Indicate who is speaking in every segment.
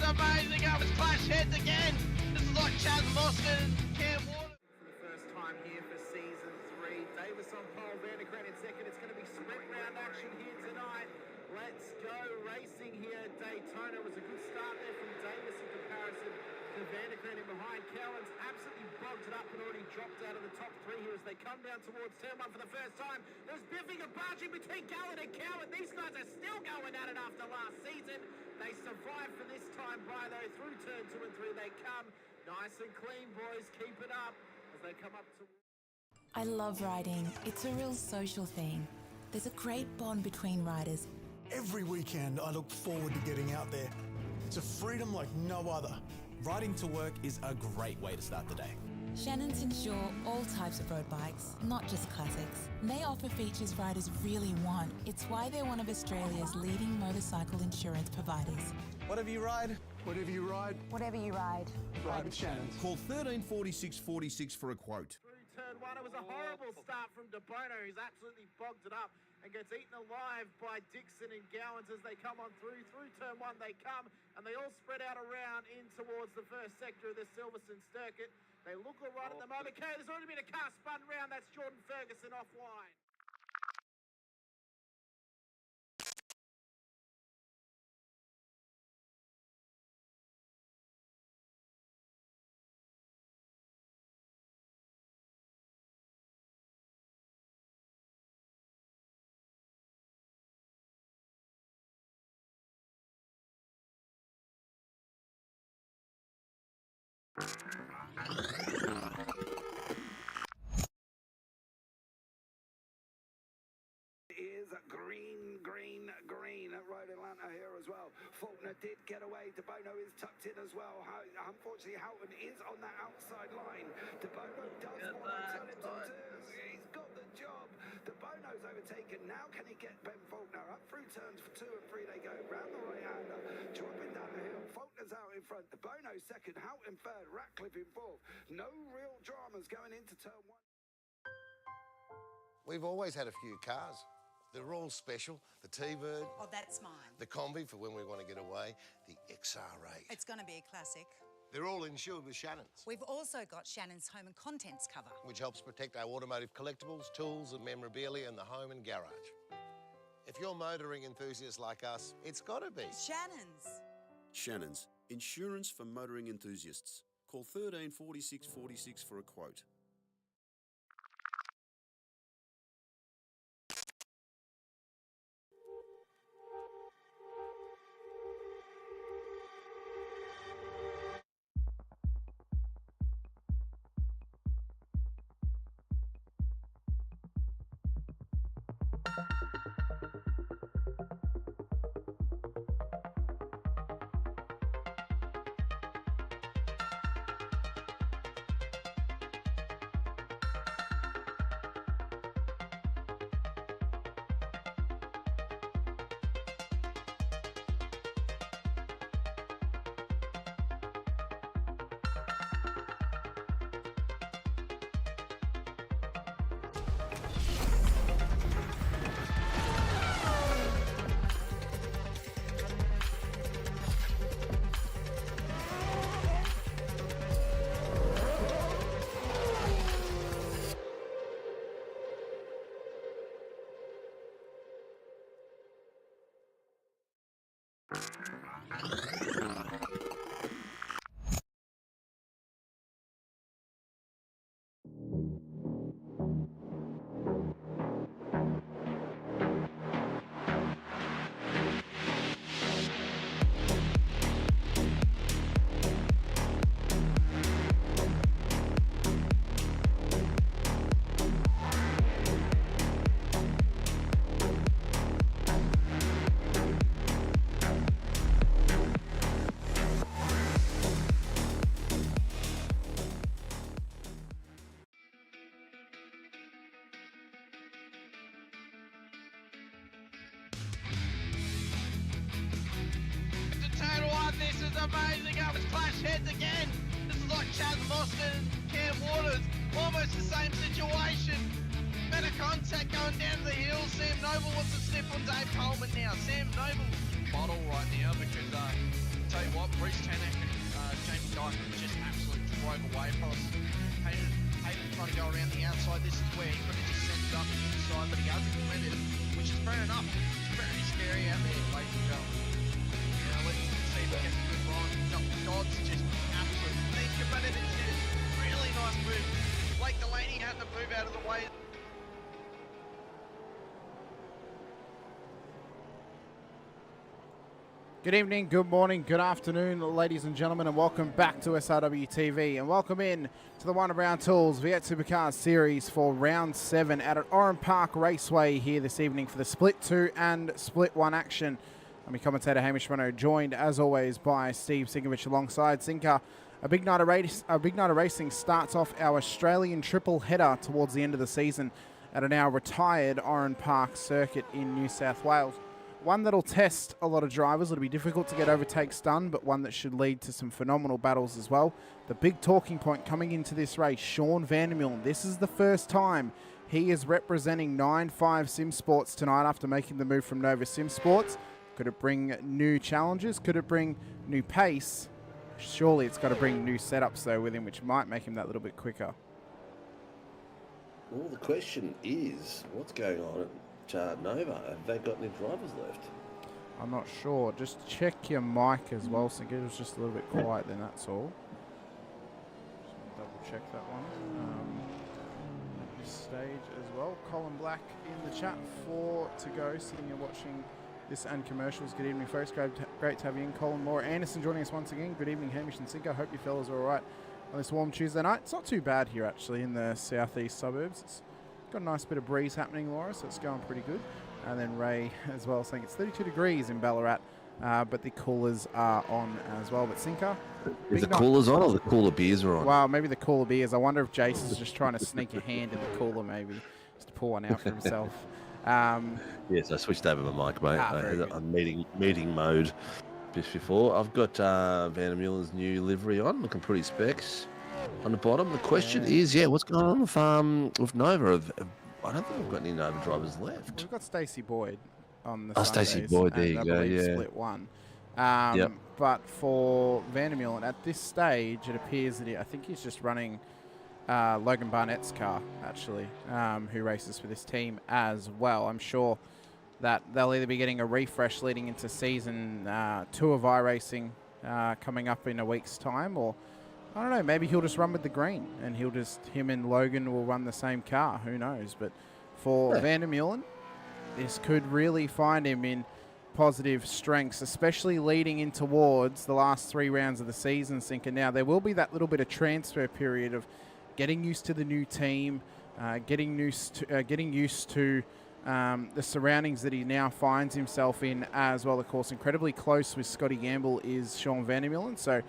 Speaker 1: amazing. Oh, it's clash heads again. This is like Chaz Mostert and Cam Water.
Speaker 2: For the first time here for season 3. Davis on pole, Vandergren in second. It's going to be sprint round action here tonight. Let's go racing here at Daytona. It was a good start there from Davis in comparison to Vandergren in behind. Cowans absolutely bogged it up and already dropped out of the top 3 here as they come down towards turn 1 for the first time. There's biffing and barging between Gallen and Cowan. These guys are still going at it after last season. They survived for this time by though. Through turn 2 and 3 they come. Nice and clean, boys. Keep it up as they come up to...
Speaker 3: I love riding. It's a real social thing. There's a great bond between riders.
Speaker 4: Every weekend I look forward to getting out there. It's a freedom like no other.
Speaker 5: Riding to work is a great way to start the day.
Speaker 3: Shannons insure all types of road bikes, not just classics. They offer features riders really want. It's why they're one of Australia's leading motorcycle insurance providers.
Speaker 5: Whatever you ride,
Speaker 4: Whatever you ride,
Speaker 6: Whatever you ride.
Speaker 4: ride with Shannons.
Speaker 7: Call 134646 for a quote.
Speaker 2: Through turn 1, it was a horrible start from De Bono, who's absolutely bogged it up and gets eaten alive by Dixon and Gowans as they come on through. Through turn 1 they come, and they all spread out around in towards the first sector of the Silverstone circuit. They look all right at the moment. Okay, there's already been a car spun round. That's Jordan Ferguson offline.
Speaker 8: Is green, green, green at Road Atlanta here as well. Faulkner did get away. De Bono is tucked in as well. Unfortunately, Houghton is on that outside line. De Bono does want to tell him to do. He's got the job. De Bono's overtaken. Now can he get Ben Faulkner up through turns for 2 and 3? They go round the right-hander, dropping down the hill. Faulkner's out in front. De Bono second. Houghton third. Ratcliffe in fourth. No real dramas going into turn 1.
Speaker 9: We've always had a few cars. They're all special. The T-Bird.
Speaker 6: Oh, that's mine.
Speaker 9: The Combi for when we want to get away. The XR8.
Speaker 6: It's going to be a classic.
Speaker 9: They're all insured with Shannons,
Speaker 6: We've also got Shannon's home and contents cover.
Speaker 9: which helps protect our automotive collectibles, tools and memorabilia in the home and garage. If you're motoring enthusiasts like us, it's got to be.
Speaker 6: Shannon's.
Speaker 10: Shannons, insurance for motoring enthusiasts. Call 134646 for a quote.
Speaker 1: This is amazing. Oh, it's clash heads again. This is like Chaz Mostert and Cam Waters. Almost the same situation. Better contact going down the hill. Sam Noble wants to sniff on Dave Coleman now. Sam Noble bottle right now because Tell you what, Bruce Tanek and Jamie Dyson just absolutely drove away from us. Hayden trying to go around the outside. This is where he could have just sent it up the inside, but he hasn't committed, which is fair enough. It's very scary out there, ladies and gentlemen. Let's see if we get a good run. Dodd's just absolute thinker, but it is a really nice move. Blake Delaney had to move out of the way.
Speaker 11: Good evening, good morning, good afternoon, ladies and gentlemen, and welcome back to SRW TV, and welcome in to the One Around Tools V8 Supercars Series for Round 7 at Oran Park Raceway here this evening for the Split 2 and Split 1 action. I'm your commentator Hamish Munro, joined as always by Steve Sinkovic alongside Sinker. A big night of racing starts off our Australian triple header towards the end of the season at a now retired Oran Park circuit in New South Wales. One that'll test a lot of drivers. It'll be difficult to get overtakes done, but one that should lead to some phenomenal battles as well. The big talking point coming into this race, Sean Van der Meulen. This is the first time he is representing 9.5 Sim Sports tonight after making the move from Nova Sim Sports. Could it bring new challenges? Could it bring new pace? Surely it's got to bring new setups though with him, which might make him that little bit quicker.
Speaker 12: Well, the question is, what's going on at Nova? Have they got any drivers left?
Speaker 11: I'm not sure. Just check your mic as well, so it was just a little bit quiet then, that's all. Just double check that one. At this stage as well. Colin Black in the chat, 4 to go, sitting here watching this and commercials. Good evening, folks. Great to have you in. Colin Moore Anderson joining us once again. Good evening, Hamish and Sinker. Hope you fellas are all right on this warm Tuesday night. It's not too bad here, actually, in the southeast suburbs. It's got a nice bit of breeze happening, Laura, so it's going pretty good. And then Ray as well saying it's 32 degrees in Ballarat, but the coolers are on as well. But Sinker,
Speaker 12: is the coolers on or the cooler beers are on?
Speaker 11: Well, maybe the cooler beers. I wonder if Jason's just trying to sneak a hand in the cooler, maybe, just to pull one out for himself.
Speaker 12: Yes, I switched over my mic, mate. I'm meeting mode just before. I've got Van der Meulen's new livery on, looking pretty specs. On the bottom, the question is, what's going on with Nova? I don't think we've got any Nova drivers left.
Speaker 11: We've got Stacey Boyd on the
Speaker 12: Sundays. Stacey Boyd, there you go, yeah.
Speaker 11: Split 1. But for Van der Meulen, at this stage, it appears that I think he's just running Logan Barnett's car, actually, who races for this team as well. I'm sure that they'll either be getting a refresh leading into season 2 of iRacing coming up in a week's time, or I don't know, maybe he'll just run with the green and him and Logan will run the same car. Who knows? But for Van der Meulen, this could really find him in positive strengths, especially leading in towards the last 3 rounds of the season, Sinker. Now, there will be that little bit of transfer period of getting used to the new team, getting used to the surroundings that he now finds himself in as well. Of course, incredibly close with Scotty Gamble is Sean Van der Meulen. So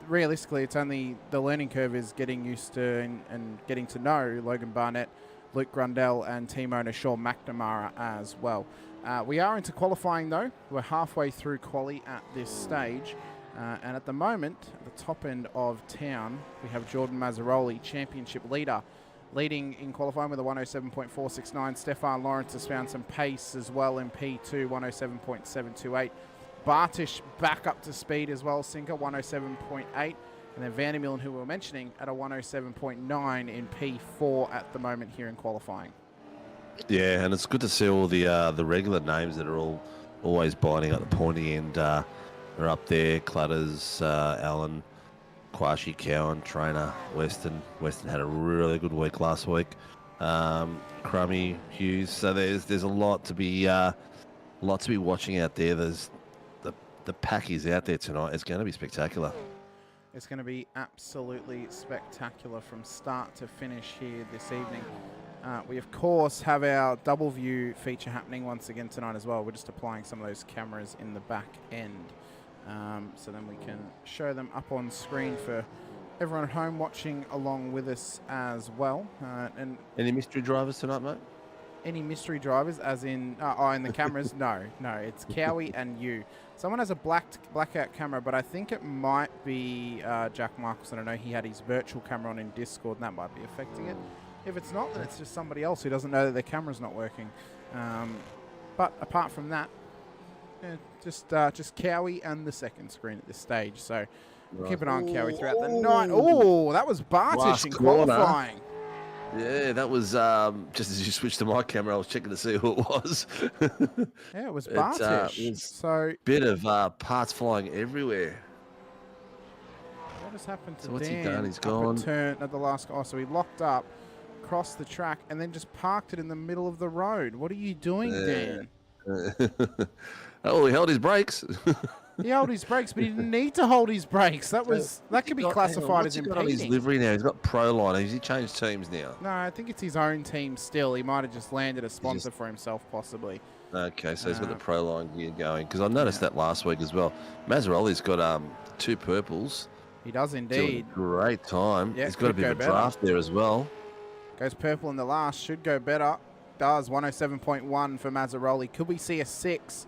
Speaker 11: realistically, it's only the learning curve is getting used to and getting to know Logan Barnett, Luke Grundell, and team owner Sean McNamara as well. We are into qualifying though. We're halfway through quali at this stage. And at the moment, at the top end of town, we have Jordan Mazzaroli, championship leader, leading in qualifying with a 107.469. Stefan Lawrence has found some pace as well in P2, 107.728. Bartish back up to speed as well, Sinker, 107.8. And then Van der Meulen, who we were mentioning, at a 107.9 in P4 at the moment here in qualifying.
Speaker 12: Yeah, and it's good to see all the regular names that are always biting at the pointy end are up there. Clutters, Allen, Quashi, Cowan, Trainer, Weston. Weston had a really good week last week. Crummy, Hughes. So there's a lot to be watching out there. There's the pack is out there tonight. It's going to be spectacular.
Speaker 11: It's going to be absolutely spectacular from start to finish here this evening. We, of course, have our double view feature happening once again tonight as well. We're just applying some of those cameras in the back end. So then we can show them up on screen for everyone at home watching along with us as well. And
Speaker 12: any mystery drivers tonight, mate?
Speaker 11: Any mystery drivers, as in in the cameras? No, it's Cowie and you. Someone has a blackout camera, but I think it might be Jack Michaelson. I know he had his virtual camera on in Discord, and that might be affecting it. If it's not, then it's just somebody else who doesn't know that their camera's not working. But apart from that, Just Cowie and the second screen at this stage. So we'll keep an eye on Cowie throughout the night. Oh, that was Bartish
Speaker 12: Last
Speaker 11: in
Speaker 12: corner.
Speaker 11: qualifying.
Speaker 12: Yeah, that was just as you switched to my camera, I was checking to see who it was.
Speaker 11: Yeah, it was Bartish. So
Speaker 12: bit of parts flying everywhere.
Speaker 11: what has happened to
Speaker 12: So what's
Speaker 11: Dan?
Speaker 12: he done? He's
Speaker 11: Up a
Speaker 12: gone.
Speaker 11: turn at the last. Oh, so he locked up, crossed the track, and then just parked it in the middle of the road. What are you doing, Dan?
Speaker 12: Oh, he held his brakes.
Speaker 11: He held his brakes, but he didn't need to hold his brakes. That could be classified as
Speaker 12: What's he got on his
Speaker 11: impeding.
Speaker 12: livery now? He's got Proline. Has he changed teams now?
Speaker 11: No, I think it's his own team still. He might have just landed a sponsor for himself, possibly.
Speaker 12: Okay, so he's got the Proline gear going. Because I noticed that last week as well. Mazzarelli's got 2 purples.
Speaker 11: He does indeed.
Speaker 12: Great time.
Speaker 11: Yeah,
Speaker 12: He's got a
Speaker 11: could
Speaker 12: bit
Speaker 11: go
Speaker 12: of a
Speaker 11: better.
Speaker 12: draft there as well.
Speaker 11: Goes purple in the last. Should go better. Does 107.1 for Mazzarelli. Could we see a 6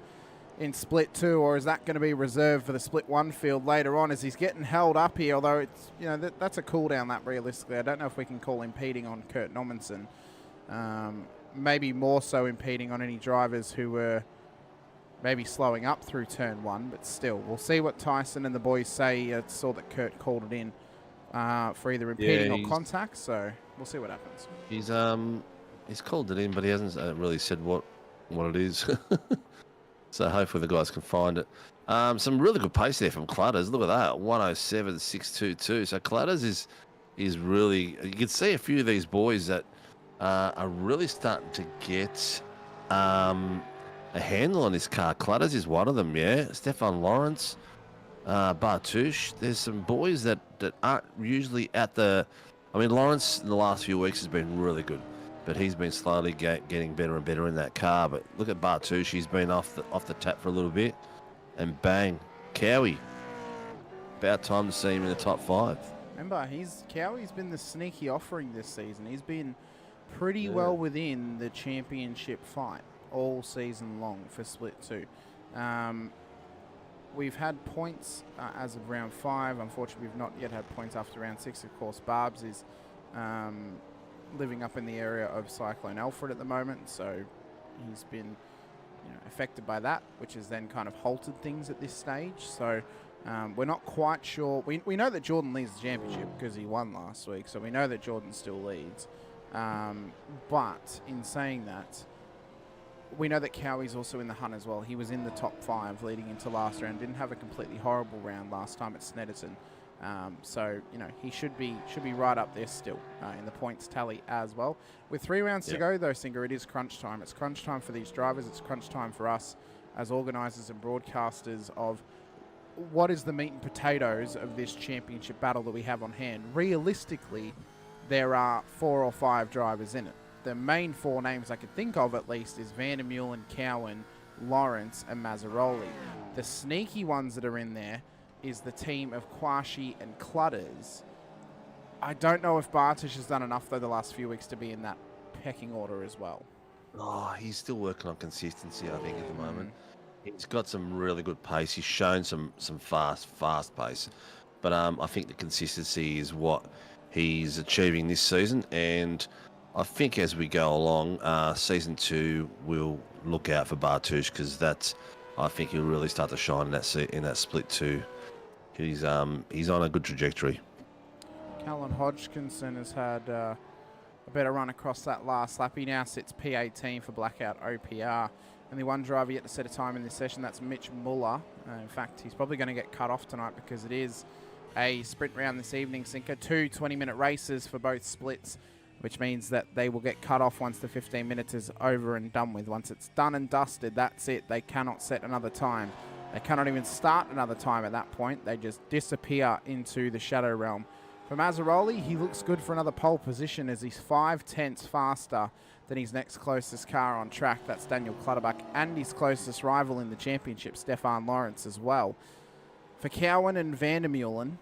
Speaker 11: in split 2, or is that going to be reserved for the split 1 field later on as he's getting held up here? Although it's that's a cool down lap realistically. I don't know if we can call impeding on Kurt Nommensen. Maybe more so impeding on any drivers who were maybe slowing up through turn 1, but still, we'll see what Tyson and the boys say. Saw that Kurt called it in for either impeding or contact, so we'll see what happens.
Speaker 12: He's called it in, but he hasn't really said what it is. So hopefully the guys can find it. Some really good pace there from Clutters. Look at that, 107.622. So Clutters is really. You can see a few of these boys that are really starting to get a handle on this car. Clutters is one of them, yeah. Stefan Lawrence, Bartouche. There's some boys that aren't usually at the. I mean, Lawrence in the last few weeks has been really good, but he's been slowly getting better and better in that car. But look at Bartouche. He's been off the tap for a little bit, and bang, Cowie. About time to see him in the top 5.
Speaker 11: Remember, Cowie's been the sneaky offering this season. He's been pretty well within the championship fight all season long for Split 2. We've had points as of round 5. Unfortunately, we've not yet had points after round 6. Of course, Barbs is living up in the area of Cyclone Alfred at the moment, so he's been affected by that, which has then kind of halted things at this stage. So we're not quite sure. We know that Jordan leads the championship because he won last week, so we know that Jordan still leads. But in saying that, we know that Cowie's also in the hunt as well. He was in the top 5 leading into last round. Didn't have a completely horrible round last time at Snetterton. So, he should be right up there still in the points tally as well. With 3 rounds to go, though, Singer, it is crunch time. It's crunch time for these drivers. It's crunch time for us as organisers and broadcasters of what is the meat and potatoes of this championship battle that we have on hand. Realistically, there are 4 or 5 drivers in it. The main 4 names I could think of, at least, is Vandermeulen, Cowan, Lawrence, and Mazzaroli. The sneaky ones that are in there is the team of Quashi and Clutters. I don't know if Bartish has done enough, though, the last few weeks to be in that pecking order as well.
Speaker 12: Oh, he's still working on consistency, I think, at the moment. He's got some really good pace. He's shown some fast pace. But I think the consistency is what he's achieving this season. And I think as we go along, season 2, we'll look out for Bartouche, because I think he'll really start to shine in that split 2. He's on a good trajectory.
Speaker 11: Callan Hodgkinson has had a better run across that last lap. He now sits P18 for Blackout OPR. Only one driver yet to set a time in this session. That's Mitch Muller. In fact, he's probably going to get cut off tonight because it is a sprint round this evening, Sinker. 2 20-minute races for both splits, which means that they will get cut off once the 15 minutes is over and done with. Once it's done and dusted, that's it. They cannot set another time. They cannot even start another time at that point. They just disappear into the shadow realm. For Mazzaroli, he looks good for another pole position as he's 5/10 faster than his next closest car on track. That's Daniel Clutterbuck, and his closest rival in the championship, Stefan Lawrence, as well. For Cowan and Vandermeulen,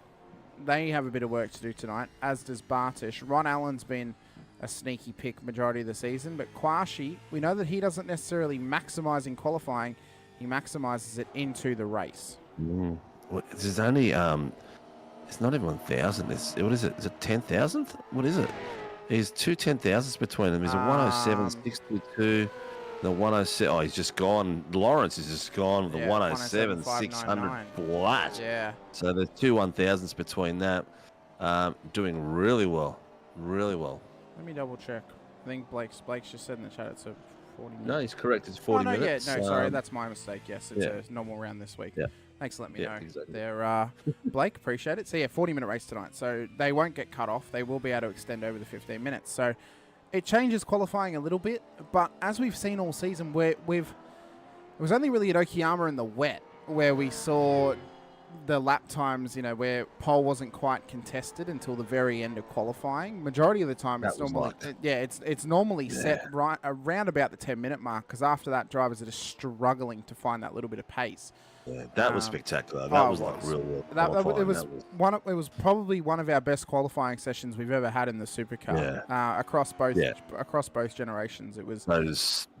Speaker 11: they have a bit of work to do tonight, as does Bartish. Ron Allen's been a sneaky pick majority of the season, but Quashi, we know that he doesn't necessarily maximise in qualifying. He maximises it into the race.
Speaker 12: Well, there's only it's not even 1,000. What is it? Is it 10,000th? What is it? There's 2 10,000s between them. There's a 107.622 The 107. Oh, he's just gone. Lawrence is just gone with the 107, 600 flat.
Speaker 11: Yeah.
Speaker 12: So there's two 1000s between that. Doing really well. Really well.
Speaker 11: Let me double check. I think Blake's just said in the chat it's a 40 minutes.
Speaker 12: No, he's correct. It's 40 minutes.
Speaker 11: Yeah, no, sorry, that's my mistake. Yes, it's a normal round this week.
Speaker 12: Yeah.
Speaker 11: Thanks for letting me know.
Speaker 12: Exactly.
Speaker 11: There, Blake, appreciate it. So yeah, 40-minute race tonight. So they won't get cut off. They will be able to extend over the 15 minutes. So it changes qualifying a little bit, but as we've seen all season, it was only really at Okayama in the wet where we saw the lap times, where pole wasn't quite contested until the very end of qualifying. Majority of the time, it's normally it's normally set right around about the 10-minute mark, because after that, drivers are just struggling to find that little bit of pace.
Speaker 12: Yeah, that was spectacular. That was like real
Speaker 11: It was probably one of our best qualifying sessions we've ever had in the Supercar. Across both generations. It was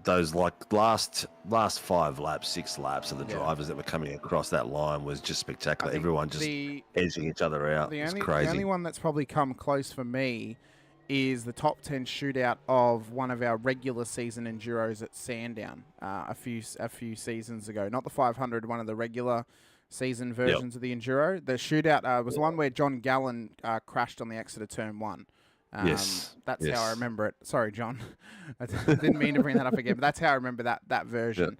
Speaker 12: those like last 5 laps, 6 laps of the drivers that were coming across that line was just spectacular. Everyone just edging each other out. It's crazy.
Speaker 11: The only one that's probably come close for me is the top 10 shootout of one of our regular season enduros at Sandown a few seasons ago. Not the 500, one of the regular season versions of the enduro. The shootout was one where John Gallen crashed on the exit of turn 1. That's how I remember it. Sorry, John. I didn't mean to bring that up again, but that's how I remember that version.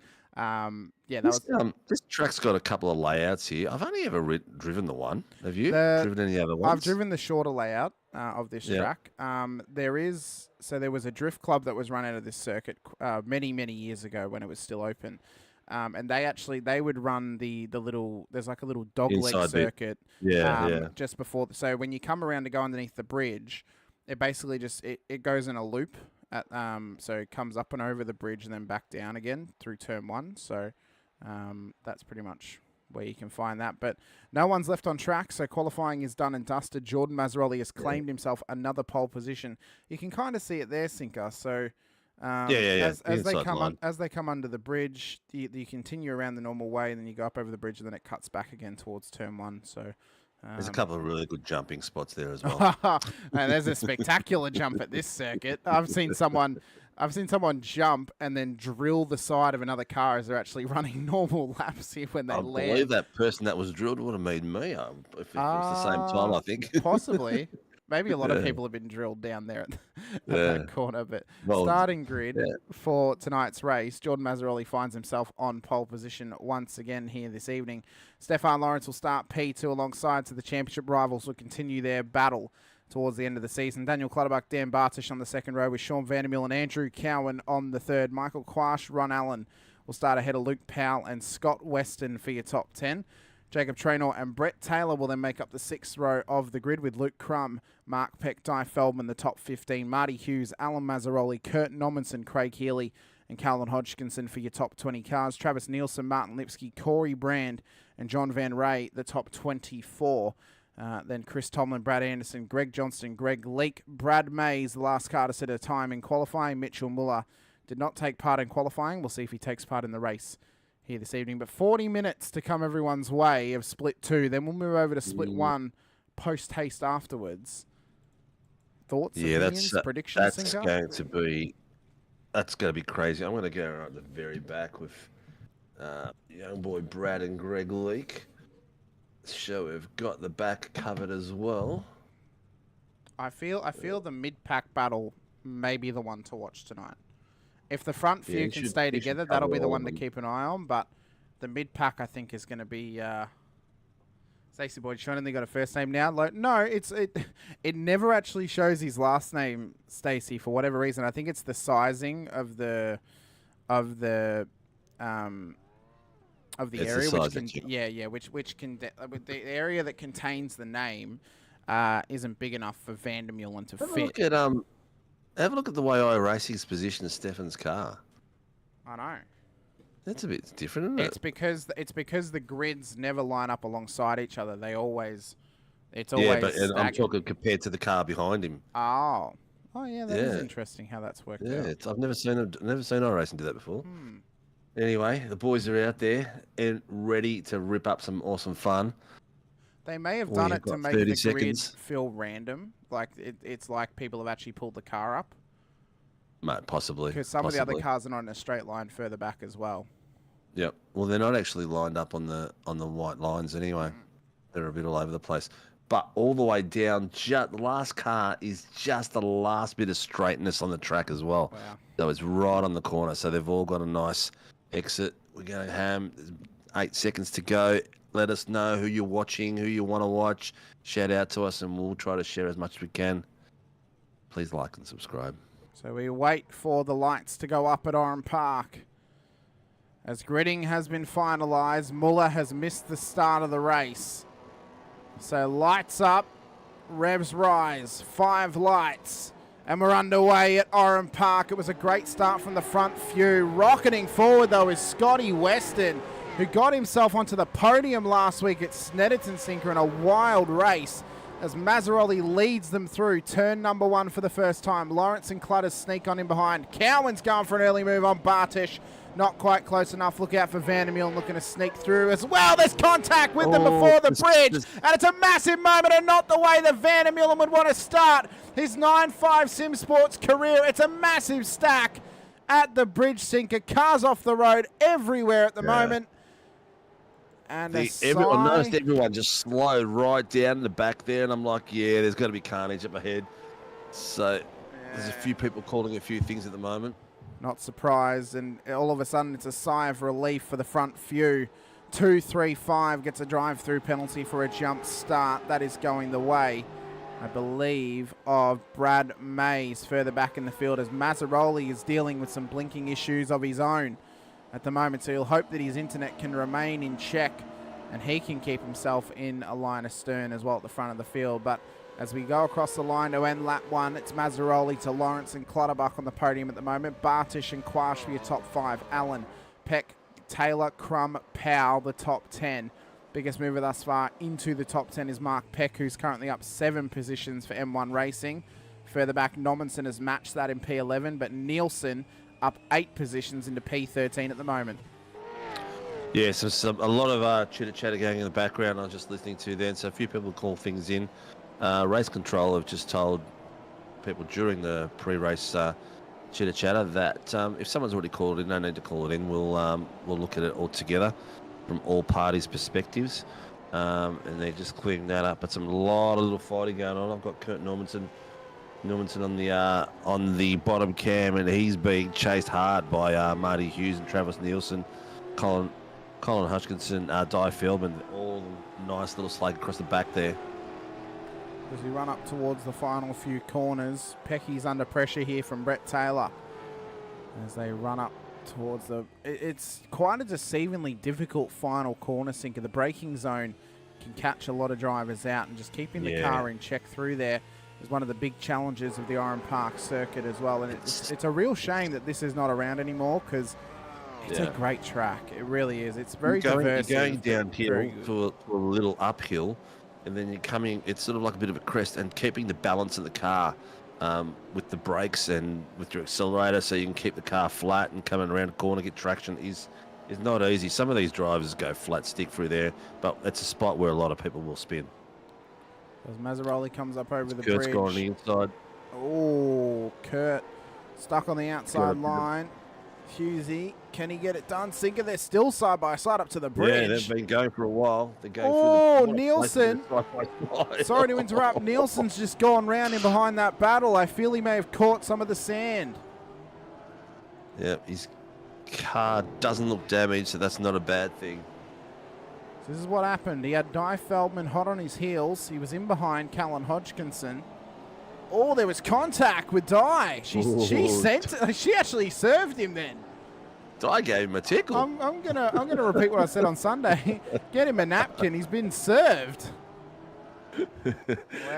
Speaker 12: This track's got a couple of layouts here. I've only ever driven the one. Have you driven any other ones?
Speaker 11: I've driven the shorter layout of this track. There was a drift club that was run out of this circuit many years ago when it was still open, and they would run the little, there's like a little dogleg circuit just before. So when you come around to go underneath the bridge, it basically just it goes in a loop. So it comes up and over the bridge and then back down again through turn 1. So that's pretty much where you can find that. But no one's left on track, so qualifying is done and dusted. Jordan Mazzaroli has claimed himself another pole position. You can kind of see it there, Sinker. So as they come under the bridge, you continue around the normal way, and then you go up over the bridge, and then it cuts back again towards turn 1. So.
Speaker 12: There's a couple of really good jumping spots there as well.
Speaker 11: And there's a spectacular jump at this circuit. I've seen someone jump and then drill the side of another car as they're actually running normal laps here when they land.
Speaker 12: I believe that person that was drilled would have made me if it was the same time, I think.
Speaker 11: Possibly. Maybe a lot of people have been drilled down there at that corner. But starting grid for tonight's race, Jordan Mazzaroli finds himself on pole position once again here this evening. Stefan Lawrence will start P2 alongside, so the championship rivals will continue their battle towards the end of the season. Daniel Clutterbuck, Dan Bartish on the second row with Sean Vandermeer and Andrew Cowan on the third. Michael Quash, Ron Allen will start ahead of Luke Powell and Scott Weston for your top 10. Jacob Traynor and Brett Taylor will then make up the sixth row of the grid with Luke Crum, Mark Peck, Di Feldman, the top 15, Marty Hughes, Alan Mazzaroli, Kurt Nommensen, Craig Healy, and Calvin Hodgkinson for your top 20 cars. Travis Nielsen, Martin Lipsky, Corey Brand, and John Van Ray, the top 24. Then Chris Tomlin, Brad Anderson, Greg Johnston, Greg Leake, Brad Mays, the last car to set a time in qualifying. Mitchell Muller did not take part in qualifying. We'll see if he takes part in the race here this evening. But 40 minutes to come everyone's way of split 2. Then we'll move over to split 1 post-haste afterwards. Thoughts, opinions, predictions,
Speaker 12: that's
Speaker 11: Sinker?
Speaker 12: That's going to be crazy. I'm going to go right at the very back with young boy Brad and Greg Leake. So we've got the back covered as well.
Speaker 11: I feel the mid-pack battle may be the one to watch tonight. If the front few can stay together, that'll be the one to keep an eye on. But the mid-pack, I think, is going to be Stacey Boyd Sean. They got a first name now. No, it never actually shows his last name, Stacey, for whatever reason. I think it's the sizing of the area, which can the area that contains the name isn't big enough for Vandermeulen to fit.
Speaker 12: Have a look at the way IRacing's positioned Stefan's car.
Speaker 11: I know.
Speaker 12: That's a bit different, isn't it?
Speaker 11: It's because the grids never line up alongside each other. It's always
Speaker 12: I'm talking compared to the car behind him.
Speaker 11: Oh yeah, that is interesting how that's worked out.
Speaker 12: I've never seen iRacing do that before. Anyway, the boys are out there and ready to rip up some awesome fun.
Speaker 11: They may have done it to make the grid feel random. Like it's like people have actually pulled the car up.
Speaker 12: Mate, possibly.
Speaker 11: Because some of the other cars are not in a straight line further back as well.
Speaker 12: Yep. Well, they're not actually lined up on the white lines anyway. They're a bit all over the place. But all the way down, the last car is just the last bit of straightness on the track as well.
Speaker 11: Wow.
Speaker 12: So it's right on the corner. So they've all got a nice exit. We're going ham. There's 8 seconds to go. Let us know who you're watching, who you want to watch. Shout out to us, and we'll try to share as much as we can. Please like and subscribe.
Speaker 11: So we wait for the lights to go up at Oran Park. As gridding has been finalised, Muller has missed the start of the race. So lights up, revs rise, 5 lights, and we're underway at Oran Park. It was a great start from the front few. Rocketing forward, though, is Scotty Weston, who got himself onto the podium last week at Snetterton Sinker in a wild race, as Mazzaroli leads them through turn number 1 for the first time. Lawrence and Clutters sneak on in behind. Cowan's going for an early move on Bartish. Not quite close enough. Look out for Vandermeulen looking to sneak through as well. There's contact with them before the bridge. And it's a massive moment and not the way that Vandermeulen would want to start his 9.5 Sim Sports career. It's a massive stack at the bridge sinker. Cars off the road everywhere at the moment. And
Speaker 12: I noticed everyone just slowed right down in the back there. And I'm like, yeah, there's got to be carnage up ahead. So there's a few people calling a few things at the moment.
Speaker 11: Not surprised, and all of a sudden it's a sigh of relief for the front few. 2-3-5 gets a drive-through penalty for a jump start. That is going the way, I believe, of Brad Mays further back in the field, as Mazzaroli is dealing with some blinking issues of his own at the moment. So he'll hope that his internet can remain in check and he can keep himself in a line astern as well at the front of the field. But as we go across the line to end lap 1, it's Mazzaroli to Lawrence and Clutterbuck on the podium at the moment. Bartish and Quash for your top 5. Allen, Peck, Taylor, Crum, Powell, the top 10. Biggest mover thus far into the top 10 is Mark Peck, who's currently up 7 positions for M1 Racing. Further back, Nommensen has matched that in P11, but Nielsen up 8 positions into P13 at the moment.
Speaker 12: Yeah, so a lot of chitter-chatter going in the background I was just listening to then, so a few people call things in. Race Control have just told people during the pre-race chitter-chatter that if someone's already called in, no need to call it in. We'll look at it all together from all parties' perspectives, and they're just clearing that up. But a lot of little fighting going on. I've got Kurt Normanson on the bottom cam, and he's being chased hard by Marty Hughes and Travis Nielsen, Colin Hutchinson, Di Feldman, all nice little slag across the back there.
Speaker 11: As we run up towards the final few corners, Pecky's under pressure here from Brett Taylor. As they run up towards it's quite a deceivingly difficult final corner sinker. The braking zone can catch a lot of drivers out, and just keeping the car in check through there is one of the big challenges of the Oran Park circuit as well. And it's a real shame that this is not around anymore, because it's a great track. It really is. It's very diverse.
Speaker 12: You're going downhill to a little uphill, and then you're coming, it's sort of like a bit of a crest, and keeping the balance of the car with the brakes and with your accelerator so you can keep the car flat and coming around a corner, get traction is not easy. Some of these drivers go flat stick through there, but it's a spot where a lot of people will spin.
Speaker 11: As Mazzaroli comes up over the
Speaker 12: Kurt's
Speaker 11: bridge.
Speaker 12: gone on the inside.
Speaker 11: Oh, Kurt stuck on the outside line. Hughesy, can he get it done? Sinker, they're still side by side up to the bridge.
Speaker 12: Yeah, they've been going for a while. They're going through
Speaker 11: Nielsen. Sorry to interrupt. Nielsen's just gone round in behind that battle. I feel he may have caught some of the sand.
Speaker 12: Yeah, his car doesn't look damaged, so that's not a bad thing.
Speaker 11: So this is what happened. He had Di Feldman hot on his heels. He was in behind Callan Hodgkinson. Oh, there was contact with Di. She actually served him then.
Speaker 12: Di gave him a tickle.
Speaker 11: I'm gonna repeat what I said on Sunday. Get him a napkin. He's been served.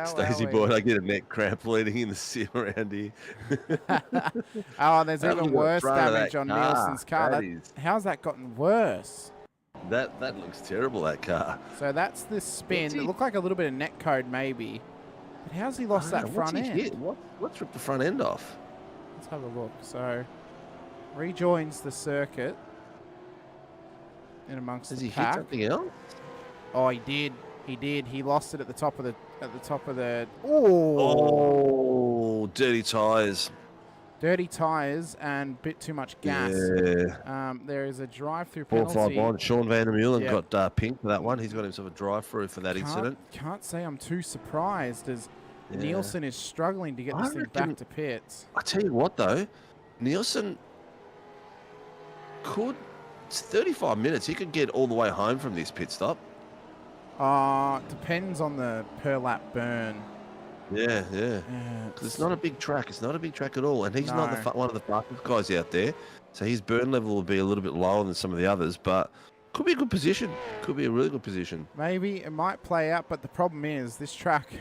Speaker 12: Stacey Boyd, I get a neck cramp bleeding in the seat around here.
Speaker 11: Oh, there's even worse damage on Nielsen's car. How's that gotten worse?
Speaker 12: That looks terrible, that car.
Speaker 11: So that's the spin. It looked like a little bit of net code maybe. But how's he lost that front end?
Speaker 12: What's ripped the front end off?
Speaker 11: Let's have a look. So rejoins the circuit in amongst the pack.
Speaker 12: Has he hit something else?
Speaker 11: Oh, he did. He did. He lost it at the top of the.
Speaker 12: Oh, dirty tyres.
Speaker 11: Dirty tyres and a bit too much gas.
Speaker 12: Yeah.
Speaker 11: There is a drive-through penalty.
Speaker 12: 4-5-1. Sean Van der Meulen got pink for that one. He's got himself a drive-through for that incident.
Speaker 11: Can't say I'm too surprised as Nielsen is struggling to get this thing back to pits.
Speaker 12: I tell you what, though, Nielsen could... It's 35 minutes. He could get all the way home from this pit stop.
Speaker 11: Depends on the per lap burn.
Speaker 12: Yeah. Because it's not a big track. It's not a big track at all. And he's not one of the fastest guys out there. So his burn level will be a little bit lower than some of the others. But could be a good position. Could be a really good position.
Speaker 11: Maybe it might play out. But the problem is this track,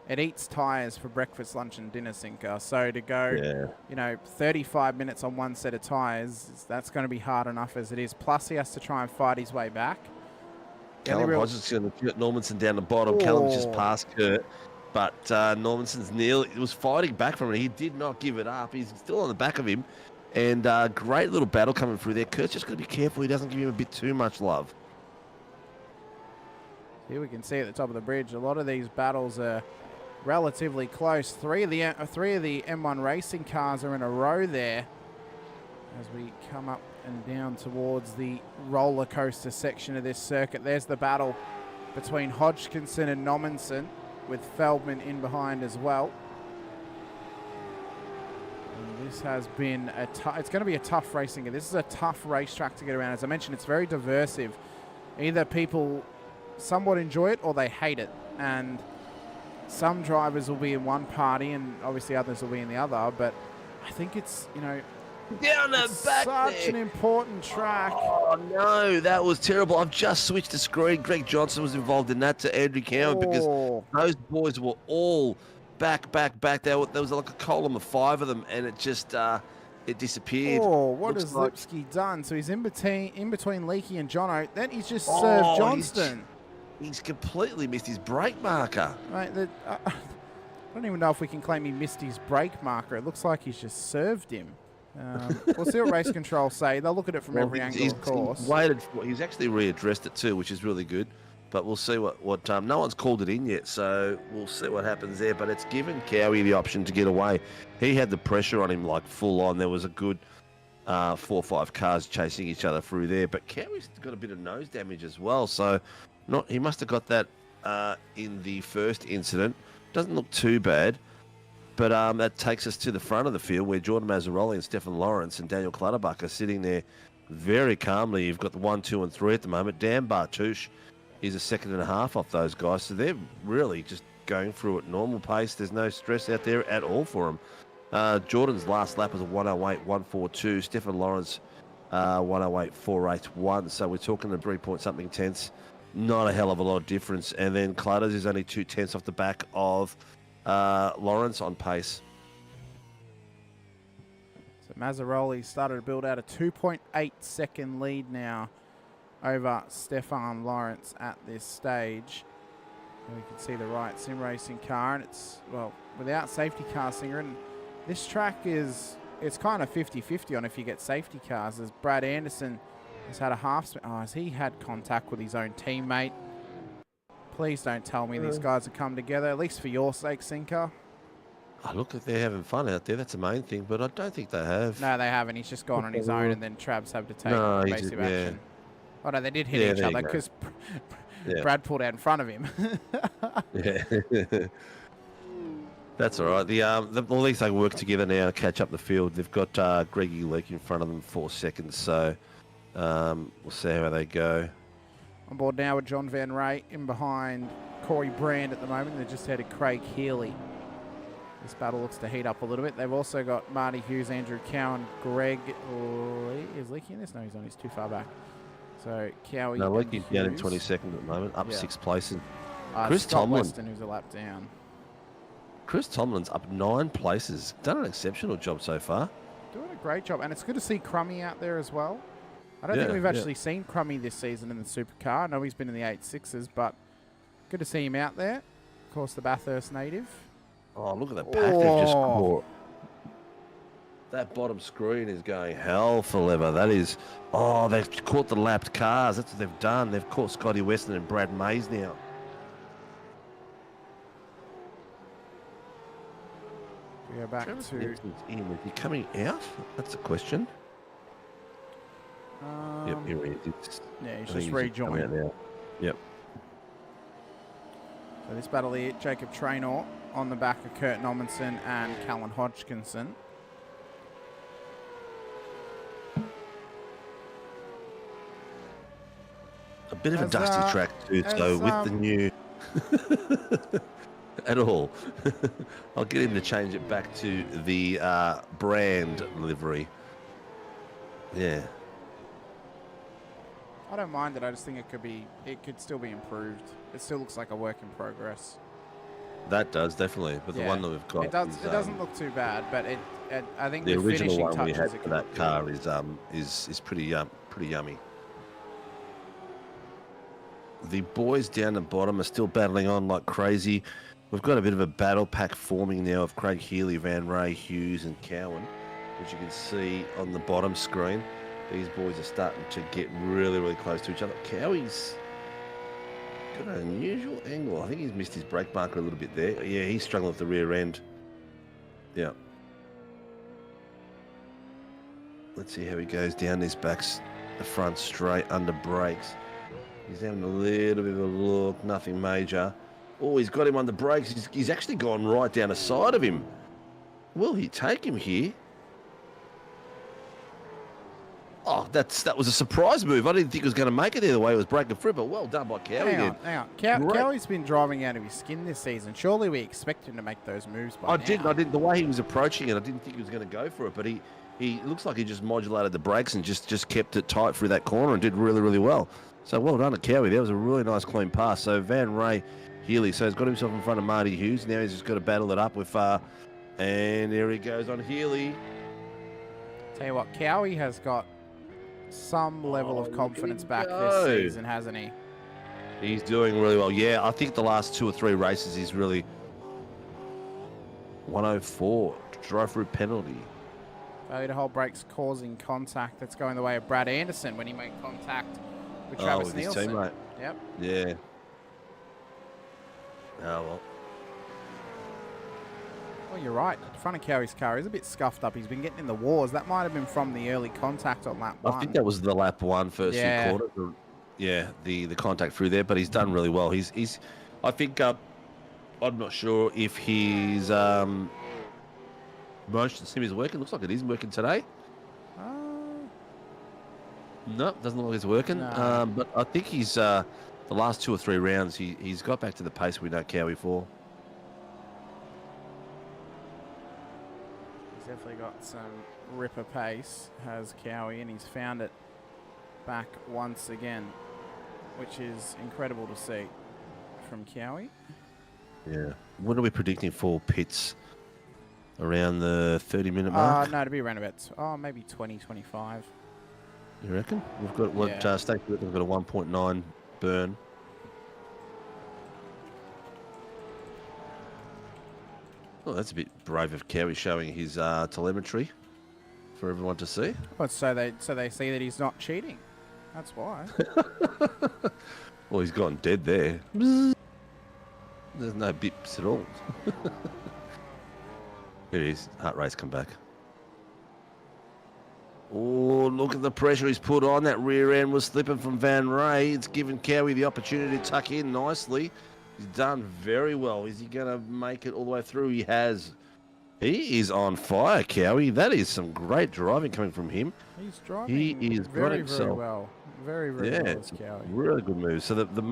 Speaker 11: it eats tyres for breakfast, lunch and dinner, Sinker. So to go, 35 minutes on one set of tyres, that's going to be hard enough as it is. Plus he has to try and fight his way back.
Speaker 12: Callum Hodgson's going to get Normanson down the bottom. Callum's just past Kurt. But Normanson's was fighting back from it. He did not give it up. He's still on the back of him. And great little battle coming through there. Kurt's just going to be careful he doesn't give him a bit too much love.
Speaker 11: Here we can see at the top of the bridge, a lot of these battles are relatively close. Three of the M1 racing cars are in a row there as we come up and down towards the roller coaster section of this circuit. There's the battle between Hodgkinson and Normanson, with Feldman in behind as well. And this has been it's going to be a tough racing. This is a tough racetrack to get around. As I mentioned, it's very diversive. Either people somewhat enjoy it or they hate it. And some drivers will be in one party and obviously others will be in the other. But I think it's,
Speaker 12: down the back
Speaker 11: such an important track.
Speaker 12: Oh, no, that was terrible. I've just switched the screen. Greg Johnson was involved in that to Andrew Cowan because those boys were all back. There was like a column of 5 of them, and it just it disappeared.
Speaker 11: Oh, what has Lipsky done? So he's in between Leakey and Jono. Then he's just served Johnston.
Speaker 12: He's completely missed his brake marker.
Speaker 11: Right, I don't even know if we can claim he missed his brake marker. It looks like he's just served him. We'll see what race control say. They'll look at it from every angle, of course.
Speaker 12: He's actually readdressed it too, which is really good. But we'll see what no one's called it in yet, so we'll see what happens there. But it's given Cowie the option to get away. He had the pressure on him like full on. There was a good 4 or 5 cars chasing each other through there. But Cowie's got a bit of nose damage as well, so he must have got that in the first incident. Doesn't look too bad. But that takes us to the front of the field where Jordan Mazzaroli and Stefan Lawrence and Daniel Clutterbuck are sitting there very calmly. You've got the 1, 2 and 3 at the moment. Dan Bartouche is a second and a half off those guys. So they're really just going through at normal pace. There's no stress out there at all for them. Jordan's last lap was a 108.142. Stefan Lawrence 108.481. So we're talking a 3-point-something tenths. Not a hell of a lot of difference. And then Clutters is only 2 tenths off the back of Lawrence on pace.
Speaker 11: So Mazzaroli started to build out a 2.8 second lead now over Stefan Lawrence at this stage. And we can see the right sim racing car, and it's, well, without safety car Singer, and this track it's kind of 50-50 on if you get safety cars, as Brad Anderson has had a half spin. Oh, has he had contact with his own teammate? Please don't tell me these guys have come together, at least for your sake, Sinker.
Speaker 12: Oh, look, if they're having fun out there, that's the main thing, but I don't think they have.
Speaker 11: No, they haven't. He's just gone on his own, and then Trabs have to take evasive action. Oh, no, they did hit each other because Brad pulled out in front of him.
Speaker 12: That's all right. At least they work together now to catch up the field. They've got Greggy Leak in front of them 4 seconds, so we'll see how they go.
Speaker 11: On board now with John Van Ray in behind Corey Brand at the moment. They just had a Craig Healy. This battle looks to heat up a little bit. They've also got Marty Hughes, Andrew Cowan, Greg Lee. Is Leakey in this? No, he's not. He's too far back. So Cowie.
Speaker 12: No, Leakey's down in 22nd at the moment, up 6 places.
Speaker 11: Chris Tomlin, Weston, who's a lap down.
Speaker 12: Chris Tomlin's up 9 places. Done an exceptional job so far.
Speaker 11: Doing a great job, and it's good to see Crummy out there as well. I don't think we've actually seen Crummy this season in the supercar. I know he's been in the 8.6s, but good to see him out there. Of course, the Bathurst native.
Speaker 12: Oh, look at that pack they've just caught. That bottom screen is going hell for leather. That is, they've caught the lapped cars. That's what they've done. They've caught Scotty Weston and Brad Mays now.
Speaker 11: We go back
Speaker 12: Travis
Speaker 11: to...
Speaker 12: Nelson's in. Is he coming out? That's a question. Yep, here he is.
Speaker 11: Yeah, he's
Speaker 12: I think
Speaker 11: just
Speaker 12: coming
Speaker 11: rejoined.
Speaker 12: out now. Yep.
Speaker 11: So this battle here, Jacob Traynor on the back of Kurt Nommensen and Callan Hodgkinson.
Speaker 12: A bit of a dusty track too, so with the new... At all. I'll get him to change it back to the brand livery. Yeah.
Speaker 11: I don't mind it. I just think it could still be improved. It still looks like a work in progress.
Speaker 12: That does, definitely. But the one that we've got
Speaker 11: it doesn't look too bad, but I think
Speaker 12: the original
Speaker 11: finishing
Speaker 12: one we
Speaker 11: touches
Speaker 12: had for that car is pretty yummy. The boys down the bottom are still battling on like crazy. We've got a bit of a battle pack forming now of Craig Healy, Van Ray, Hughes and Cowan, which you can see on the bottom screen. These boys are starting to get really, really close to each other. Cowie's got an unusual angle. I think he's missed his brake marker a little bit there. Yeah, he's struggling with the rear end. Yeah. Let's see how he goes down these backs, the front straight under brakes. He's having a little bit of a look, nothing major. Oh, he's got him on the brakes. He's actually gone right down the side of him. Will he take him here? Oh, that was a surprise move. I didn't think he was going to make it there the way he was breaking through, but well done by Cowie.
Speaker 11: Hang on. Cowie's been driving out of his skin this season. Surely we expect him to make those moves by now.
Speaker 12: I did. The way he was approaching it, I didn't think he was going to go for it, but he looks like he just modulated the brakes and just kept it tight through that corner and did really, really well. So well done to Cowie. That was a really nice clean pass. So Van Ray Healy, so he's got himself in front of Marty Hughes. Now he's just got to battle it up with, and there he goes on Healy.
Speaker 11: Tell you what, Cowie has got some level of confidence back this season, hasn't he?
Speaker 12: He's doing really well. Yeah, I think the last 2 or 3 races he's really 104 drive-through penalty.
Speaker 11: Failure to hold brakes causing contact. That's going the way of Brad Anderson when he made contact with Travis
Speaker 12: with
Speaker 11: Nielsen.
Speaker 12: his teammate.
Speaker 11: Yep.
Speaker 12: Yeah. Oh well.
Speaker 11: Well, you're right. The front of Cowie's car is a bit scuffed up. He's been getting in the wars. That might have been from the early contact on lap 1.
Speaker 12: I think that was the lap 1 first few quarters. Yeah, the contact through there, but he's done really well. He's I think I'm not sure if his motion sim is working. Looks like it is working today. No, doesn't look like it's working.
Speaker 11: No.
Speaker 12: But I think he's the last 2 or 3 rounds he's got back to the pace we know Cowie for.
Speaker 11: He's definitely got some ripper pace, has Cowie, and he's found it back once again, which is incredible to see from Cowie.
Speaker 12: Yeah. What are we predicting for pits? Around the 30-minute mark?
Speaker 11: No, to be around about maybe 20, 25.
Speaker 12: You reckon? We've got what?
Speaker 11: Yeah.
Speaker 12: We've got a 1.9 burn. Oh, that's a bit brave of Cowie showing his telemetry for everyone to see.
Speaker 11: Well, so they see that he's not cheating. That's why.
Speaker 12: Well, he's gone dead there. There's no bips at all. Here it is. Heart rate's come back. Oh, look at the pressure he's put on. That rear end was slipping from Van Ray. It's given Cowie the opportunity to tuck in nicely. He's done very well. Is he going to make it all the way through? He has. He is on fire, Cowie. That is some great driving coming from him.
Speaker 11: He's driving
Speaker 12: very
Speaker 11: well. Very well as Cowie.
Speaker 12: Really good moves. So the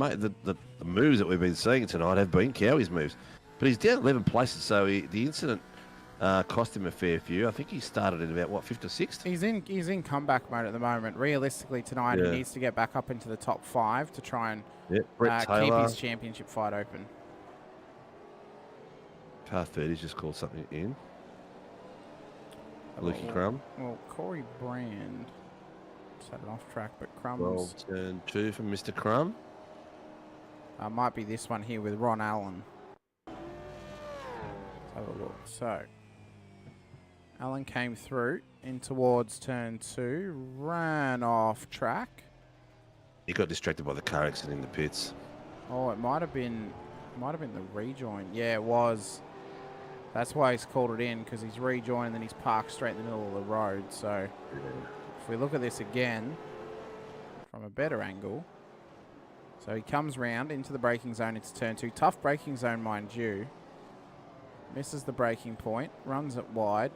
Speaker 12: moves that we've been seeing tonight have been Cowie's moves. But he's down 11 places, so the incident cost him a fair few. I think he started in about, what, 5th or 6th?
Speaker 11: He's in comeback mode at the moment. Realistically, tonight he needs to get back up into the top 5 to try and keep his championship fight open.
Speaker 12: Car 30's just called something in. Lukey Crum.
Speaker 11: Well, Corey Brand just had an off track, but Crum's...
Speaker 12: Turn 2 from Mr. Crum.
Speaker 11: Might be this one here with Ron Allen. Let's have a look. So, Allen came through in towards turn 2, ran off track.
Speaker 12: He got distracted by the car accident in the pits.
Speaker 11: Oh, it might have been the rejoin. Yeah, it was. That's why he's called it in, because he's rejoined and then he's parked straight in the middle of the road. So if we look at this again from a better angle. So he comes round into the braking zone. It's turn 2. Tough braking zone, mind you. Misses the braking point. Runs it wide.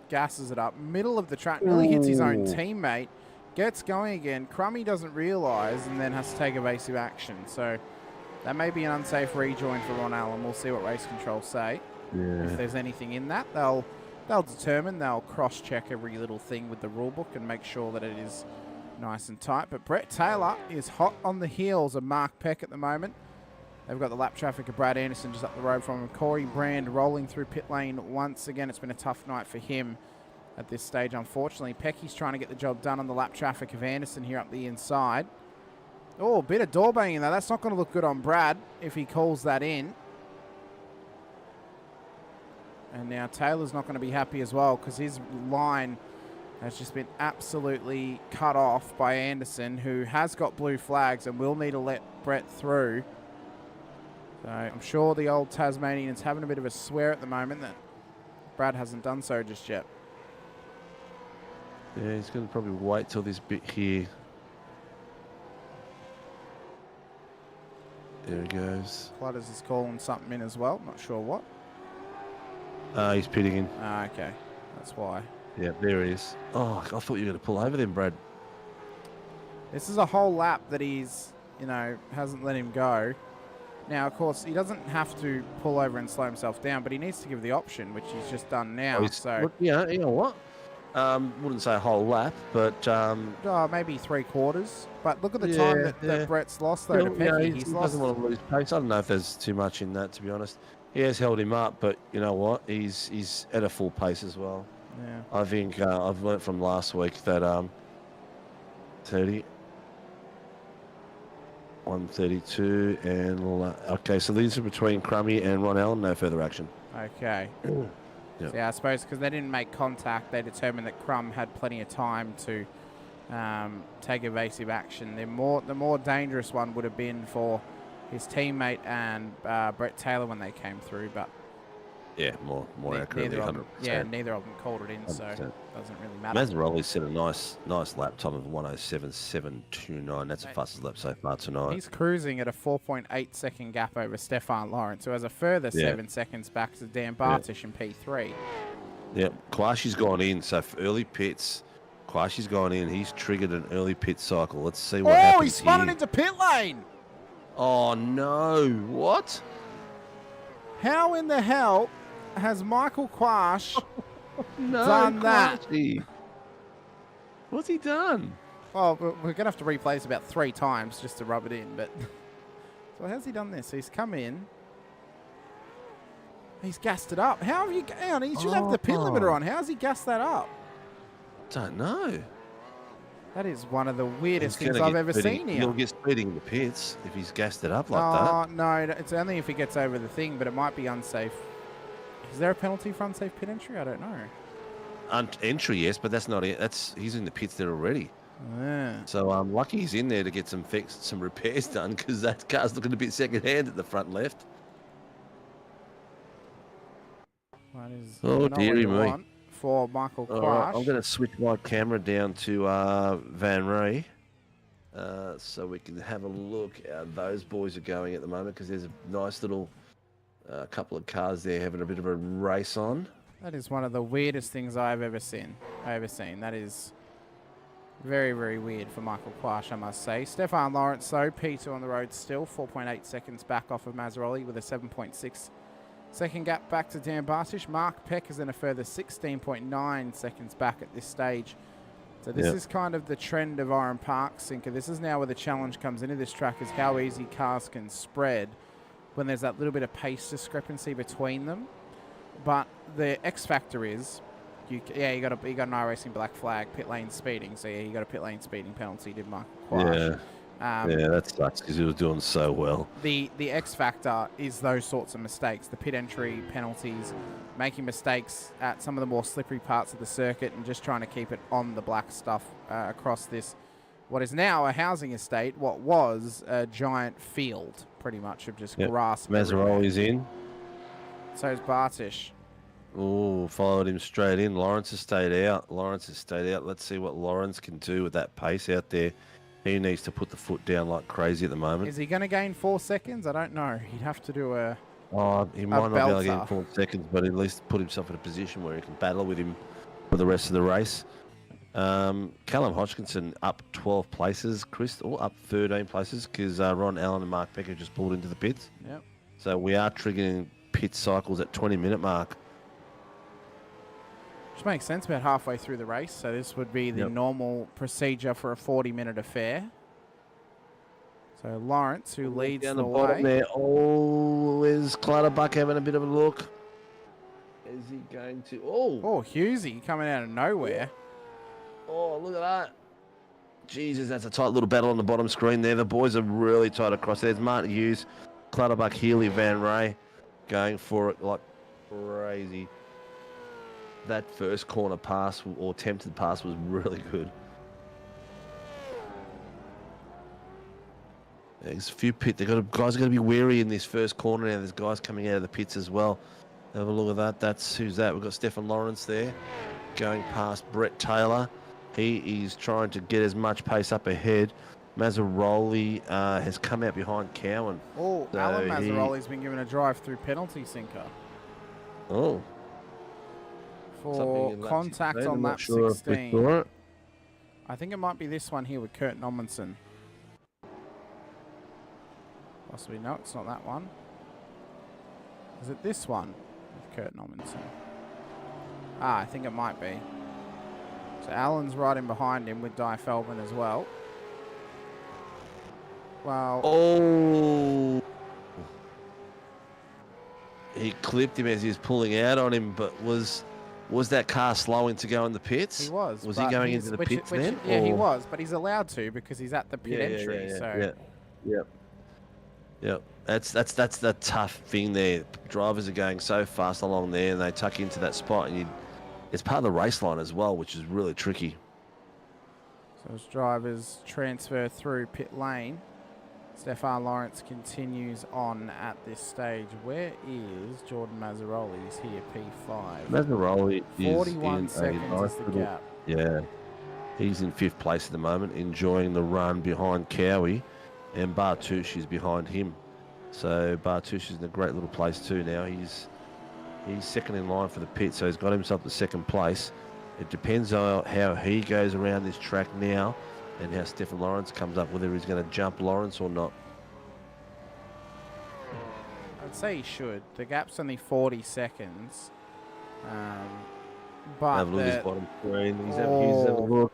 Speaker 11: Gasses it up. Middle of the track. Nearly hits his own teammate. Gets going again. Crummy doesn't realise and then has to take evasive action. So that may be an unsafe rejoin for Ron Allen. We'll see what race control say.
Speaker 12: Yeah.
Speaker 11: If there's anything in that, they'll determine. They'll cross-check every little thing with the rulebook and make sure that it is nice and tight. But Brett Taylor is hot on the heels of Mark Peck at the moment. They've got the lap traffic of Brad Anderson just up the road from him. Corey Brand rolling through pit lane once again. It's been a tough night for him at this stage, unfortunately. Pecky's trying to get the job done on the lap traffic of Anderson here up the inside. Oh, a bit of door banging there. That's not going to look good on Brad if he calls that in. And now Taylor's not going to be happy as well, because his line has just been absolutely cut off by Anderson, who has got blue flags and will need to let Brett through. So I'm sure the old Tasmanian's having a bit of a swear at the moment that Brad hasn't done so just yet.
Speaker 12: Yeah, he's going to probably wait till this bit here. There he goes.
Speaker 11: Clutters is calling something in as well. Not sure what.
Speaker 12: He's pitting in.
Speaker 11: Okay. That's why.
Speaker 12: Yeah, there he is. Oh, I thought you were going to pull over then, Brad.
Speaker 11: This is a whole lap that he's, hasn't let him go. Now, of course, he doesn't have to pull over and slow himself down, but he needs to give the option, which he's just done now.
Speaker 12: Yeah, you know what? Wouldn't say a whole lap, but...
Speaker 11: maybe 3/4. But look at the time that Brett's lost, though, to Pecky.
Speaker 12: He doesn't want to lose pace. I don't know if there's too much in that, to be honest. He has held him up, but you know what? He's at a full pace as well.
Speaker 11: Yeah.
Speaker 12: I think I've learnt from last week that 132 and okay, so these are between Crummy and Ron Allen. No further action.
Speaker 11: Okay.
Speaker 12: Yep.
Speaker 11: So yeah, I suppose because they didn't make contact, they determined that Crum had plenty of time to take evasive action. The more dangerous one would have been for his teammate and Brett Taylor when they came through, but
Speaker 12: yeah, more accurately, 100%.
Speaker 11: Yeah, neither of them called it in, 100%. So it doesn't really matter.
Speaker 12: Mazzaroli set a nice lap time of 107.729. That's the fastest lap so far tonight.
Speaker 11: He's cruising at a 4.8 second gap over Stefan Lawrence, who has a further 7 seconds back to Dan Bartish in P3.
Speaker 12: Yep, Kwashi's gone in, so for early pits, Kwashi's gone in. He's triggered an early pit cycle. Let's see what happens.
Speaker 11: Oh, he spun it into pit lane!
Speaker 12: Oh, no. What?
Speaker 11: How in the hell has Michael Quash done that?
Speaker 12: What's he done?
Speaker 11: Well, we're going to have to replay this about 3 times just to rub it in. But so how's he done this? He's come in. He's gassed it up. How have you... Hang on, he should have the pit limiter on. How's he gassed that up?
Speaker 12: Don't know.
Speaker 11: That is one of the weirdest things I've ever seen here.
Speaker 12: He'll get speeding in the pits if he's gassed it up like that.
Speaker 11: No, it's only if he gets over the thing, but it might be unsafe. Is there a penalty for unsafe pit entry? I don't know.
Speaker 12: Entry, yes, but that's not it. He's in the pits there already.
Speaker 11: Yeah.
Speaker 12: So I'm lucky he's in there to get some repairs done, because that car's looking a bit second-hand at the front left. Oh, dearie me.
Speaker 11: For Michael Quash.
Speaker 12: Right, I'm going to switch my camera down to Van Ray so we can have a look how those boys are going at the moment, because there's a nice little couple of cars there having a bit of a race on.
Speaker 11: That is one of the weirdest things I've ever seen. That is very, very weird for Michael Quash, I must say. Stefan Lawrence, though, P2 on the road still, 4.8 seconds back off of Mazzaroli with a 7.6 second gap back to Dan Bartish. Mark Peck is in a further 16.9 seconds back at this stage. So this is kind of the trend of Oran Park, Sinker. This is now where the challenge comes into this track, is how easy cars can spread when there's that little bit of pace discrepancy between them. But the X factor is, you got an IRacing black flag, pit lane speeding. So yeah, you got a pit lane speeding penalty, did Michael Quash.
Speaker 12: Yeah. Yeah, that sucks because he was doing so well.
Speaker 11: The X factor is those sorts of mistakes, the pit entry penalties, making mistakes at some of the more slippery parts of the circuit and just trying to keep it on the black stuff across this, what is now a housing estate, what was a giant field, pretty much, of just grass.
Speaker 12: Mazzaroli's in.
Speaker 11: So is Bartish.
Speaker 12: Oh, followed him straight in. Lawrence has stayed out. Let's see what Lawrence can do with that pace out there. He needs to put the foot down like crazy at the moment.
Speaker 11: Is he going to gain 4 seconds? I don't know. He'd have to do a
Speaker 12: He might not be able to get
Speaker 11: belter.
Speaker 12: in 4 seconds, but at least put himself in a position where he can battle with him for the rest of the race. Callum Hodgkinson up 12 places, Chris, or up 13 places because Ron Allen and Mark Becker just pulled into the pits.
Speaker 11: Yep.
Speaker 12: So we are triggering pit cycles at 20-minute mark.
Speaker 11: Which makes sense about halfway through the race. So this would be the normal procedure for a 40-minute affair. So Lawrence, who leads
Speaker 12: down
Speaker 11: the
Speaker 12: bottom
Speaker 11: way.
Speaker 12: there. Oh, is Clutterbuck having a bit of a look? Is he going to?
Speaker 11: Oh, Hughesy coming out of nowhere.
Speaker 12: Oh, look at that. Jesus, that's a tight little battle on the bottom screen there. The boys are really tight across. There's Martin Hughes, Clutterbuck, Healy, Van Ray going for it like crazy. That first corner pass or attempted pass was really good. There's a few pit. Guys are going to be wary in this first corner now. There's guys coming out of the pits as well. Have a look at that. Who's that? We've got Stephen Lawrence there going past Brett Taylor. He is trying to get as much pace up ahead. Mazzaroli has come out behind Cowan.
Speaker 11: Oh,
Speaker 12: So
Speaker 11: Alan Mazzaroli's been given a drive-through penalty, Sinker.
Speaker 12: Oh.
Speaker 11: For
Speaker 12: Something in lap
Speaker 11: contact
Speaker 12: 16.
Speaker 11: on
Speaker 12: I'm not
Speaker 11: lap
Speaker 12: sure if we
Speaker 11: 16.
Speaker 12: saw it.
Speaker 11: I think it might be this one here with Kurt Nommensen. Possibly. No, it's not that one. Is it this one with Kurt Nommensen? I think it might be. So Alan's right in behind him with Di Feldman as well. Well.
Speaker 12: Oh. He clipped him as he was pulling out on him, but was that car slowing to go in the pits?
Speaker 11: He was.
Speaker 12: Was he going into the pits then?
Speaker 11: Yeah, he
Speaker 12: or-
Speaker 11: was, but he's allowed to because he's at the pit entry. So.
Speaker 12: Yep. That's the tough thing there. Drivers are going so fast along there, and they tuck into that spot, and it's part of the race line as well, which is really tricky.
Speaker 11: So as drivers transfer through pit lane, Stefan Lawrence continues on at this stage. Where is Jordan Mazzaroli? He's here, P5.
Speaker 12: Mazzaroli is
Speaker 11: 41
Speaker 12: in
Speaker 11: seconds
Speaker 12: a nice
Speaker 11: is the
Speaker 12: little-
Speaker 11: gap.
Speaker 12: Yeah. He's in 5th place at the moment, enjoying the run behind Cowie, and Bartucci is behind him. So Bartucci is in a great little place too now. He's second in line for the pit, so he's got himself to 2nd place. It depends on how he goes around this track now and how Stephen Lawrence comes up, whether he's going to jump Lawrence or not.
Speaker 11: I'd say he should. The gap's only 40 seconds. But
Speaker 12: Have a look at his bottom screen. He's having a look.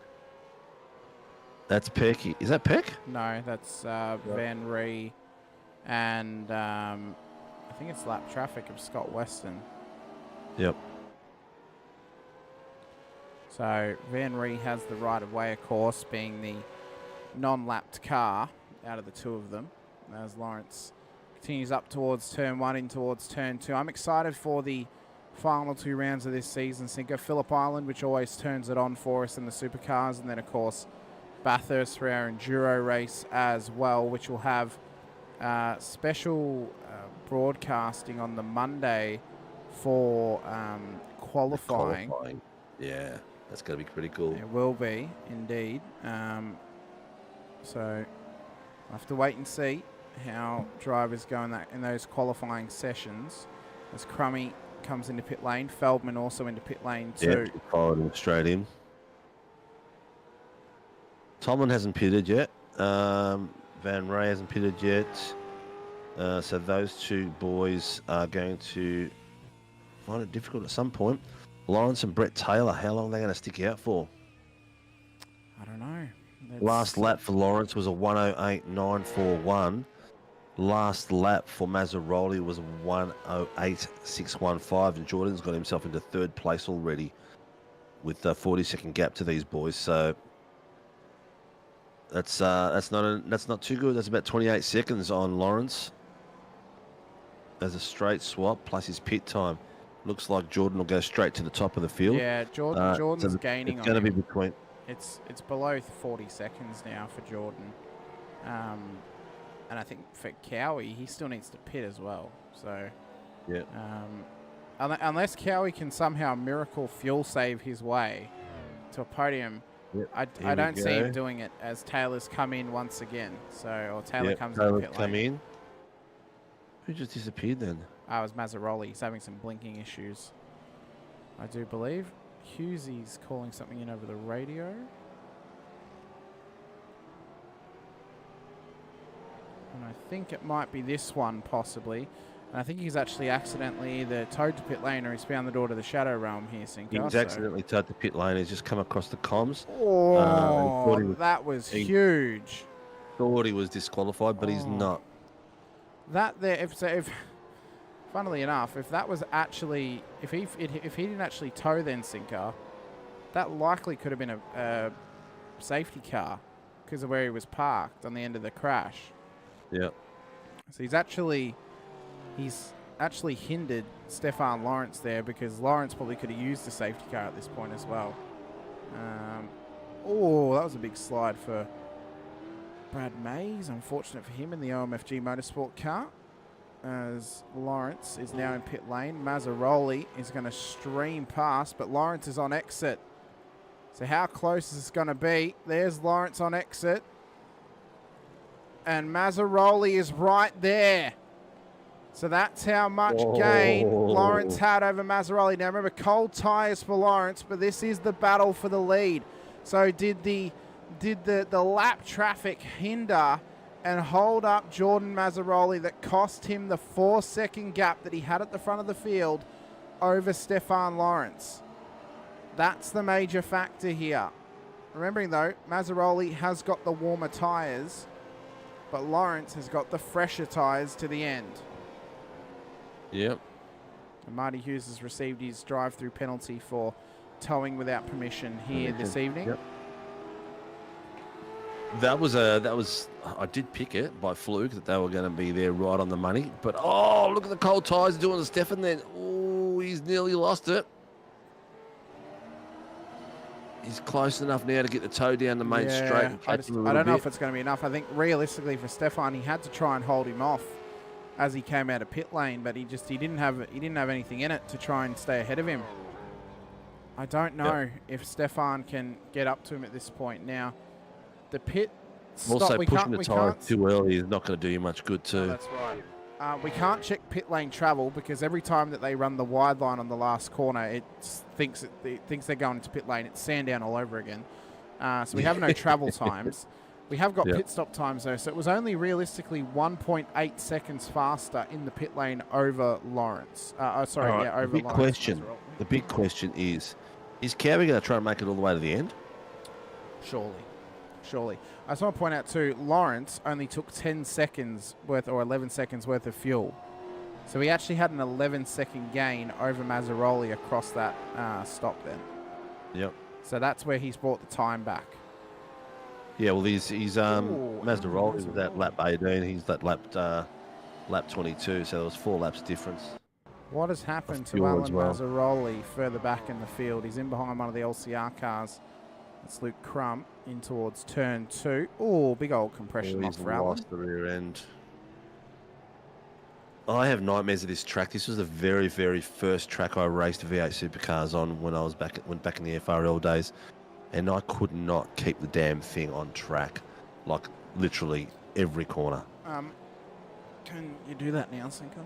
Speaker 12: That's Peck. Is that Peck?
Speaker 11: No, that's Van Ree and I think it's lap traffic of Scott Weston.
Speaker 12: Yep.
Speaker 11: So Van Ree has the right of way, of course, being the non-lapped car out of the two of them. As Lawrence continues up towards turn 1 in towards turn 2. I'm excited for the final 2 rounds of this season. Sinker Phillip Island, which always turns it on for us in the Supercars, and then of course Bathurst for our enduro race as well, which will have special broadcasting on the Monday for qualifying.
Speaker 12: Yeah, that's going to be pretty cool.
Speaker 11: It will be, indeed. So we'll have to wait and see how drivers go in those qualifying sessions. As Crummy comes into pit lane, Feldman also into pit lane too.
Speaker 12: Yeah, followed him straight in. Tomlin hasn't pitted yet. Van Ray hasn't pitted yet. So those two boys are going to find it difficult at some point. Lawrence and Brett Taylor, how long are they going to stick out for?
Speaker 11: I don't know.
Speaker 12: Last lap for Lawrence was a 108.941. Last lap for Mazzaroli was a 108.615, and Jordan's got himself into 3rd place already with a 40-second gap to these boys. So that's not too good. That's about 28 seconds on Lawrence as a straight swap plus his pit time. Looks like Jordan will go straight to the top of the field.
Speaker 11: Yeah, Jordan's gaining
Speaker 12: it's
Speaker 11: on
Speaker 12: going to be
Speaker 11: him.
Speaker 12: between.
Speaker 11: It's below 40 seconds now for Jordan. And I think for Cowie, he still needs to pit as well. So
Speaker 12: yeah,
Speaker 11: Unless Cowie can somehow miracle fuel save his way to a podium, I don't see him doing it as Taylor's come in once again. Or Taylor comes in the pit lane.
Speaker 12: Who just disappeared then?
Speaker 11: It was Mazzaroli. He's having some blinking issues, I do believe. Hughesy's calling something in over the radio. And I think it might be this one, possibly. And I think he's actually accidentally either towed to pit lane or he's found the door to the Shadow Realm here, Sinko.
Speaker 12: He's accidentally towed to pit lane. He's just come across the comms.
Speaker 11: Oh, that was huge.
Speaker 12: Thought he was disqualified, but he's not.
Speaker 11: That there, if funnily enough, if that was actually, if he didn't actually tow then, Sinko, that likely could have been a safety car because of where he was parked on the end of the crash.
Speaker 12: Yeah.
Speaker 11: So he's actually hindered Stefan Lawrence there because Lawrence probably could have used the safety car at this point as well. Oh, that was a big slide for Brad Mays. Unfortunate for him in the OMFG Motorsport car, as Lawrence is now in pit lane. Mazzaroli is going to stream past, but Lawrence is on exit. So how close is this going to be? There's Lawrence on exit. And Mazzaroli is right there. So that's how much gain Lawrence had over Mazzaroli. Now remember, cold tyres for Lawrence, but this is the battle for the lead. So did the lap traffic hinder and hold up Jordan Mazzaroli that cost him the 4-second gap that he had at the front of the field over Stefan Lawrence? That's the major factor here. Remembering though, Mazzaroli has got the warmer tyres, but Lawrence has got the fresher tyres to the end.
Speaker 12: Yep.
Speaker 11: And Marty Hughes has received his drive-through penalty for towing without permission here this evening.
Speaker 12: Yep. That was I did pick it by fluke that they were going to be there right on the money. But oh, look at the cold tyres doing to Stefan then. Oh, he's nearly lost it. He's close enough now to get the toe down the main straight. And
Speaker 11: I don't know if it's going to be enough. I think realistically for Stefan, he had to try and hold him off as he came out of pit lane, but he didn't have anything in it to try and stay ahead of him. I don't know if Stefan can get up to him at this point. Now, the pit stop.
Speaker 12: Also, pushing the tyre too early is not going to do you much good too.
Speaker 11: Oh, that's right. We can't check pit lane travel because every time that they run the wide line on the last corner, it thinks they're going into pit lane. It's Sandown all over again. So we have no travel times. We have got pit stop times though, so it was only realistically 1.8 seconds faster in the pit lane over Lawrence. Over Lawrence.
Speaker 12: The big question is Cowie going to try and make it all the way to the end?
Speaker 11: Surely. I just want to point out too, Lawrence only took 10 seconds worth or 11 seconds worth of fuel. So he actually had an 11-second gain over Mazzaroli across that stop then.
Speaker 12: Yep.
Speaker 11: So that's where he's brought the time back.
Speaker 12: Yeah, well, he's Mazzaroli was at lap 18. He's that lap 22, so there was 4 laps difference.
Speaker 11: What has happened to Alan Mazzaroli further back in the field? He's in behind one of the LCR cars. It's Luke Crump in towards turn 2. Oh, big old compression loss for Alan.
Speaker 12: Lost the rear end. I have nightmares of this track. This was the very, very first track I raced V8 Supercars on when I was back in the FRL days, and I could not keep the damn thing on track, like literally every corner.
Speaker 11: Can you do that now, Sinko?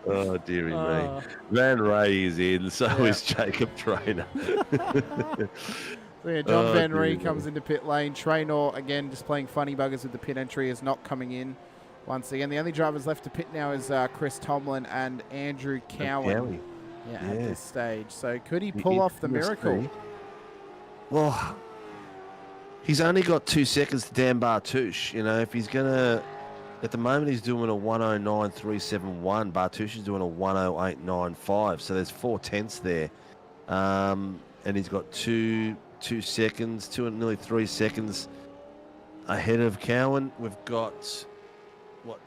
Speaker 12: Oh, dearie me. Van Ray is in, so is Jacob Traynor.
Speaker 11: So yeah, John Van Ree comes into pit lane. Traynor, again, just playing funny buggers with the pit entry, is not coming in once again. The only drivers left to pit now is Chris Tomlin and Andrew Cowan at this stage. So could he pull off the miracle?
Speaker 12: Well, he's only got 2 seconds to Dan Bartouche. You know, if he's going to... At the moment, he's doing a 109.371. Bartouche is doing a 108.95. So there's 4 tenths there. And he's got 2 seconds, nearly 3 seconds ahead of Cowan. We've got,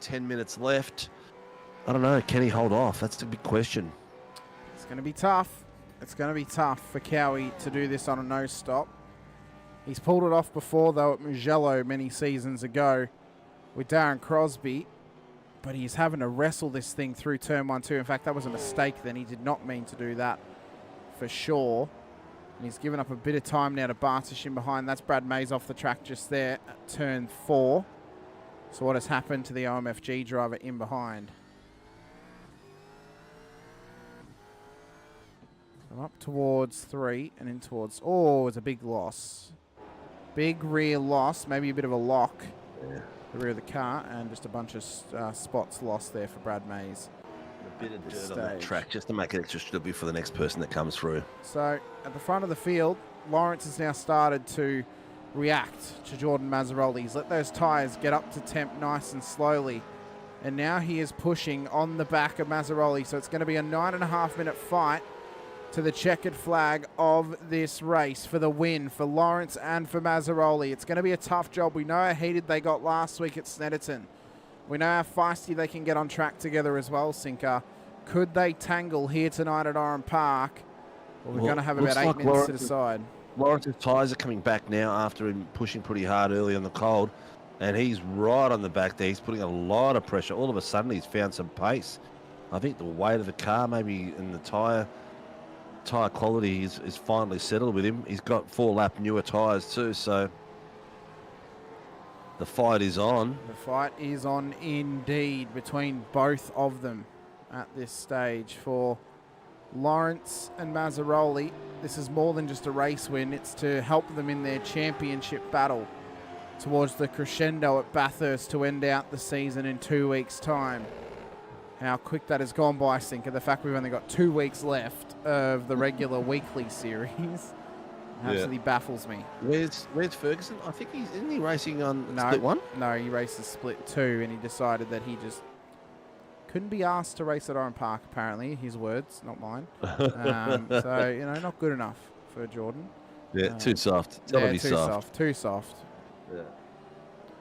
Speaker 12: 10 minutes left. I don't know. Can he hold off? That's the big question.
Speaker 11: It's going to be tough. It's going to be tough for Cowie to do this on a no stop. He's pulled it off before, though, at Mugello many seasons ago with Darren Crosby. But he's having to wrestle this thing through turn 1, 2. In fact, that was a mistake then. He did not mean to do that for sure. And he's given up a bit of time now to Bartish in behind. That's Brad Mays off the track just there at turn 4. So what has happened to the OMFG driver in behind? I'm up towards 3 and in towards... Oh, it's a big loss. Big rear loss. Maybe a bit of a lock.
Speaker 12: Yeah.
Speaker 11: The rear of the car, and just a bunch of spots lost there for Brad Mays.
Speaker 12: A bit of dirt on that track just to make it extra stupid for the next person that comes through.
Speaker 11: So at the front of the field, Lawrence has now started to react to Jordan Mazzaroli. He's let those tyres get up to temp nice and slowly. And now he is pushing on the back of Mazzaroli. So it's going to be a 9.5-minute fight to the checkered flag of this race for the win for Lawrence and for Mazzaroli. It's going to be a tough job. We know how heated they got last week at Snetterton. We know how feisty they can get on track together as well, Sinker. Could they tangle here tonight at Oran Park? Well, we're going to have about 8 minutes to decide.
Speaker 12: Lawrence's tyres are coming back now after him pushing pretty hard early in the cold. And he's right on the back there. He's putting a lot of pressure. All of a sudden, he's found some pace. I think the weight of the car, maybe in the tyre quality is finally settled with him. He's got 4-lap newer tyres too, so the fight is on.
Speaker 11: The fight is on indeed between both of them at this stage. For Lawrence and Mazzaroli, this is more than just a race win. It's to help them in their championship battle towards the crescendo at Bathurst to end out the season in 2 weeks' time. How quick that has gone by, Sinker. The fact we've only got 2 weeks left of the regular weekly series absolutely baffles me.
Speaker 12: Where's Ferguson? I think isn't he racing on split 1?
Speaker 11: No, he races split 2, and he decided that he just couldn't be asked to race at Oran Park, apparently. His words, not mine. So, you know, not good enough for Jordan.
Speaker 12: Yeah, too soft. Tell him he's soft.
Speaker 11: Too soft.
Speaker 12: Yeah.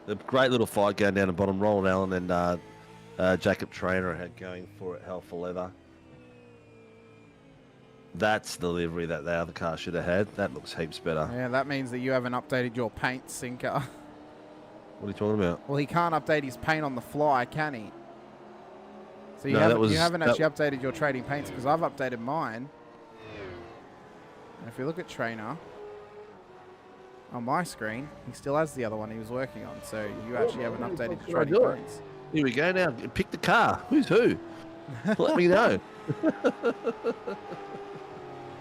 Speaker 12: The great little fight going down the bottom. Roland Allen and Jacob Trainer had going for it hell for leather. That's the livery that the other car should have had. That looks heaps better.
Speaker 11: Yeah, that means that you haven't updated your paint, Sinker.
Speaker 12: What are you talking about?
Speaker 11: Well, he can't update his paint on the fly, can he? So you haven't actually updated your trading paints, because I've updated mine. And if you look at Trainer on my screen, he still has the other one he was working on. So you actually haven't updated your trading paints.
Speaker 12: Here we go now. Pick the car. Who's who? Let me know.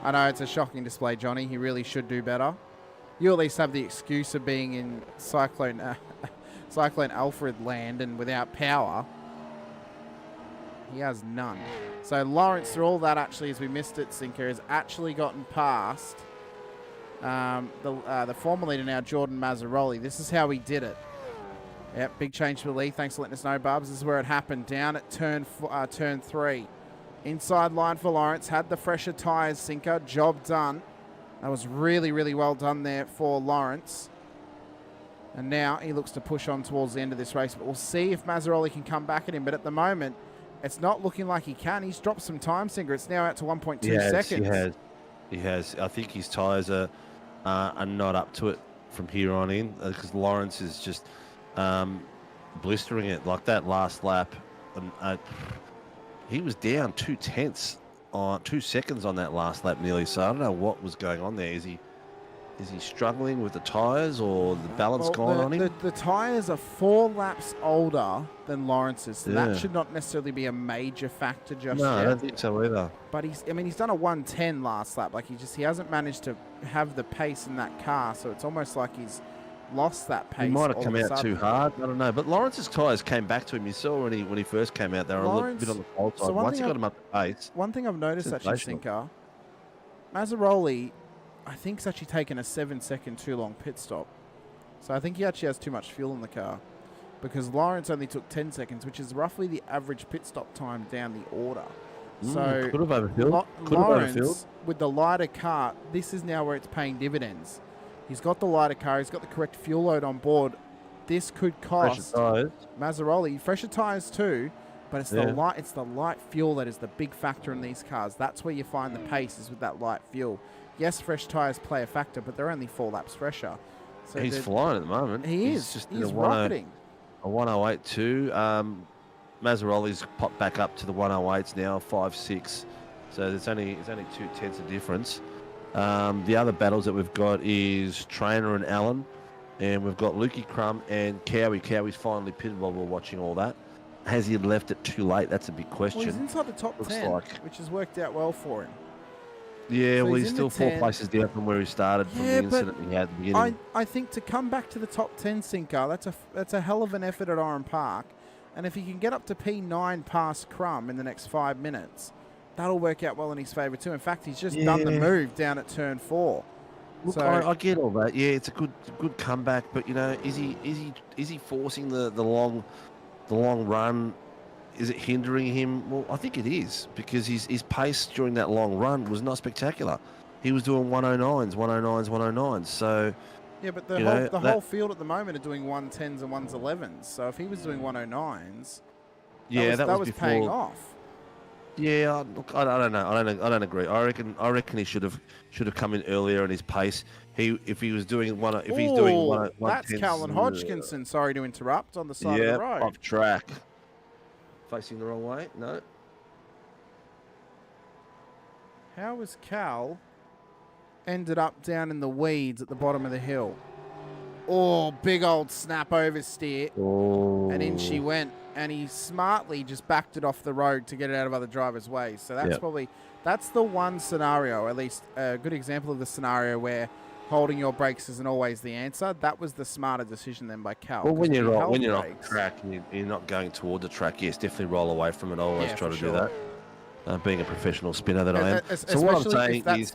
Speaker 11: I know it's a shocking display, Johnny. He really should do better. You at least have the excuse of being in Cyclone Alfred land and without power. He has none. So Lawrence, through all that, actually, as we missed it, Sinker, has actually gotten past the former leader now, Jordan Mazzaroli. This is how he did it. Yep, big change for the lead. Thanks for letting us know, Bubs. This is where it happened. Down at turn 3. Inside line for Lawrence. Had the fresher tyres, Sinker. Job done. That was really, really well done there for Lawrence. And now he looks to push on towards the end of this race. But we'll see if Mazzaroli can come back at him. But at the moment, it's not looking like he can. He's dropped some time, Sinker. It's now out to 1.2 seconds.
Speaker 12: He has. I think his tyres are not up to it from here on in, because Lawrence is just blistering it like that last lap. He was down 2 seconds on that last lap nearly. So I don't know what was going on there. Is he struggling with the tyres, or the balance gone on him?
Speaker 11: The tyres are 4 laps older than Lawrence's, so that should not necessarily be a major factor just yet.
Speaker 12: No, I don't think so either.
Speaker 11: But he's done a 1:10 last lap. Like he hasn't managed to have the pace in that car, so it's almost like he's lost that pace.
Speaker 12: He might have come out too hard. I don't know. But Lawrence's tyres came back to him. You saw when he first came out, they were a little bit on the cold side. Once he got him up to pace.
Speaker 11: One thing I've noticed actually, Sinker, Mazzaroli, I think, has actually taken a 7-second too long pit stop. So I think he actually has too much fuel in the car, because Lawrence only took 10 seconds, which is roughly the average pit stop time down the order. So
Speaker 12: could have overfilled.
Speaker 11: Lawrence, with the lighter car, this is now where it's paying dividends. He's got the lighter car. He's got the correct fuel load on board. This could cost Mazzaroli fresher tyres too, but it's the light fuel that is the big factor in these cars. That's where you find the pace, is with that light fuel. yes, fresh tyres play a factor, but they're only 4 laps fresher. So
Speaker 12: he's flying at the moment.
Speaker 11: He's
Speaker 12: just
Speaker 11: he's rocketing.
Speaker 12: A 108.2. Mazzaroli's popped back up to the 108s now, 5.6. So it's only 0.2 of difference. The other battles that we've got is Trainer and Allen, and we've got Lukey Crum and Cowie. Cowie's finally pitted while we're watching all that. Has he left it too late? That's a big question.
Speaker 11: Well, he's inside the top 10, which has worked out well for him.
Speaker 12: Yeah,
Speaker 11: So
Speaker 12: well,
Speaker 11: he's
Speaker 12: he's
Speaker 11: in
Speaker 12: still
Speaker 11: the
Speaker 12: 4
Speaker 11: 10.
Speaker 12: places down from where he started from the incident he had at the beginning.
Speaker 11: I think to come back to the top 10, Sinker, that's a hell of an effort at Oran Park. And if he can get up to P9 past Crum in the next 5 minutes, that'll work out well in his favour too. In fact, he's just done the move down at turn 4.
Speaker 12: Look,
Speaker 11: So
Speaker 12: I get all that. Yeah, it's a good comeback, but you know, is he forcing the long run? Is it hindering him? Well, I think it is, because his pace during that long run was not spectacular. He was doing 109s, 109s, 109s. So
Speaker 11: yeah, but the whole field at the moment are doing 110s and 111s. So if he was doing 109s, that was before, paying off.
Speaker 12: Yeah, look, I don't know. I don't agree. I reckon he should have come in earlier in his pace. If he was doing he's doing one.
Speaker 11: That's Calvin Hodgkinson. Sorry to interrupt, on the side of the road.
Speaker 12: Off track. Facing the wrong way? No.
Speaker 11: How was Cal ended up down in the weeds at the bottom of the hill? Oh, big old snap oversteer.
Speaker 12: Oh.
Speaker 11: And in she went. And he smartly just backed it off the road to get it out of other drivers' ways. So that's that's the one scenario, at least a good example of the scenario where holding your brakes isn't always the answer. That was the smarter decision then by Cal.
Speaker 12: Well, when you're off the track and you're not going toward the track, yes, definitely roll away from it. I always try to do that. Being a professional spinner that I am. So what I'm saying
Speaker 11: if that's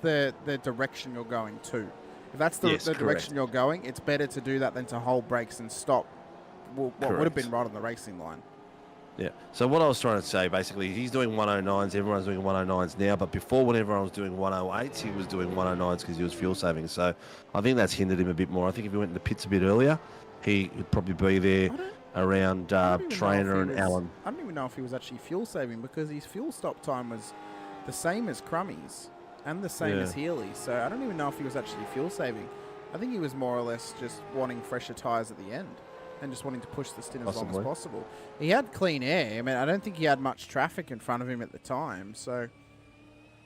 Speaker 11: the direction you're going to. If that's the direction you're going, it's better to do that than to hold brakes and stop what would have been right on the racing line.
Speaker 12: Yeah. So what I was trying to say, basically, he's doing 109s. Everyone's doing 109s now. But before, when everyone was doing 108s, he was doing 109s because he was fuel saving. So I think that's hindered him a bit more. I think if he went in the pits a bit earlier, he would probably be there around Trainer and Allen.
Speaker 11: I don't even know if he was actually fuel saving, because his fuel stop time was the same as Crummy's and the same as Healy's. So I don't even know if he was actually fuel saving. I think he was more or less just wanting fresher tyres at the end and just wanting to push the stint as long as possible. He had clean air. I mean, I don't think he had much traffic in front of him at the time. So,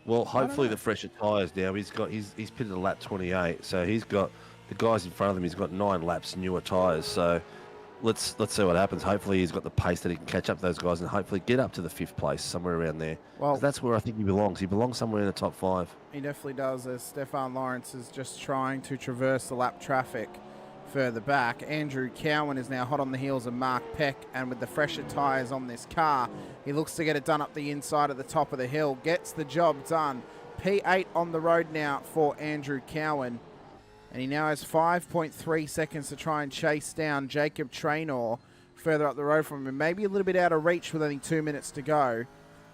Speaker 12: well, hopefully the fresher tyres now. He's pitted a lap 28, so he's got the guys in front of him. He's got 9 laps newer tyres. So let's see what happens. Hopefully he's got the pace that he can catch up to those guys and hopefully get up to the 5th place, somewhere around there. Well, that's where I think he belongs. He belongs somewhere in the top 5.
Speaker 11: He definitely does, as Stefan Lawrence is just trying to traverse the lap traffic further back. Andrew Cowan is now hot on the heels of Mark Peck, and with the fresher tyres on this car, he looks to get it done up the inside at the top of the hill. Gets the job done. P8 on the road now for Andrew Cowan, and he now has 5.3 seconds to try and chase down Jacob Traynor further up the road from him. Maybe a little bit out of reach with only 2 minutes to go,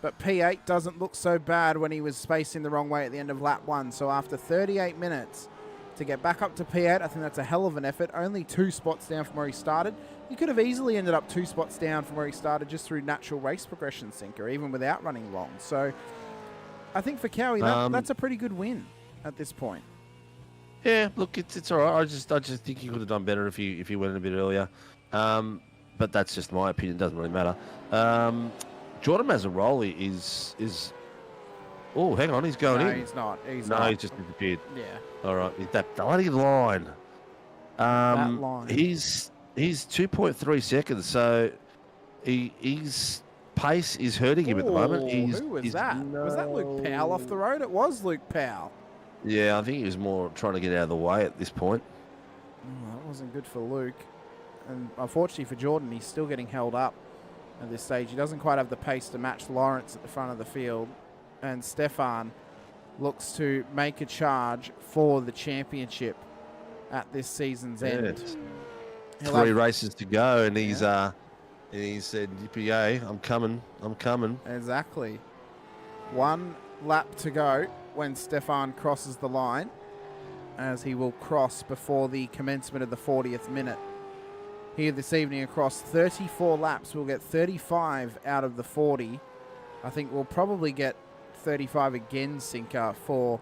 Speaker 11: but P8 doesn't look so bad when he was spacing the wrong way at the end of lap 1. So after 38 minutes, to get back up to P8, I think that's a hell of an effort. Only 2 spots down from where he started. He could have easily ended up 2 spots down from where he started just through natural race progression, Sinker, even without running long. So I think for Cowie, that's a pretty good win at this point.
Speaker 12: Yeah, look, it's all right. I just think he could have done better if he went in a bit earlier. But that's just my opinion. It doesn't really matter. Jordan Mazzaroli is. Oh, hang on, he's going in.
Speaker 11: No, he's not. He's
Speaker 12: just disappeared.
Speaker 11: Yeah.
Speaker 12: All right, that bloody line.
Speaker 11: That line.
Speaker 12: He's 2.3 seconds, so his pace is hurting him at the moment.
Speaker 11: Who was that? Was that Luke Powell off the road? It was Luke Powell.
Speaker 12: Yeah, I think he was more trying to get out of the way at this point.
Speaker 11: Oh, that wasn't good for Luke. And unfortunately for Jordan, he's still getting held up at this stage. He doesn't quite have the pace to match Lawrence at the front of the field. And Stefan looks to make a charge for the championship at this season's end.
Speaker 12: 3 races to go, and he said, "Yippee! I'm coming."
Speaker 11: Exactly. 1 lap to go when Stefan crosses the line, as he will cross before the commencement of the 40th minute. Here this evening across 34 laps, we'll get 35 out of the 40. I think we'll probably get 35 again, Sinker, for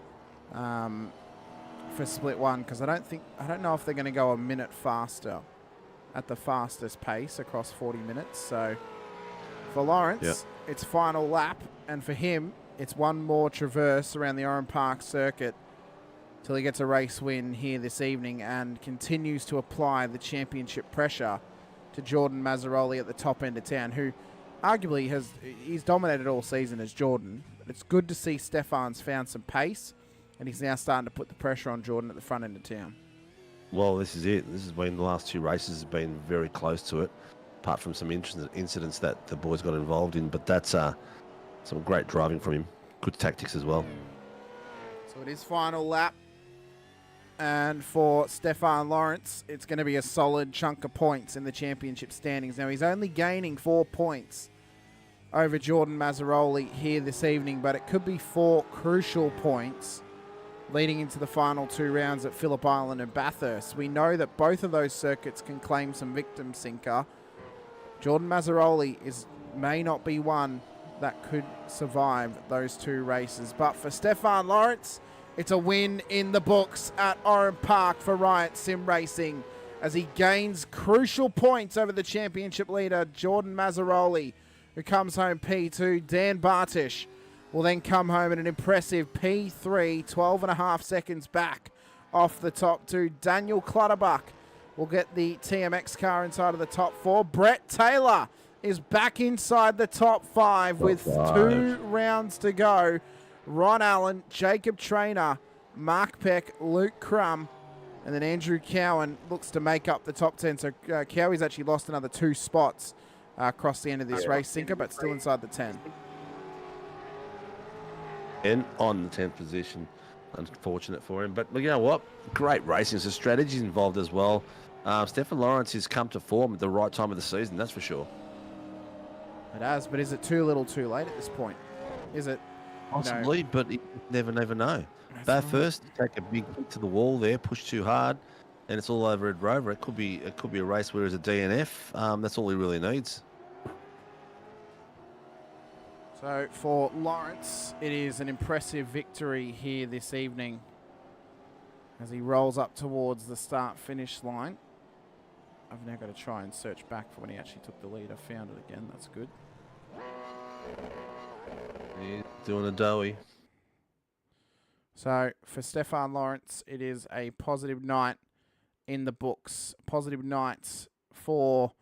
Speaker 11: for split one, because I don't know if they're going to go a minute faster at the fastest pace across 40 minutes. So for Lawrence, it's final lap, and for him, it's one more traverse around the Oran Park circuit till he gets a race win here this evening and continues to apply the championship pressure to Jordan Mazzaroli at the top end of town, who arguably he's dominated all season as Jordan. But it's good to see Stefan's found some pace, and he's now starting to put the pressure on Jordan at the front end of town. Well,
Speaker 12: this is it. This has been the last 2 races have been very close to it, apart from some incidents that the boys got involved in. But that's some great driving from him. Good tactics as well.
Speaker 11: So it is final lap. And for Stefan Lawrence, it's going to be a solid chunk of points in the championship standings. Now, he's only gaining 4 points over Jordan Mazzaroli here this evening, but it could be 4 crucial points leading into the final 2 rounds at Phillip Island and Bathurst. We know that both of those circuits can claim some victim sinker. Jordan Mazzaroli may not be one that could survive those 2 races. But for Stefan Lawrence, it's a win in the books at Oran Park for Riot Sim Racing as he gains crucial points over the championship leader, Jordan Mazzaroli, who comes home P2. Dan Bartish will then come home at an impressive P3, 12.5 seconds back off the top 2. Daniel Clutterbuck will get the TMX car inside of the top 4. Brett Taylor is back inside the top 5 with 2 rounds to go. Ron Allen, Jacob Traynor, Mark Peck, Luke Crum, and then Andrew Cowan looks to make up the top 10. So Cowie's actually lost another 2 spots across the end of this race, Sinker, but still inside the 10.
Speaker 12: And on the 10th position. Unfortunate for him. But you know what? Great racing. So strategies involved as well. Stefan Lawrence has come to form at the right time of the season, that's for sure.
Speaker 11: It has, but is it too little too late at this point? Is it?
Speaker 12: Possibly, but you never know. Bathurst, take a big hit to the wall there, push too hard, and it's all over Ed Rover. It could be a race where it's a DNF. That's all he really needs.
Speaker 11: So for Lawrence, it is an impressive victory here this evening as he rolls up towards the start-finish line. I've now got to try and search back for when he actually took the lead. I found it again. That's good.
Speaker 12: He's doing a doughy.
Speaker 11: So for Stefan Lawrence, it is a positive night in the books. Positive night for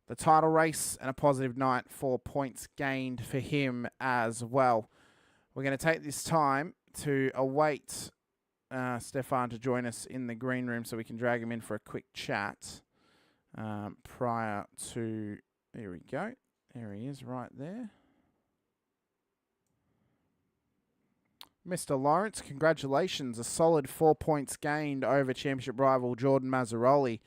Speaker 11: the title race and a positive night for points gained for him as well. We're going to take this time to await Stefan to join us in the green room so we can drag him in for a quick chat prior to... There we go. There he is right there. Mr. Lawrence, congratulations. A solid 4 points gained over championship rival Jordan Mazzaroli.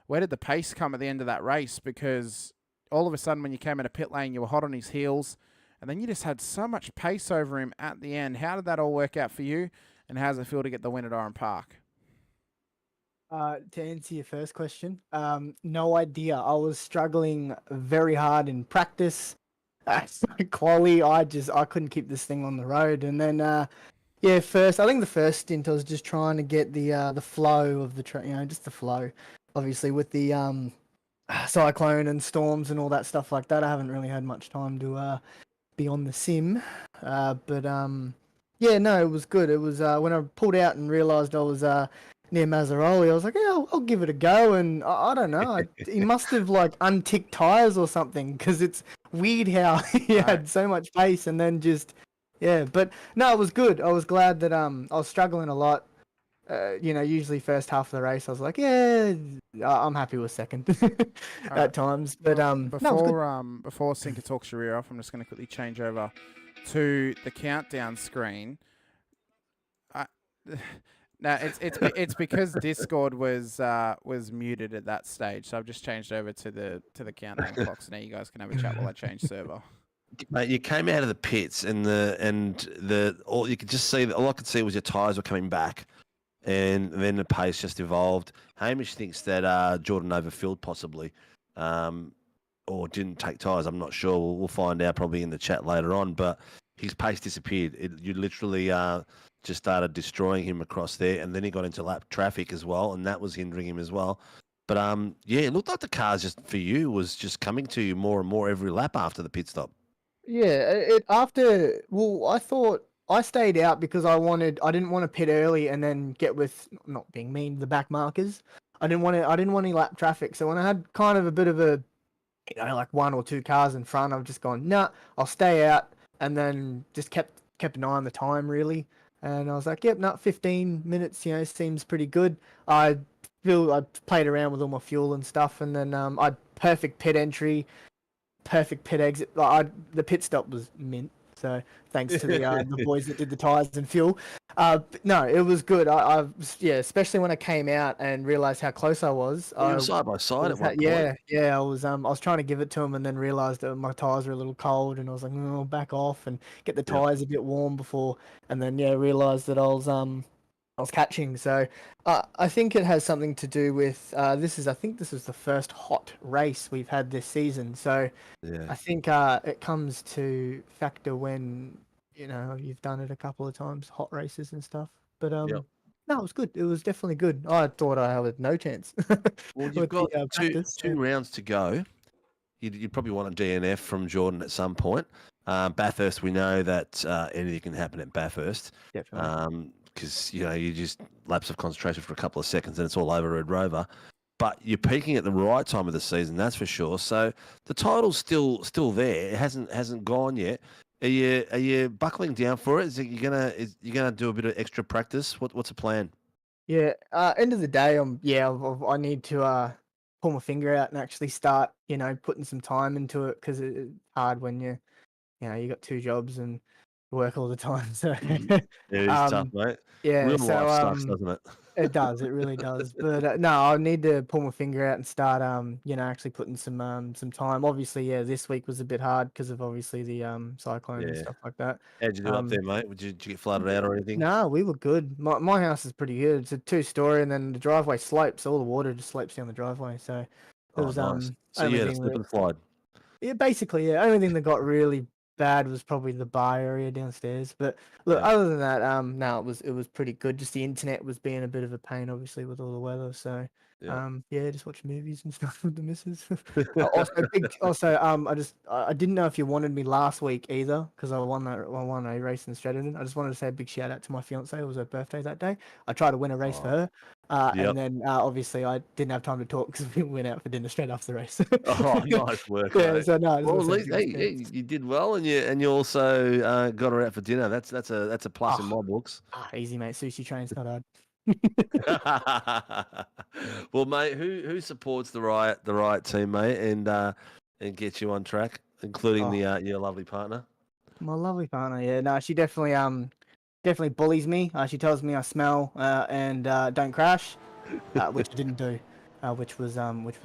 Speaker 11: Where did the pace come at the end of that race? Because all of a sudden when you came into pit lane, you were hot on his heels, and then you just had so much pace over him at the end. How did that all work out for you, and how does it feel to get the win at Oran Park?
Speaker 13: To answer your first question, no idea. I was struggling very hard in practice. Quali, I couldn't keep this thing on the road, and then I think the first stint I was just trying to get the flow of the just the flow. Obviously with the cyclone and storms and all that stuff like that, I haven't really had much time to be on the sim. But it was good. It was when I pulled out and realised I was near Mazzaroli, I was like, yeah, I'll give it a go. And I don't know, he must have like unticked tyres or something, because it's weird how he had so much pace and then just, but no, it was good. I was glad that I was struggling a lot. Usually first half of the race, I was like, I'm happy with second at times. But
Speaker 11: before Sinker talks your ear off, I'm just going to quickly change over to the countdown screen. No, it's because Discord was muted at that stage, so I've just changed over to the countdown clock. So now you guys can have a chat while I change server.
Speaker 12: Mate, you came out of the pits and all you could just see. All I could see was your tyres were coming back, and then the pace just evolved. Hamish thinks that Jordan overfilled possibly, or didn't take tyres. I'm not sure. We'll find out probably in the chat later on. But his pace disappeared. You literally just started destroying him across there, and then he got into lap traffic as well, and that was hindering him as well. But yeah, it looked like the cars just for you was just coming to you more and more every lap after the pit stop.
Speaker 13: Yeah, I thought I stayed out because I didn't want to pit early and then get with, not being mean, the back markers. I didn't want any lap traffic. So when I had kind of a bit of a, like 1 or 2 cars in front, I've just gone, nah, I'll stay out, and then just kept an eye on the time really. And I was like, yep, 15 minutes, seems pretty good. I played around with all my fuel and stuff, and then I perfect pit entry, perfect pit exit. The pit stop was mint. So thanks to the boys that did the tires and fuel. No, it was good. Especially when I came out and realized how close I was.
Speaker 12: You were side by side at one point.
Speaker 13: Yeah. I was trying to give it to him, and then realized that my tires were a little cold, and I was like, oh, back off and get the tires a bit warm before. And then realized that I was catching. So I think it has something to do with I think this is the first hot race we've had this season. So I think it comes to factor when you've done it a couple of times, hot races and stuff. But no, it was good. It was definitely good. I thought I had no chance.
Speaker 12: Well, you've got two rounds to go. You'd probably want a DNF from Jordan at some point. Bathurst, we know that anything can happen at Bathurst.
Speaker 13: Definitely.
Speaker 12: Because you just lapse of concentration for a couple of seconds and it's all over Red Rover. But you're peaking at the right time of the season, that's for sure. So the title's still there. It hasn't gone yet. Are you buckling down for it? Is it you gonna do a bit of extra practice? What's the plan?
Speaker 13: Yeah. End of the day, I need to pull my finger out and actually start putting some time into it, because it's hard when you got 2 jobs and work all the time. So
Speaker 12: It is tough, mate.
Speaker 13: Yeah,
Speaker 12: Real
Speaker 13: so
Speaker 12: life sucks, doesn't it?
Speaker 13: it does. It really does. But no, I need to pull my finger out and start actually putting some time. Obviously, this week was a bit hard because of obviously the cyclone and stuff like that.
Speaker 12: How'd you do up there, mate? Did you get flooded out or anything?
Speaker 13: No, we were good. My house is pretty good. It's a 2-story, and then the driveway slopes. All the water just slopes down the driveway. So it was
Speaker 12: nice. So you had a slip and slide.
Speaker 13: Yeah, basically, yeah. Only thing that got really bad was probably the bar area downstairs. But look, other than that, no, it was pretty good. Just the internet was being a bit of a pain, obviously, with all the weather. So just watch movies and stuff with the missus. I didn't know if you wanted me last week either, because I won a race in Stratton. I just wanted to say a big shout out to my fiance. It was her birthday that day. I tried to win a race for her. And then obviously I didn't have time to talk because we went out for dinner straight after the race.
Speaker 12: Nice work.
Speaker 13: So no,
Speaker 12: well, at least, you did well, and you also got her out for dinner. That's a plus in my books.
Speaker 13: Easy, mate. Sushi train's not hard.
Speaker 12: Well, mate, who supports the right team, mate, and gets you on track, including your lovely partner?
Speaker 13: My lovely partner, yeah. No, she definitely bullies me. She tells me I smell and don't crash, which I didn't do, which was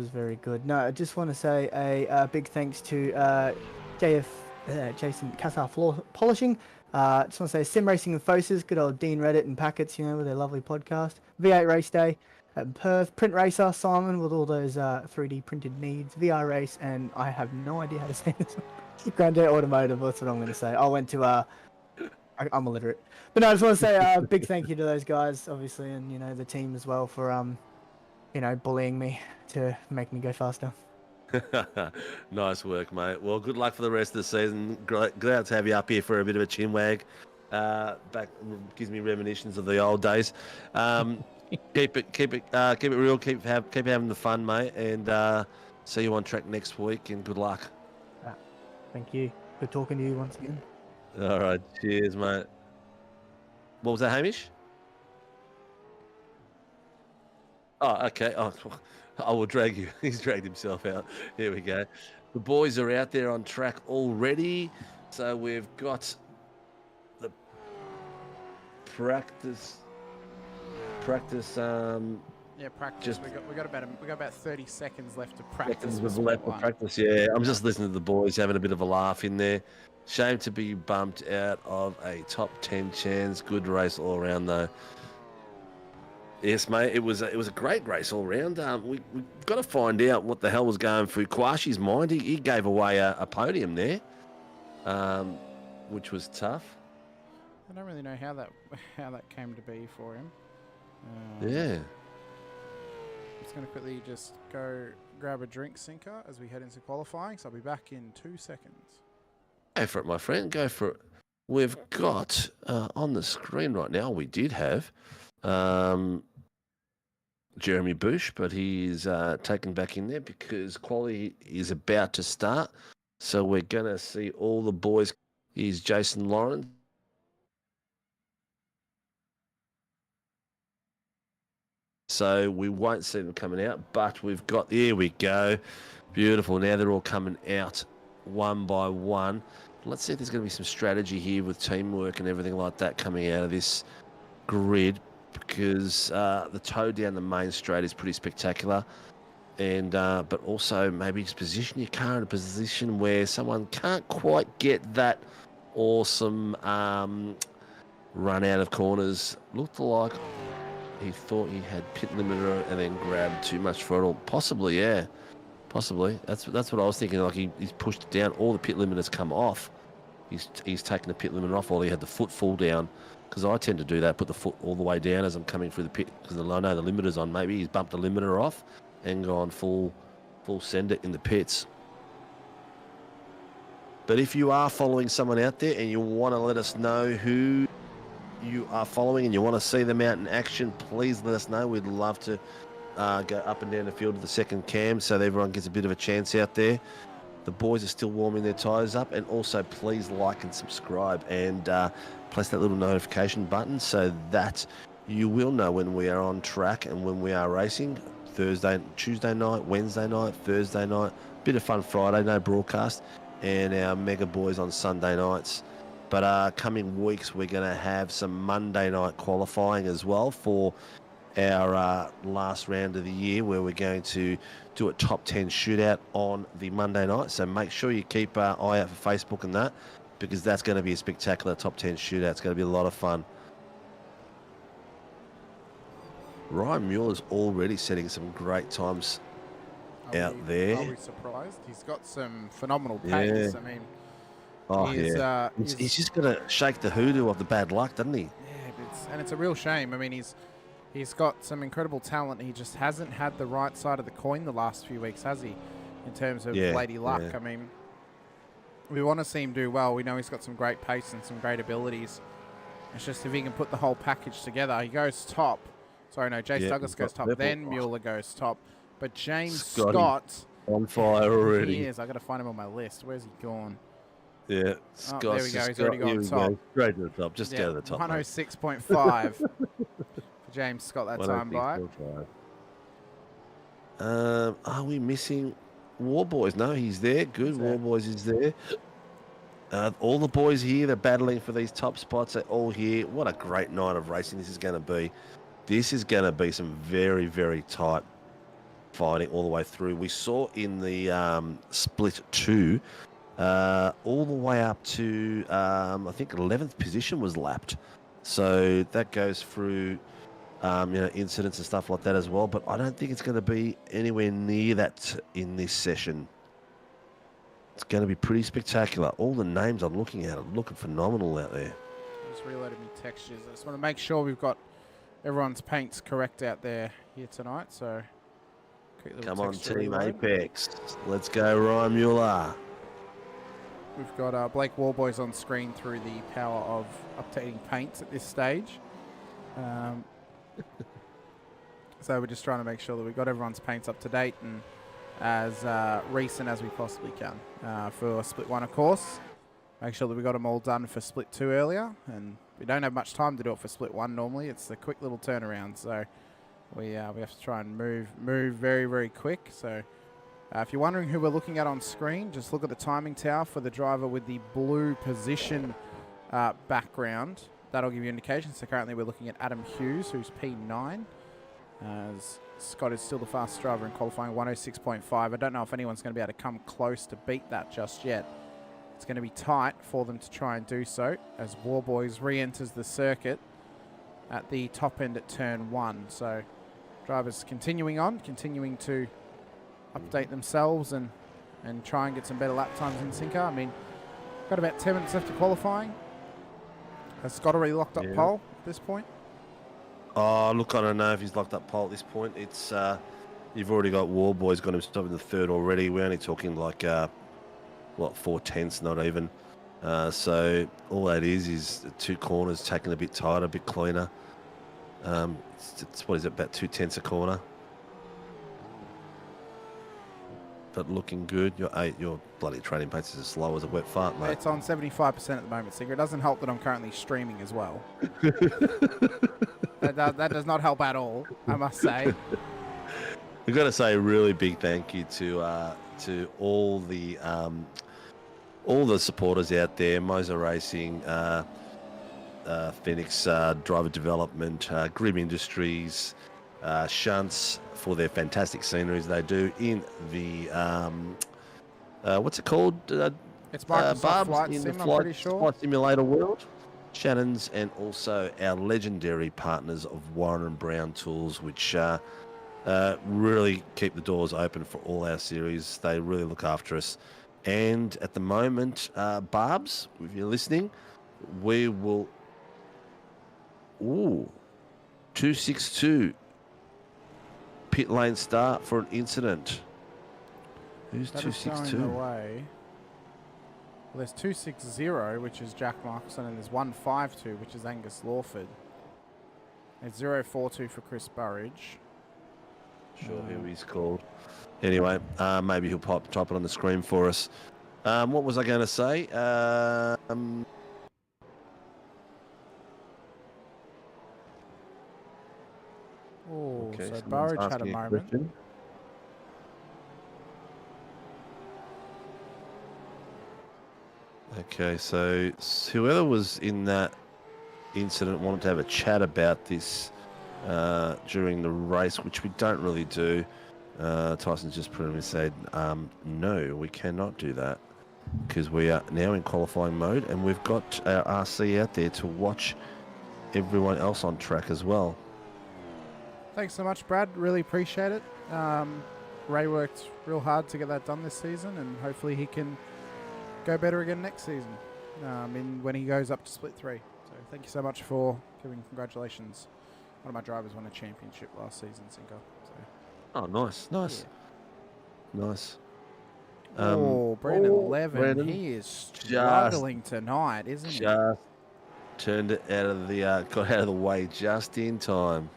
Speaker 13: very good. No, I just want to say a big thanks to Jason Cassar Floor Polishing. Just want to say Sim Racing and Foses, good old Dean Reddit and Packets, with their lovely podcast. V8 Race Day at Perth, Print Racer Simon with all those 3D printed needs. VR Race, and I have no idea how to say this. Grandad Automotive, that's what I'm going to say. I went to I'm illiterate. But no, I just want to say a big thank you to those guys, obviously, and, the team as well for, bullying me to make me go faster.
Speaker 12: Nice work, mate. Well, good luck for the rest of the season. Glad to have you up here for a bit of a chin wag. Back gives me reminiscences of the old days. Keep it real. Keep having the fun, mate, and see you on track next week. And good luck.
Speaker 13: Thank you. Good talking to you once again.
Speaker 12: All right, cheers, mate. What was that, Hamish? Oh, okay. Oh, I will drag you. He's dragged himself out. Here we go. The boys are out there on track already. So we've got the practice.
Speaker 11: Practice. We got about 30 seconds left to practice.
Speaker 12: Practice. Yeah, I'm just listening to the boys having a bit of a laugh in there. Shame to be bumped out of a top 10 chance. Good race all around though. Yes, mate. It was a great race all round. We got to find out what the hell was going through Kwashi's mind. He gave away a podium there. which was tough.
Speaker 11: I don't really know how that came to be for him.
Speaker 12: Yeah.
Speaker 11: Just going to quickly just go grab a drink, Sinker, as we head into qualifying. So I'll be back in 2 seconds.
Speaker 12: Go for it, my friend. Go for it. We've got on the screen right now, we did have Jeremy Bush, but he's taken back in there because quality is about to start. So we're going to see all the boys. Here's Jason Lawrence. So we won't see them coming out, but we've got, here we go. Beautiful. Now they're all coming out one by one. Let's see if there's going to be some strategy here with teamwork and everything like that coming out of this grid, because the toe down the main straight is pretty spectacular. And but also maybe just position your car in a position where someone can't quite get that awesome run out of corners. Looked like he thought he had pit limiter and then grabbed too much throttle. Possibly, yeah. Possibly. That's what I was thinking. Like he's pushed it down. All the pit limiters come off. He's taken the pit limiter off while he had the foot full down. Because I tend to do that, put the foot all the way down as I'm coming through the pit. Because I know the limiter's on. Maybe he's bumped the limiter off and gone full send it in the pits. But if you are following someone out there and you want to let us know who you are following and you want to see them out in action, please let us know. We'd love to go up and down the field to the second cam so that everyone gets a bit of a chance out there. The boys are still warming their tyres up, and also please like and subscribe and press that little notification button so that you will know when we are on track and when we are racing. Tuesday night, Wednesday night, Thursday night, bit of fun Friday, no broadcast, and our mega boys on Sunday nights. But coming weeks, we're going to have some Monday night qualifying as well for our last round of the year, where we're going to do a top 10 shootout on the Monday night. So make sure you keep an eye out for Facebook and that, because that's going to be a spectacular top 10 shootout. It's going to be a lot of fun. Ryan Mueller's already setting some great times out there.
Speaker 11: Are we surprised? He's got some phenomenal pace. I mean,
Speaker 12: he's just going to shake the hoodoo of the bad luck, doesn't he?
Speaker 11: Yeah, and it's a real shame. I mean, he's got some incredible talent. He just hasn't had the right side of the coin the last few weeks, has he? In terms of lady luck. I mean, we want to see him do well. We know he's got some great pace and some great abilities. It's just if he can put the whole package together. He goes top. Sorry, no, Jace Douglas goes top, then Mueller goes top. But James Scott
Speaker 12: on fire already.
Speaker 11: He is. I got to find him on my list. Where's he gone?
Speaker 12: Yeah, Scott.
Speaker 11: There we go. He's already gone top.
Speaker 12: Straight to the top. Just go to the top.
Speaker 11: 106.5 for James Scott that time by.
Speaker 12: Are we missing Warboys? No, he's there. Good. Warboys is there. All the boys here, they're battling for these top spots. They're all here. What a great night of racing this is going to be. This is going to be some very, very tight fighting all the way through. We saw in the split 2, all the way up to, I think 11th position was lapped. So that goes through, incidents and stuff like that as well. But I don't think it's going to be anywhere near that in this session. It's going to be pretty spectacular. All the names I'm looking at are looking phenomenal out there.
Speaker 11: Just reloaded me textures. I just want to make sure we've got everyone's paints correct out there here tonight. So,
Speaker 12: come on, Team Apex. Let's go, Ryan Mueller.
Speaker 11: We've got Blake Warboys on screen through the power of updating paints at this stage. So we're just trying to make sure that we've got everyone's paints up to date and as recent as we possibly can for split 1, of course. Make sure that we got them all done for split 2 earlier, and we don't have much time to do it for split 1 normally. It's a quick little turnaround, so we have to try and move very, very quick. So if you're wondering who we're looking at on screen, just look at the timing tower for the driver with the blue position background. That'll give you indication. So currently we're looking at Adam Hughes, who's P9. As Scott is still the fastest driver in qualifying, 106.5. I don't know if anyone's going to be able to come close to beat that just yet. It's going to be tight for them to try and do so as Warboys re-enters the circuit at the top end at turn 1. So drivers continuing to update themselves and try and get some better lap times in Sinker. I mean, Got about 10 minutes left to qualifying. Has Scott already locked up pole at this point?
Speaker 12: Oh, look, I don't know if he's locked up pole at this point. It's you've already got Warboy's got him stopped in the third already. We're only talking like, 4/10, not even. So all that is the two corners taking a bit tighter, a bit cleaner. It's what is it, about 2/10 a corner? But looking good. Your bloody training pace is as slow as a wet fart, mate.
Speaker 11: It's on 75% at the moment, Singer. It doesn't help that I'm currently streaming as well. that does not help at all, I must say.
Speaker 12: We've got to say a really big thank you to all the supporters out there, MOZA Racing, Phoenix Driver Development, Grim Industries, Shunts, for their fantastic sceneries they do in the what's it called?
Speaker 11: It's Microsoft Flight Sim, I'm pretty sure.
Speaker 12: Flight Simulator world. Shannon's, and also our legendary partners of Warren Brown Tools, which really keep the doors open for all our series. They really look after us. And at the moment, Barbs, if you're listening, we will... 262 pit lane start for an incident. Who's
Speaker 11: that
Speaker 12: 262?
Speaker 11: Going away. Well, there's 260, which is Jack Markson, and there's 152, which is Angus Lawford. It's 042 for Chris Burridge.
Speaker 12: Sure, who he's called. Anyway, maybe he'll type it on the screen for us. What was I going to say?
Speaker 11: Okay, so Burridge had a moment.
Speaker 12: Okay, so whoever was in that incident wanted to have a chat about this during the race, which we don't really do. Tyson's just pretty much said, no, we cannot do that because we are now in qualifying mode and we've got our RC out there to watch everyone else on track as well.
Speaker 11: Thanks so much, Brad. Really appreciate it. Ray worked real hard to get that done this season, and hopefully he can go better again next season when he goes up to Split 3. So thank you so much for giving congratulations. One of my drivers won a championship last season, Cinco. So.
Speaker 12: Oh, nice. Yeah. Nice.
Speaker 11: Brandon Levin,
Speaker 12: Brandon,
Speaker 11: he is struggling tonight, isn't he?
Speaker 12: Just turned it out of the, got out of the way just in time.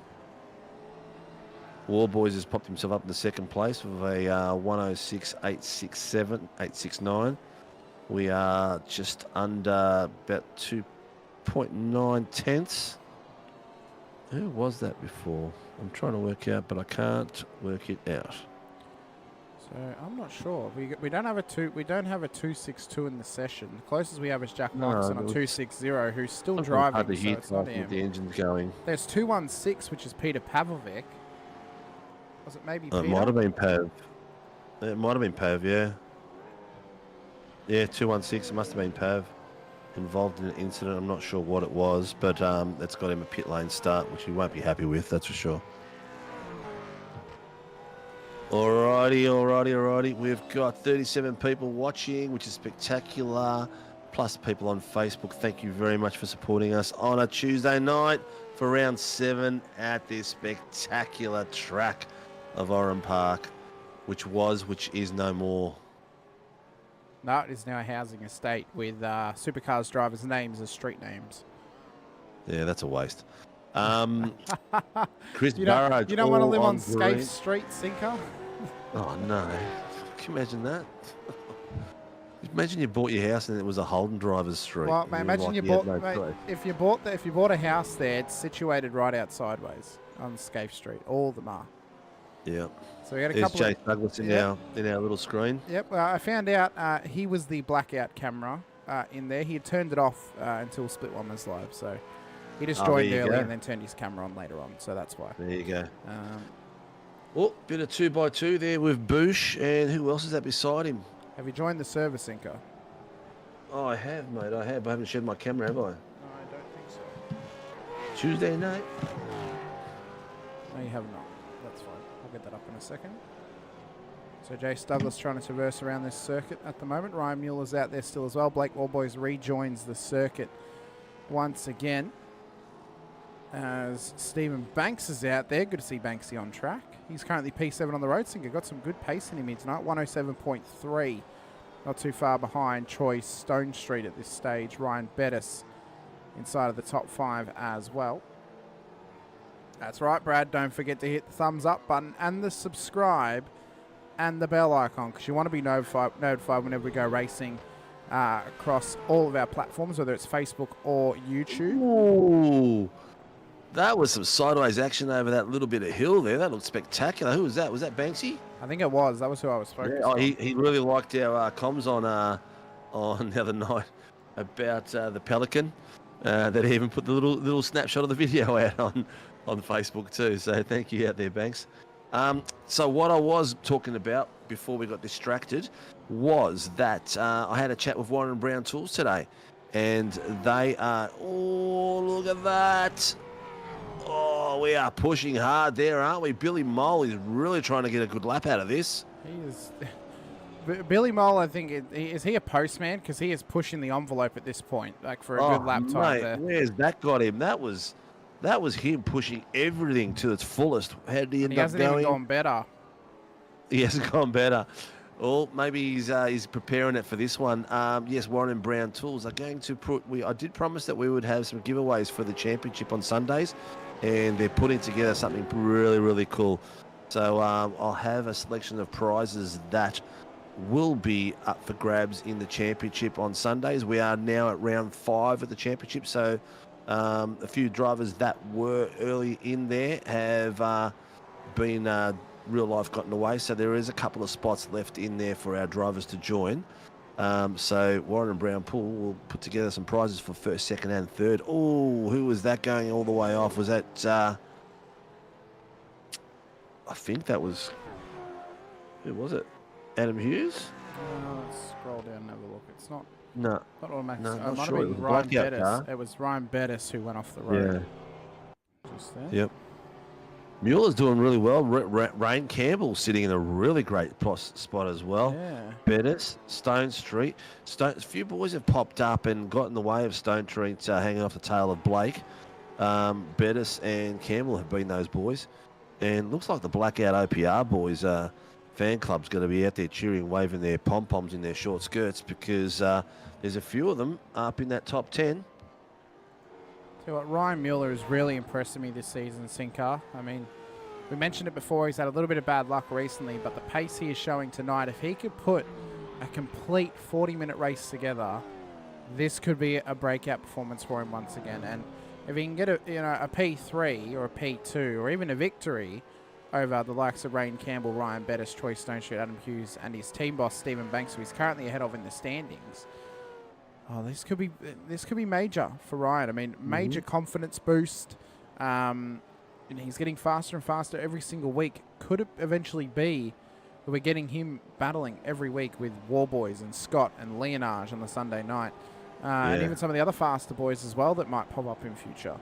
Speaker 12: Warboys has popped himself up in the second place with a 106.869. We are just under about 2.9 tenths. Who was that before? I'm trying to work out, but I can't work it out.
Speaker 11: So I'm not sure. We don't have a 262 in the session. The closest we have is Jack Markson on 260, who's still driving.
Speaker 12: Hard to
Speaker 11: so
Speaker 12: hit
Speaker 11: it's not him.
Speaker 12: with the engine's going.
Speaker 11: There's 216, which is Peter Pavovic. Was it maybe Peter?
Speaker 12: It might have been Pav. It might have been Pav, yeah. Yeah, 216. It must have been Pav. Involved in an incident. I'm not sure what it was, but that's got him a pit lane start, which he won't be happy with, that's for sure. Alrighty. We've got 37 people watching, which is spectacular. Plus people on Facebook. Thank you very much for supporting us on a Tuesday night for round 7 at this spectacular track of Oran Park, which is no more.
Speaker 11: No, it is now a housing estate with Supercars drivers' names as street names.
Speaker 12: Yeah, that's a waste. Chris
Speaker 11: you
Speaker 12: Burridge.
Speaker 11: You don't want to live on
Speaker 12: green.
Speaker 11: Scaife Street, Cinco?
Speaker 12: Oh, no. Can you imagine that? Imagine you bought your house and it was a Holden driver's street.
Speaker 11: Well, mate, imagine you bought, if you bought a house there, it's situated right out sideways on Scaife Street. All of them are.
Speaker 12: Yeah.
Speaker 11: So we got a
Speaker 12: There's
Speaker 11: couple.
Speaker 12: Jay Douglas in our little screen.
Speaker 11: Yep. I found out he was the blackout camera in there. He had turned it off until Split 1 was live. So he just joined early and then turned his camera on later on. So that's why.
Speaker 12: There you go. Bit of 2x2 there with Boosh, and who else is that beside him?
Speaker 11: Have you joined the server, Cinco?
Speaker 12: Oh, I have, mate. I have. I haven't shared my camera, have I?
Speaker 11: No, I don't think so.
Speaker 12: Tuesday night.
Speaker 11: No, you have not. That's fine. I'll get that up in a second. So Jace Douglas trying to traverse around this circuit at the moment. Ryan Mueller's out there still as well. Blake Warboys rejoins the circuit once again as Stephen Banks is out there. Good to see Banksy on track. He's currently P7 on the road. Sinker got some good pace in him here tonight. 107.3. Not too far behind Troy Stone Street at this stage. Ryan Bettis inside of the top 5 as well. That's right, Brad. Don't forget to hit the thumbs up button and the subscribe and the bell icon, because you want to be notified whenever we go racing across all of our platforms, whether it's Facebook or YouTube.
Speaker 12: Ooh, that was some sideways action over that little bit of hill there. That looked spectacular. Who was that? Was that Banksy?
Speaker 11: I think it was. That was who I was focused on.
Speaker 12: He really liked our comms on the other night about the Pelican. That he even put the little snapshot of the video out on Facebook too. So thank you out there, Banks. So what I was talking about before we got distracted was that I had a chat with Warren Brown Tools today, and they are, oh, look at that. Oh, we are pushing hard there, aren't we? Billy Mole is really trying to get a good lap out of this.
Speaker 11: He is. Billy Mole, I think, is he a postman? Because he is pushing the envelope at this point, like for a good lap time there.
Speaker 12: Where's that got him? That was him pushing everything to its fullest. How did he end up going?
Speaker 11: He hasn't even gone better.
Speaker 12: He hasn't gone better. Well, maybe he's preparing it for this one. Yes, Warren and Brown Tools are going to put. I did promise that we would have some giveaways for the championship on Sundays, and they're putting together something really, really cool. So I'll have a selection of prizes that will be up for grabs in the championship on Sundays. We are now at round 5 of the championship, so a few drivers that were early in there have been real life gotten away, so there is a couple of spots left in there for our drivers to join. So Warren and Brown Pool will put together some prizes for first, second and third. Oh, who was that going all the way off? Was that I think that was, who was it? Adam Hughes?
Speaker 11: Let's scroll down and have a look. It's not.
Speaker 12: No.
Speaker 11: Not automatic.
Speaker 12: No,
Speaker 11: It
Speaker 12: not
Speaker 11: might
Speaker 12: sure.
Speaker 11: have
Speaker 12: It
Speaker 11: been
Speaker 12: was
Speaker 11: Ryan
Speaker 12: blackout
Speaker 11: Bettis.
Speaker 12: car.
Speaker 11: It was Ryan Bettis who went off the road.
Speaker 12: Yeah.
Speaker 11: Just there.
Speaker 12: Yep. Mueller's doing really well. Rain Campbell sitting in a really great spot as well.
Speaker 11: Yeah.
Speaker 12: Bettis, Stone Street. A few boys have popped up and got in the way of Stone Street hanging off the tail of Blake. Bettis and Campbell have been those boys. And looks like the Blackout OPR boys fan club's going to be out there cheering, waving their pom-poms in their short skirts, because there's a few of them up in that top 10.
Speaker 11: So what, Ryan Mueller is really impressing me this season, Sinker. I mean, we mentioned it before, he's had a little bit of bad luck recently, but the pace he is showing tonight, if he could put a complete 40-minute race together, this could be a breakout performance for him once again. And if he can get a P3 or a P2 or even a victory over the likes of Rain Campbell, Ryan Bettis, Troy Stone Street, Adam Hughes, and his team boss Stephen Banks, who he's currently ahead of in the standings. Oh, this could be major for Ryan. I mean, major confidence boost. He's getting faster and faster every single week. Could it eventually be that we're getting him battling every week with Warboys and Scott and Leonage on the Sunday night, and even some of the other faster boys as well that might pop up in future.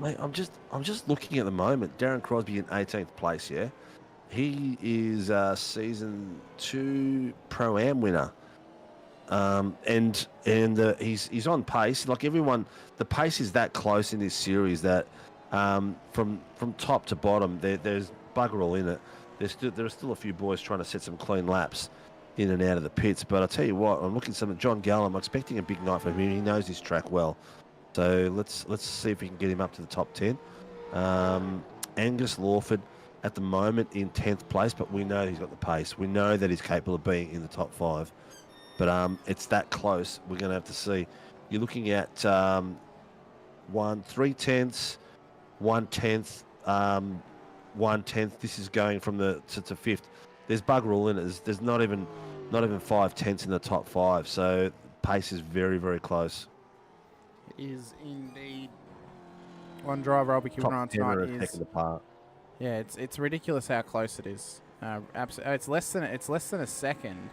Speaker 12: Mate, I'm just looking at the moment. Darren Crosby in 18th place. Yeah, he is a season 2 Pro-Am winner. He's on pace. Like everyone, the pace is that close in this series that from top to bottom, there's bugger all in it. There are still a few boys trying to set some clean laps in and out of the pits. But I tell you what, I'm looking at some of John Gallum. I'm expecting a big night from him. He knows his track well. So let's see if we can get him up to the top 10. Angus Lawford at the moment in 10th place, but we know he's got the pace. We know that he's capable of being in the top 5. But it's that close. We're going to have to see. You're looking at 3/10, 1/10, 1/10. This is going from to 5th. There's bugger all in it. There's not even 5/10 in the top 5. So pace is very, very close.
Speaker 11: It is indeed. One driver I'll be keeping an eye on tonight is. Yeah, it's ridiculous how close it is. It's less than a second.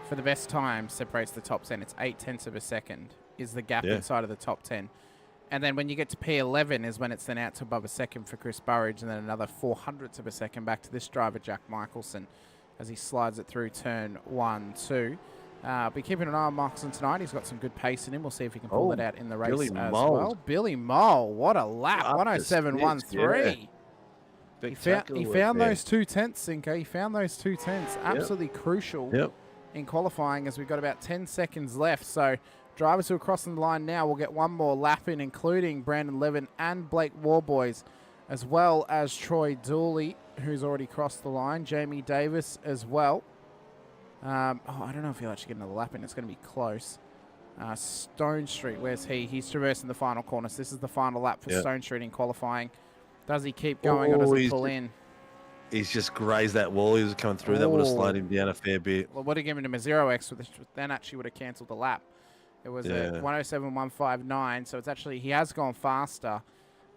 Speaker 11: For the best time separates the top 10. It's 0.8 of a second is the gap inside of the top 10. And then when you get to P11 is when it's then out to above a second for Chris Burridge, and then another 0.04 of a second back to this driver, Jack Michelson. as he slides it through turn 1, 2. Be keeping an eye on Markson tonight. He's got some good pace in him. We'll see if he can pull it out in the race
Speaker 12: Billy
Speaker 11: as
Speaker 12: Mould.
Speaker 11: well. Billy Mole, what a lap. 107.13. He found those 2 tenths, Sinko. He found those 2 tenths. Absolutely crucial in qualifying as we've got about 10 seconds left. So drivers who are crossing the line now will get one more lap in, including Brandon Levin and Blake Warboys, as well as Troy Dooley, who's already crossed the line. Jamie Davis as well. I don't know if he'll actually get another lap in. It's going to be close. Stone Street, where's he? He's traversing the final corner. So this is the final lap for Stone Street in qualifying. Does he keep going or does he pull in?
Speaker 12: He's just grazed that wall. He was coming through. That would have slowed him down a fair bit.
Speaker 11: Well, would have given him a 0x, which then actually would have cancelled the lap. It was a 107.159, so it's actually, he has gone faster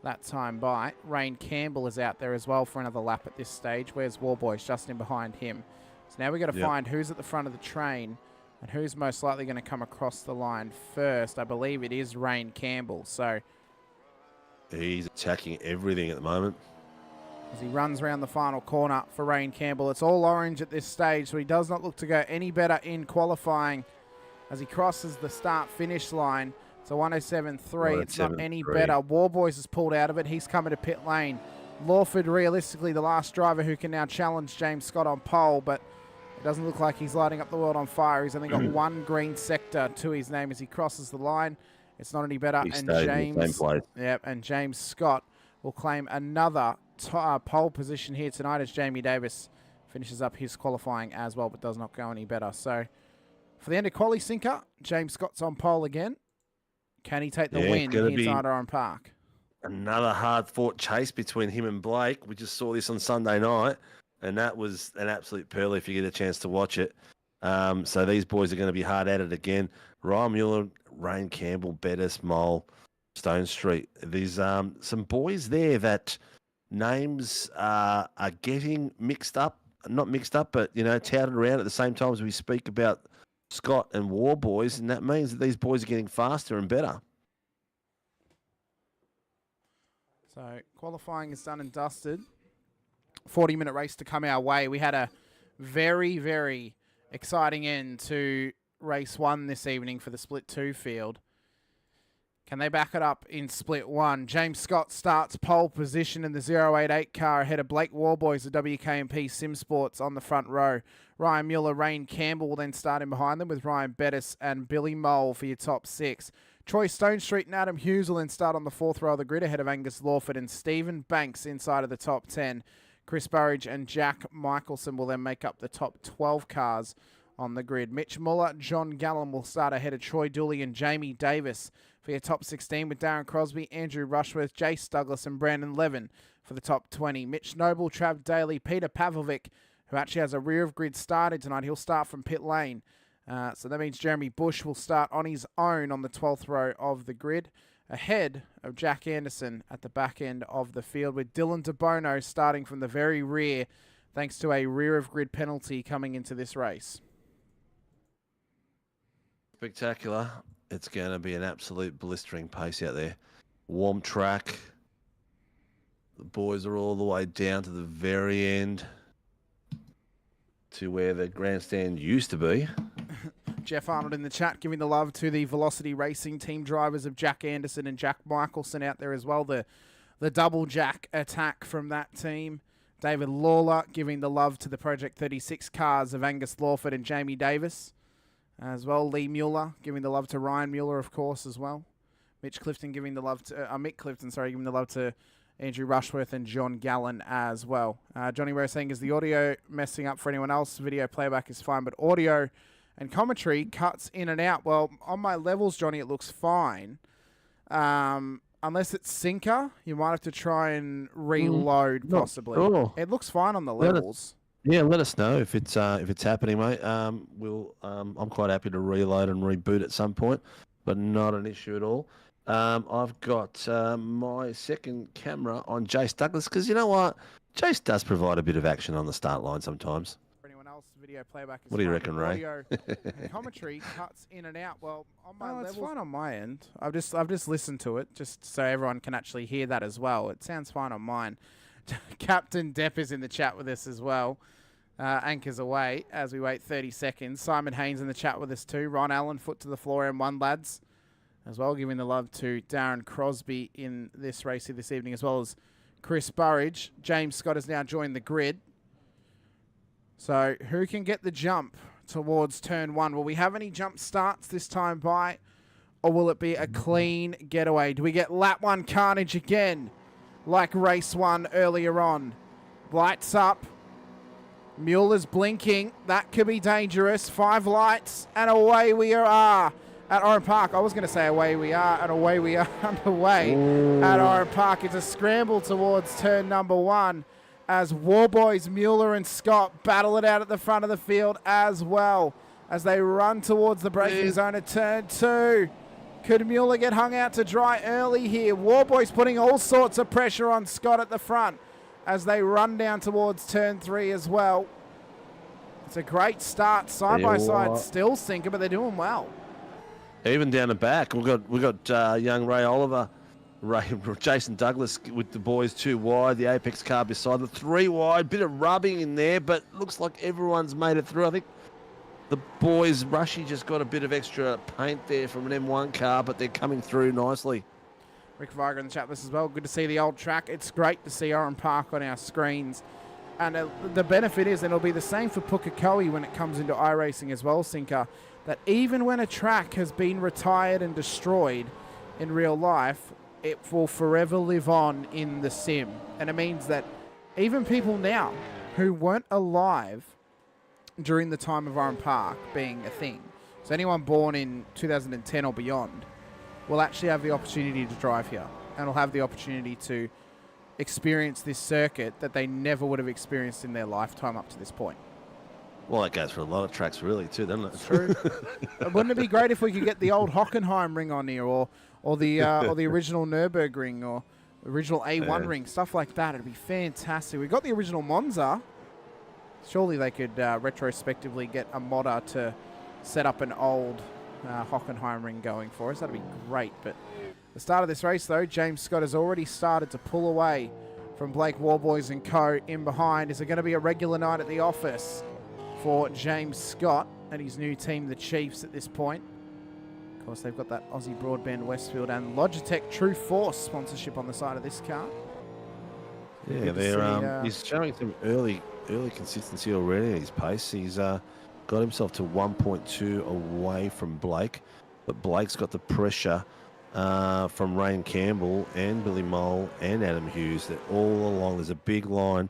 Speaker 11: that time by. Rain Campbell is out there as well for another lap at this stage. Where's Warboys? Just in behind him. So now we've got to find who's at the front of the train and who's most likely going to come across the line first. I believe it is Rain Campbell. So
Speaker 12: he's attacking everything at the moment.
Speaker 11: As he runs around the final corner for Rain Campbell. It's all orange at this stage, so he does not look to go any better in qualifying as he crosses the start-finish line. It's a 107.3. It's not any better. Warboys has pulled out of it. He's coming to pit lane. Lawford, realistically, the last driver who can now challenge James Scott on pole, but it doesn't look like he's lighting up the world on fire. He's only got one green sector to his name as he crosses the line. It's not any better. And James Scott will claim another pole position here tonight as Jamie Davis finishes up his qualifying as well, but does not go any better. So for the end of quali, Sinker, James Scott's on pole again. Can he take the win here inside Oran Park?
Speaker 12: Another hard-fought chase between him and Blake. We just saw this on Sunday night, and that was an absolute pearl if you get a chance to watch it. So these boys are going to be hard at it again. Ryan Mueller, Rain Campbell, Bettis, Mole, Stone Street. There's some boys there that names are getting mixed up. Not mixed up, but, touted around at the same time as we speak about Scott and Warboys, and that means that these boys are getting faster and better.
Speaker 11: So qualifying is done and dusted. 40-minute race to come our way. We had a very, very exciting end to race 1 this evening for the split 2 field. Can they back it up in split 1? James Scott starts pole position in the 088 car ahead of Blake Warboys of WKMP Sim Sports on the front row. Ryan Mueller, Rain Campbell will then start in behind them with Ryan Bettis and Billy Mole for your top 6. Troy Stone Street and Adam Hughes will then start on the 4th row of the grid ahead of Angus Lawford and Stephen Banks inside of the top 10. Chris Burridge and Jack Michelson will then make up the top 12 cars on the grid. Mitch Muller, John Gallen will start ahead of Troy Dooley and Jamie Davis for your top 16 with Darren Crosby, Andrew Rushworth, Jace Douglas and Brandon Levin for the top 20. Mitch Noble, Trav Daly, Peter Pavlovic, who actually has a rear of grid started tonight. He'll start from pit lane. So that means Jeremy Bush will start on his own on the 12th row of the grid, ahead of Jack Anderson at the back end of the field, with Dylan DeBono starting from the very rear, thanks to a rear of grid penalty coming into this race.
Speaker 12: Spectacular. It's going to be an absolute blistering pace out there. Warm track. The boys are all the way down to the very end, to where the grandstand used to be.
Speaker 11: Jeff Arnold in the chat giving the love to the Velocity Racing team drivers of Jack Anderson and Jack Michelson out there as well. The double Jack attack from that team. David Lawler giving the love to the Project 36 cars of Angus Lawford and Jamie Davis as well. Lee Mueller giving the love to Ryan Mueller, of course, as well. Mick Clifton giving the love to Andrew Rushworth and John Gallen as well. Johnny Rose saying, is the audio messing up for anyone else? Video playback is fine, but audio and commentary cuts in and out. Well, on my levels, Johnny, it looks fine. Unless it's Sinker, you might have to try and reload possibly. Sure. It looks fine on the levels.
Speaker 12: Let us know if it's happening, mate. I'm quite happy to reload and reboot at some point, but not an issue at all. I've got my second camera on Jace Douglas, because you know what? Jace does provide a bit of action on the start line sometimes.
Speaker 11: For anyone else, video playback is
Speaker 12: what do you reckon, Ray?
Speaker 11: Audio and commentary cuts in and out. Well, on my levels, it's fine on my end. I've just listened to it just so everyone can actually hear that as well. It sounds fine on mine. Captain Depp is in the chat with us as well. anchors away as we wait 30 seconds. Simon Haynes in the chat with us too. Ron Allen, foot to the floor, M1 lads, as well, giving the love to Darren Crosby in this race here this evening, as well as Chris Burridge. James Scott has now joined the grid. So who can get the jump towards turn 1? Will we have any jump starts this time by, or will it be a clean getaway? Do we get lap 1 carnage again, like race 1 earlier on? Lights up. Mueller's blinking. That could be dangerous. 5 lights, and away we are at Oran Park. I was going to say away we are, and away we are underway at Oran Park. It's a scramble towards turn number 1 as Warboys, Mueller and Scott battle it out at the front of the field as well as they run towards the braking zone at turn 2. Could Mueller get hung out to dry early here? Warboys putting all sorts of pressure on Scott at the front as they run down towards turn 3 as well. It's a great start, side by side, still sinker, but they're doing well.
Speaker 12: Even down the back, we've got young Ray Oliver, Jason Douglas with the boys 2 wide, the Apex car beside the 3 wide, bit of rubbing in there, but looks like everyone's made it through. I think the boys, Rushy just got a bit of extra paint there from an M1 car, but they're coming through nicely.
Speaker 11: Rick Viger in the chat list as well. Good to see the old track. It's great to see Oran Park on our screens. And the benefit is, and it'll be the same for Pukekohe when it comes into iRacing as well, Sinker, that even when a track has been retired and destroyed in real life, it will forever live on in the sim. And it means that even people now who weren't alive during the time of Oran Park being a thing, so anyone born in 2010 or beyond, will actually have the opportunity to drive here and will have the opportunity to experience this circuit that they never would have experienced in their lifetime up to this point.
Speaker 12: Well, that goes for a lot of tracks really too, doesn't it?
Speaker 11: True. Wouldn't it be great if we could get the old Hockenheim ring on here, or the original Nürburgring, or original A1 ring, stuff like that? It'd be fantastic. We got the original Monza. Surely they could retrospectively get a modder to set up an old Hockenheim ring going for us. That'd be great. But the start of this race, though, James Scott has already started to pull away from Blake Warboys and co. in behind. Is it going to be a regular night at the office for James Scott and his new team, the Chiefs, at this point? Of course, they've got that Aussie Broadband Westfield and Logitech True Force sponsorship on the side of this car.
Speaker 12: Yeah, he's showing some early consistency already at his pace. He's got himself to 1.2 away from Blake, but Blake's got the pressure from Ryan Campbell and Billy Mole and Adam Hughes. They're all along. There's a big line.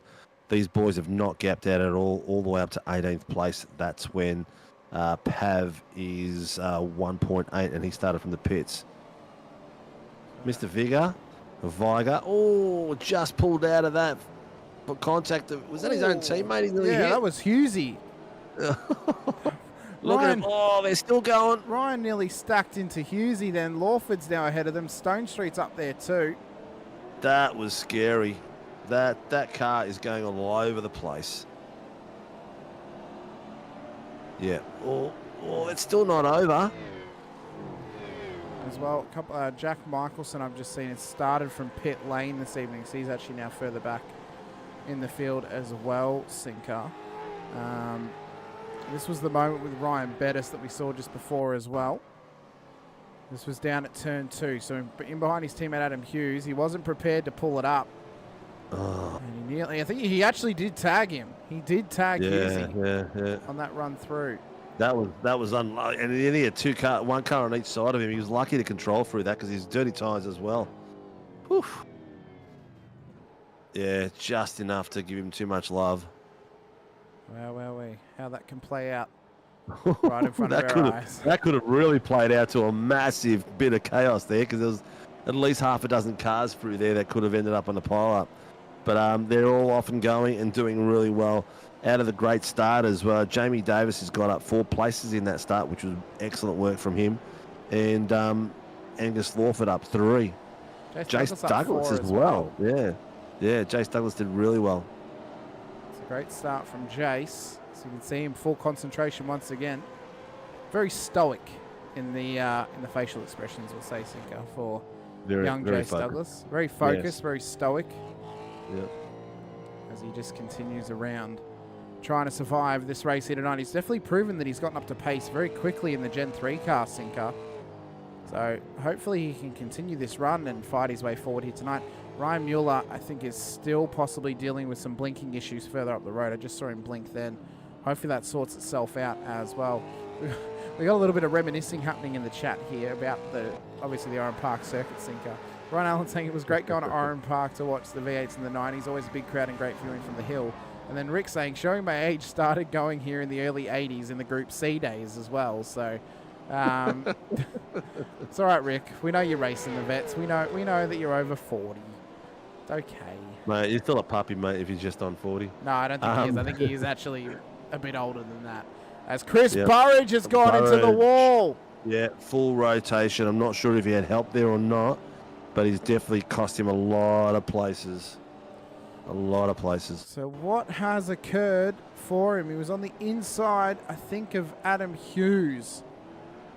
Speaker 12: These boys have not gapped out at all the way up to 18th place. That's when Pav is 1.8, and he started from the pits. Mr. Viger, just pulled out of that. But contact, was that his own teammate? He's nearly hit.
Speaker 11: That was Hughesy.
Speaker 12: Look at him. Oh, they're still going.
Speaker 11: Ryan nearly stacked into Hughesy then. Lawford's now ahead of them. Stone Street's up there too.
Speaker 12: That was scary. That car is going all over the place. Yeah. Oh, it's still not over.
Speaker 11: As well, Jack Michelson, I've just seen, it started from pit lane this evening, so he's actually now further back in the field as well, Sinker. This was the moment with Ryan Bettis that we saw just before as well. This was down at turn 2, so in behind his teammate Adam Hughes. He wasn't prepared to pull it up.
Speaker 12: Oh.
Speaker 11: And I think he actually did tag him. He did tag Hughesy on that run through.
Speaker 12: That was unlucky, and he had one car on each side of him. He was lucky to control through that because he's dirty tyres as well. Whew. Yeah, just enough to give him too much love.
Speaker 11: Well, how that can play out right in front of our eyes.
Speaker 12: That could have really played out to a massive bit of chaos there, because there was at least half a dozen cars through there that could have ended up on the pile-up. But they're all off and going and doing really well. Out of the great starters, Jamie Davis has got up 4 places in that start, which was excellent work from him. And Angus Lawford up 3. Jace Douglas as well. Yeah, Jace Douglas did really well.
Speaker 11: It's a great start from Jace. So you can see him full concentration once again. Very stoic in the facial expressions, we'll say, Sinker, for young Jace Douglas. Very focused, very stoic.
Speaker 12: Yep.
Speaker 11: As he just continues around trying to survive this race here tonight. He's definitely proven that he's gotten up to pace very quickly in the Gen 3 car, Sinker. So hopefully he can continue this run and fight his way forward here tonight. Ryan Mueller, I think, is still possibly dealing with some blinking issues further up the road. I just saw him blink then. Hopefully that sorts itself out as well. We got a little bit of reminiscing happening in the chat here about obviously the Oran Park circuit, Sinker. Ryan Allen saying it was great going to Oran Park to watch the V8s in the 90s. Always a big crowd and great viewing from the hill. And then Rick saying, showing my age, started going here in the early 80s in the Group C days as well. So it's all right, Rick. We know you're racing the vets. We know that you're over 40. It's okay.
Speaker 12: Mate, you're still a puppy, mate, if you're just on 40.
Speaker 11: No, I don't think he is. I think he is actually a bit older than that. As Chris Burridge has gone into the wall.
Speaker 12: Yeah, full rotation. I'm not sure if he had help there or not, but he's definitely cost him a lot of places. A lot of places.
Speaker 11: So what has occurred for him? He was on the inside, I think, of Adam Hughes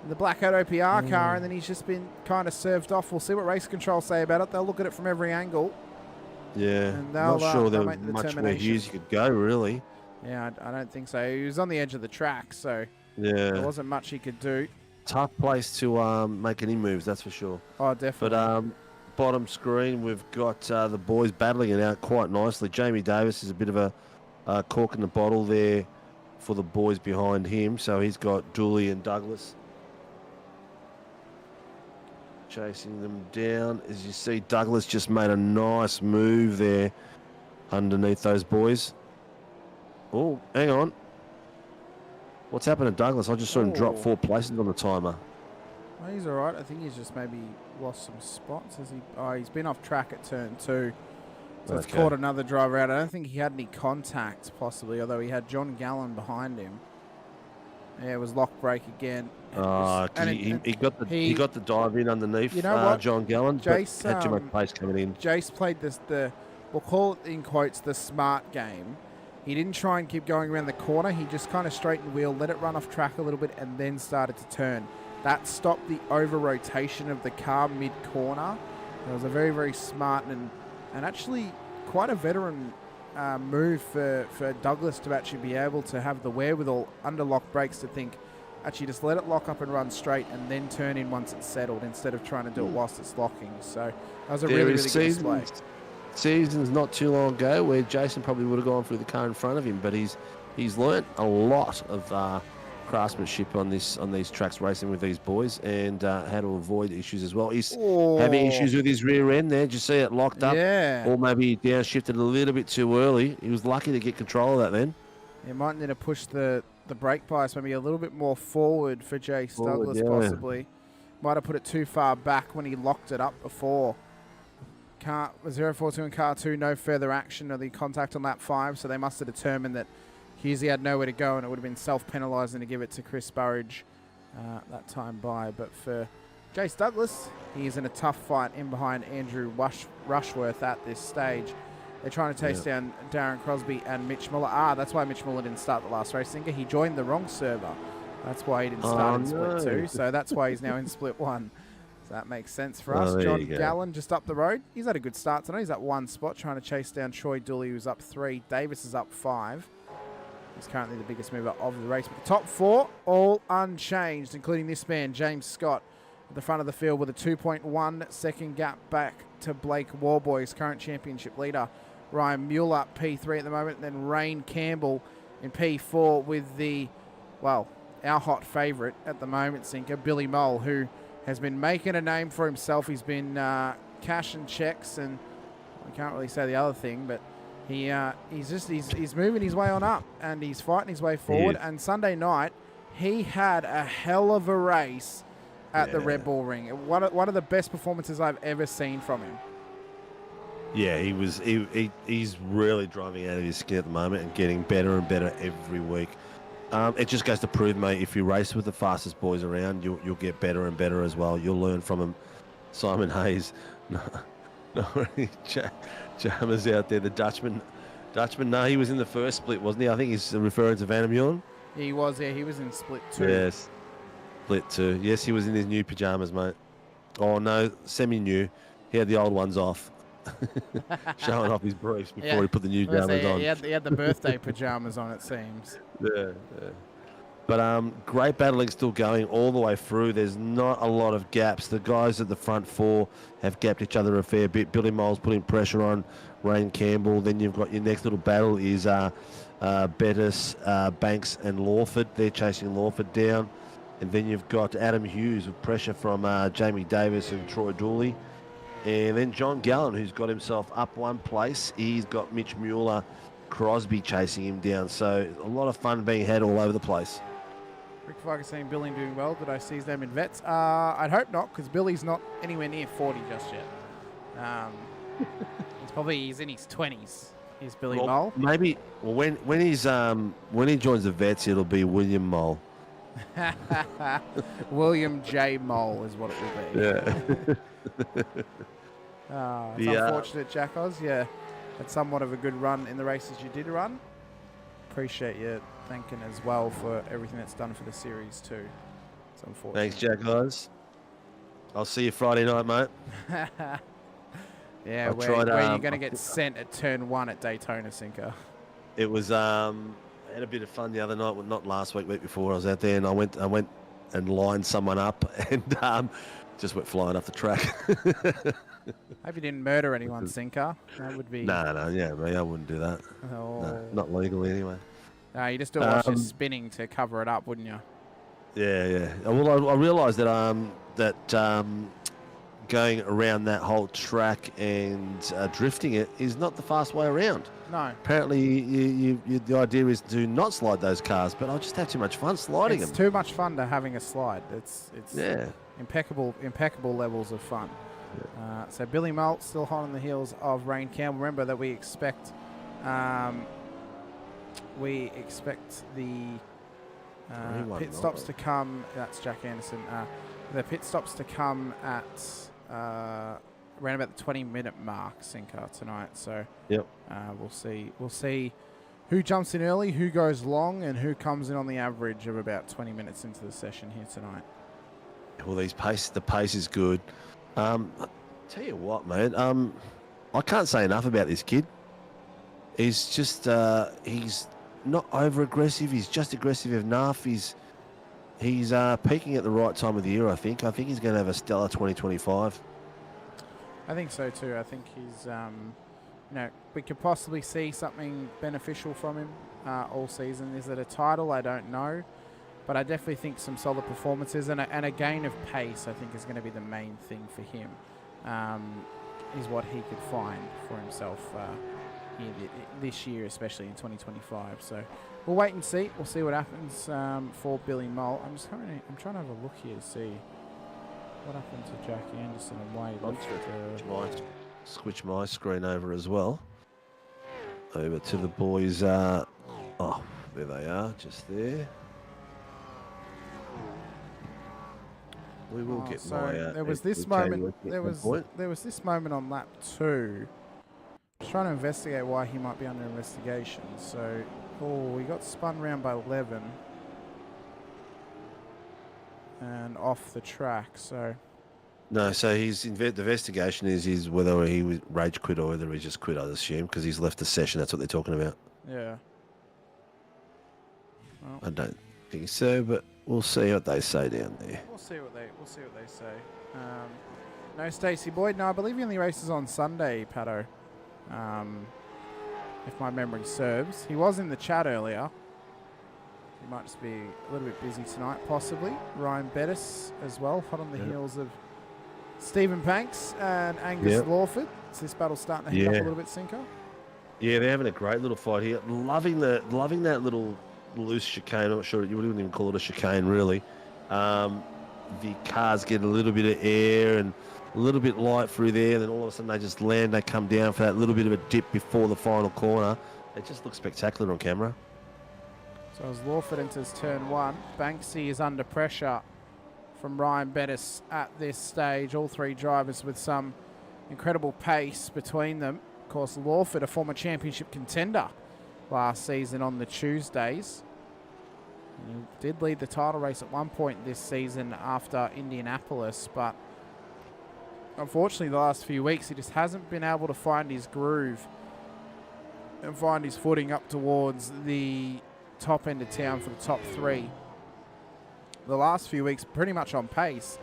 Speaker 11: in the black Auto PR car, and then he's just been kind of served off. We'll see what race control say about it. They'll look at it from every angle.
Speaker 12: Yeah,
Speaker 11: and
Speaker 12: not sure there was much where Hughes could go, really.
Speaker 11: Yeah, I don't think so. He was on the edge of the track, so
Speaker 12: yeah,
Speaker 11: there wasn't much he could do.
Speaker 12: Tough place to make any moves, that's for sure.
Speaker 11: Oh, definitely.
Speaker 12: But bottom screen, we've got the boys battling it out quite nicely. Jamie Davis is a bit of a cork in the bottle there for the boys behind him. So he's got Dooley and Douglas chasing them down. As you see, Douglas just made a nice move there underneath those boys. Oh, hang on. What's happened to Douglas? I just saw him drop 4 places on the timer.
Speaker 11: Well, he's all right. I think he's just maybe lost some spots. He's been off track at turn 2. So it's caught another driver out. I don't think he had any contact, possibly, although he had John Gallen behind him. Yeah, it was lock brake again.
Speaker 12: He got the dive in underneath.
Speaker 11: You know what?
Speaker 12: John Gallen,
Speaker 11: Jace,
Speaker 12: but had too much pace coming in.
Speaker 11: Jace played we'll call it in quotes, the smart game. He didn't try and keep going around the corner. He just kind of straightened wheel, let it run off track a little bit, and then started to turn. That stopped the over-rotation of the car mid-corner. It was a very, very smart and actually quite a veteran move for Douglas to actually be able to have the wherewithal under lock brakes to think, actually just let it lock up and run straight and then turn in once it's settled instead of trying to do it whilst it's locking. So that was a really, really good display.
Speaker 12: Seasons not too long ago where Jason probably would have gone through the car in front of him, but he's learnt a lot of craftsmanship on these tracks racing with these boys and how to avoid issues as well. He's having issues with his rear end there. Did you see it locked up?
Speaker 11: Yeah.
Speaker 12: Or maybe downshifted a little bit too early. He was lucky to get control of that then.
Speaker 11: He might need to push the brake bias maybe a little bit more forward for Jace Douglas, possibly. Might have put it too far back when he locked it up before. Car 042 and car 2, no further action or the contact on lap 5, so they must have determined that Hughesy had nowhere to go and it would have been self-penalising to give it to Chris Burridge that time by. But for Jace Douglas, he's in a tough fight in behind Andrew Rushworth at this stage. They're trying to chase down Darren Crosby and Mitch Muller. That's why Mitch Muller didn't start the last race. Sinker, he joined the wrong server. That's why he didn't start in split 2. So that's why he's now in split 1. That makes sense for us. John Gallen just up the road. He's had a good start tonight. He's at 1 spot trying to chase down Troy Dooley, who's up 3. Davis is up 5. He's currently the biggest mover of the race. But the top 4, all unchanged, including this man, James Scott, at the front of the field with a 2.1 second gap back to Blake Warboys, current championship leader. Ryan Mueller, P3 at the moment. And then Rain Campbell in P4 with our hot favourite at the moment, Sinker, Billy Mole, who has been making a name for himself. He's been cashing checks, and I can't really say the other thing, but he's moving his way on up, and he's fighting his way forward. And Sunday night, he had a hell of a race at the Red Bull Ring. One of the best performances I've ever seen from him.
Speaker 12: Yeah, he's really driving out of his skin at the moment and getting better and better every week. It just goes to prove, mate, if you race with the fastest boys around, you'll get better and better as well. You'll learn from them. Simon Hayes, Jammers out there. The Dutchman, no, he was in the first split, wasn't he? I think he's referring to Van der Meulen.
Speaker 11: He was, he was in split 2.
Speaker 12: Yes, split 2. Yes, he was in his new pyjamas, mate. Oh, no, semi-new. He had the old ones off. showing off his briefs before he put the new
Speaker 11: Well,
Speaker 12: jammers on.
Speaker 11: He had the birthday pajamas on, it seems.
Speaker 12: Yeah. But great battling still going all the way through. There's not a lot of gaps. The guys at the front four have gapped each other a fair bit. Billy Mole's putting pressure on Rain Campbell. Then you've got your next little battle is Bettis, Banks and Lawford. They're chasing Lawford down. And then you've got Adam Hughes with pressure from Jamie Davis and Troy Dooley. And then John Gallen, who's got himself up one place. He's got Mitch Mueller, Crosby chasing him down. So a lot of fun being had all over the place.
Speaker 11: Rick Farkas saying Billy doing well. Did I see his name in vets? I'd hope not, because Billy's not anywhere near 40 just yet. He's in his 20s. He's Billy Mole.
Speaker 12: Maybe when he joins the vets, it'll be William Mole.
Speaker 11: William J. Mole is what it will be.
Speaker 12: Yeah.
Speaker 11: It's unfortunate, Jack Oz. Yeah, had somewhat of a good run in the races you did run. Appreciate you thanking as well for everything that's done for the series too. It's unfortunate.
Speaker 12: Thanks, Jack Oz. I'll see you Friday night, mate.
Speaker 11: Yeah, where are you going to get sent at turn 1 at Daytona, Sinker?
Speaker 12: It was I had a bit of fun the other night, well, not last week, week before. I was out there and I went and lined someone up and just went flying off the track.
Speaker 11: Hope you didn't murder anyone, Sinker. That would be...
Speaker 12: No, yeah, mate, I wouldn't do that.
Speaker 11: Oh.
Speaker 12: No, not legally anyway.
Speaker 11: No, you just do a lot of spinning to cover it up, wouldn't you?
Speaker 12: Yeah. Well, I realised that going around that whole track and drifting it is not the fast way around.
Speaker 11: No.
Speaker 12: Apparently, the idea is to not slide those cars, but I just have too much fun sliding them.
Speaker 11: It's too much fun to having a slide. It's
Speaker 12: yeah.
Speaker 11: impeccable levels of fun. Yeah. So Billy Malt still hot on the heels of Rain Campbell. Remember that we expect the pit stops to come. That's Jack Anderson. The pit stops to come at around about the 20-minute mark, Sinker, tonight. So
Speaker 12: yep.
Speaker 11: We'll see who jumps in early, who goes long, and who comes in on the average of about 20 minutes into the session here tonight.
Speaker 12: Well, the pace is good. Tell you what, mate. I can't say enough about this kid. He's just he's not over aggressive. He's just aggressive enough. He's peaking at the right time of the year. I think he's going to have a stellar 2025.
Speaker 11: I think so too. I think he's we could possibly see something beneficial from him all season. Is it a title? I don't know. But I definitely think some solid performances and a gain of pace, I think, is going to be the main thing for him, is what he could find for himself this year, especially in 2025. So we'll wait and see. We'll see what happens for Billy Mole. I'm trying to have a look here to see what happened to Jack Anderson and why he left.
Speaker 12: Switch my screen over as well. Over to the boys. There they are, just there. We will get my.
Speaker 11: There was this moment. There was this moment on lap 2. I was trying to investigate why he might be under investigation. So, we got spun round by 11 and off the track. So.
Speaker 12: No, so the investigation is whether he was rage quit or whether he just quit. I assume because he's left the session. That's what they're talking about.
Speaker 11: Yeah. Well,
Speaker 12: I don't think so, but we'll see what they say down there.
Speaker 11: We'll see what they say. No, Stacey Boyd. No, I believe he only races on Sunday, Pato. If my memory serves, he was in the chat earlier. He might just be a little bit busy tonight, possibly. Ryan Bettis as well, hot on the heels of Stephen Banks and Angus Lawford. Is this battle starting to heat up a little bit, Sinko?
Speaker 12: Yeah, they're having a great little fight here. Loving that little loose chicane. I'm not sure you wouldn't even call it a chicane, really. The cars get a little bit of air and a little bit light through there. Then all of a sudden they just land. They come down for that little bit of a dip before the final corner. It just looks spectacular on camera.
Speaker 11: So as Lawford enters turn 1, Banksy is under pressure from Ryan Bettis at this stage. All three drivers with some incredible pace between them. Of course, Lawford, a former championship contender last season on the Tuesdays. He did lead the title race at one point this season after Indianapolis, but unfortunately, the last few weeks, he just hasn't been able to find his groove and find his footing up towards the top end of town for the top 3. The last few weeks, pretty much on pace.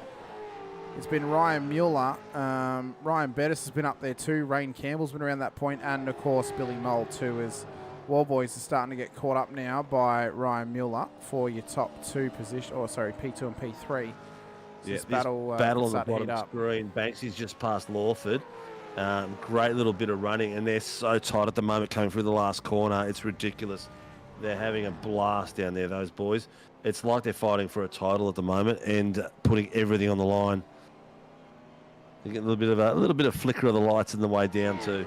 Speaker 11: It's been Ryan Mueller. Ryan Bettis has been up there too. Rain Campbell's been around that point. And, of course, Billy Mole too, as Warboys are starting to get caught up now by Ryan Mueller for your top 2 position. Or, sorry, P2 and P3. So this battle
Speaker 12: on the bottom screen. Banksy's just past Lawford. Great little bit of running. And they're so tight at the moment coming through the last corner. It's ridiculous. They're having a blast down there, those boys. It's like they're fighting for a title at the moment and putting everything on the line. You get a little bit of flicker of the lights in the way down too.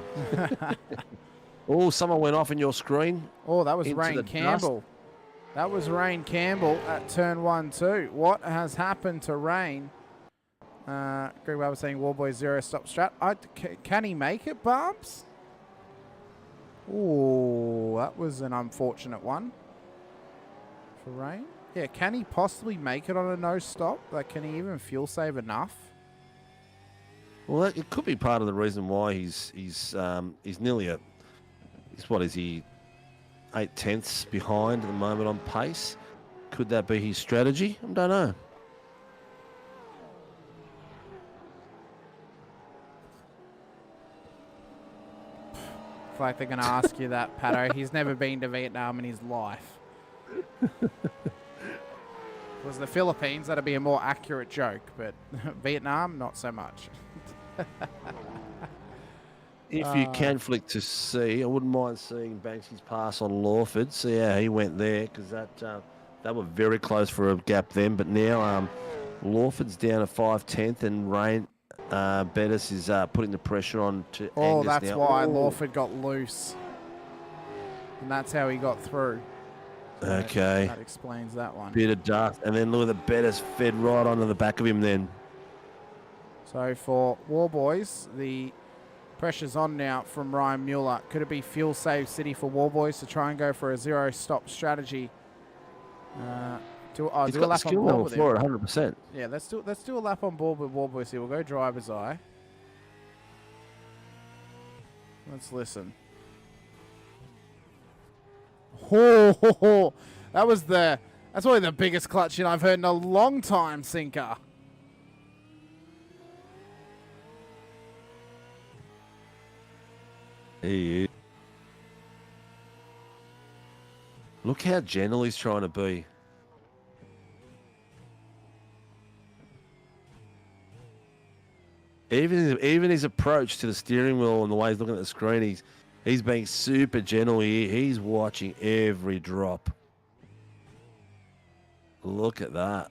Speaker 12: Oh, someone went off in your screen.
Speaker 11: Oh, that was Rain Campbell. That was Rain Campbell at turn 1-2. What has happened to Rain? Greg Barber saying Warboy 0 stop strat. Can he make it, Barbs? Oh, that was an unfortunate one for Rain. Yeah, can he possibly make it on a no stop? Like, can he even fuel save enough?
Speaker 12: Well, it could be part of the reason why he's nearly what is he, 8/10 behind at the moment on pace. Could that be his strategy? I don't know.
Speaker 11: It's like they're going to ask you that, Pato. He's never been to Vietnam in his life. If it was the Philippines, that'd be a more accurate joke, but Vietnam, not so much.
Speaker 12: If you can flick to see, I wouldn't mind seeing Banksy's pass on Lawford. See how he went there, because they were very close for a gap then. But now Lawford's down to 5/10, and Rain Bettis is putting the pressure on to Angus
Speaker 11: that's
Speaker 12: now.
Speaker 11: why Lawford got loose, and that's how he got through. So
Speaker 12: okay,
Speaker 11: that explains that one.
Speaker 12: Bit of dust, and then look at the Bettis fed right onto the back of him then.
Speaker 11: So for Warboys, the pressure's on now from Ryan Mueller. Could it be fuel save city for Warboys to try and go for a 0 stop strategy?
Speaker 12: He's got the skill level for it, 100%.
Speaker 11: Yeah, let's do a lap on board with Warboys here. We'll go driver's eye. Let's listen. Oh, that's probably the biggest clutch in I've heard in a long time, Sinker.
Speaker 12: He is. Look how gentle he's trying to be. Even his approach to the steering wheel and the way he's looking at the screen, he's being super gentle here. He's watching every drop. Look at that.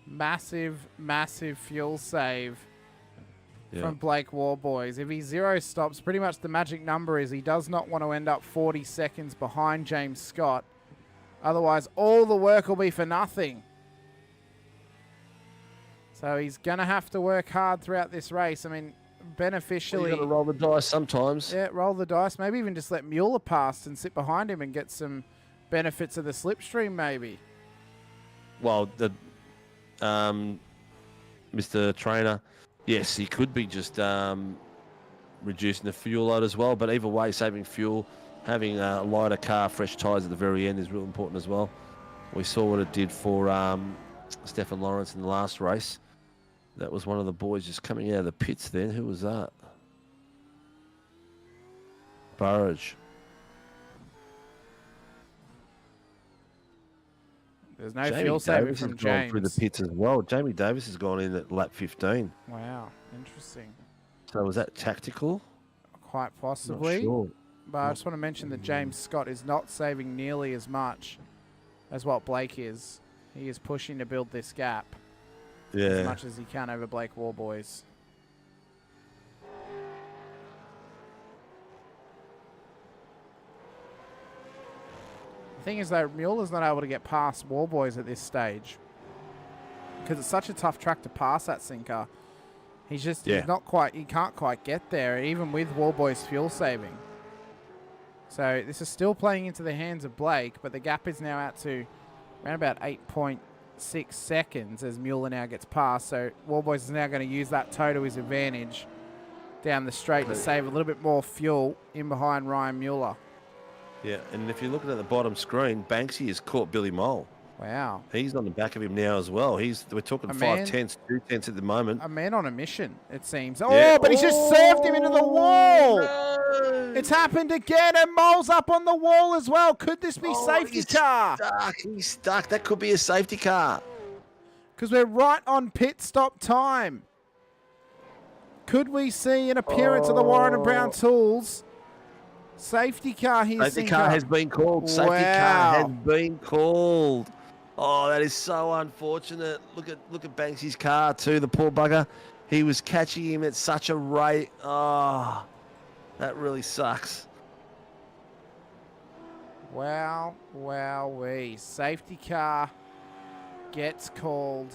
Speaker 11: Massive, massive fuel save from Blake Warboys. If he 0 stops, pretty much the magic number is he does not want to end up 40 seconds behind James Scott. Otherwise, all the work will be for nothing. So he's going to have to work hard throughout this race. I mean, beneficially...
Speaker 12: You've got to roll the dice sometimes.
Speaker 11: Yeah, roll the dice. Maybe even just let Mueller pass and sit behind him and get some benefits of the slipstream, maybe.
Speaker 12: Well, Mr. Trainer, yes, he could be just reducing the fuel load as well. But either way, saving fuel, having a lighter car, fresh tyres at the very end is real important as well. We saw what it did for Stefan Lawrence in the last race. That was one of the boys just coming out of the pits then. Who was that? Burridge.
Speaker 11: There's no fuel saving from James.
Speaker 12: Through the pits as well. Jamie Davis has gone in at lap 15.
Speaker 11: Wow, interesting.
Speaker 12: So was that tactical?
Speaker 11: Quite possibly.
Speaker 12: Not sure.
Speaker 11: But I just want to mention that James Scott is not saving nearly as much as what Blake is. He is pushing to build this gap as much as he can over Blake Warboys. The thing is, though, Mueller's not able to get past Warboys at this stage because it's such a tough track to pass that Sinker. He's just he's not quite. He can't quite get there, even with Warboys fuel saving. So this is still playing into the hands of Blake, but the gap is now out to around about 8.2 seconds as Mueller now gets past. So Warboys is now going to use that toe to his advantage down the straight to save a little bit more fuel in behind Ryan Mueller.
Speaker 12: Yeah, and if you're looking at the bottom screen, Banksy has caught Billy Mole.
Speaker 11: Wow.
Speaker 12: He's on the back of him now as well. We're talking 5/10, 2/10 at the moment.
Speaker 11: A man on a mission, it seems.
Speaker 12: Yeah.
Speaker 11: Oh, but he's just served him into the wall. No. It's happened again, and Mole's up on the wall as well. Could this be safety car?
Speaker 12: He's stuck. That could be a safety car.
Speaker 11: Because we're right on pit stop time. Could we see an appearance of the Warren and Brown Tools? Safety car here.
Speaker 12: Safety car has been called. Safety car has been called. Oh, that is so unfortunate. Look at Banksy's car too, the poor bugger. He was catching him at such a rate. Oh, that really sucks.
Speaker 11: Wow, wowee. Safety car gets called.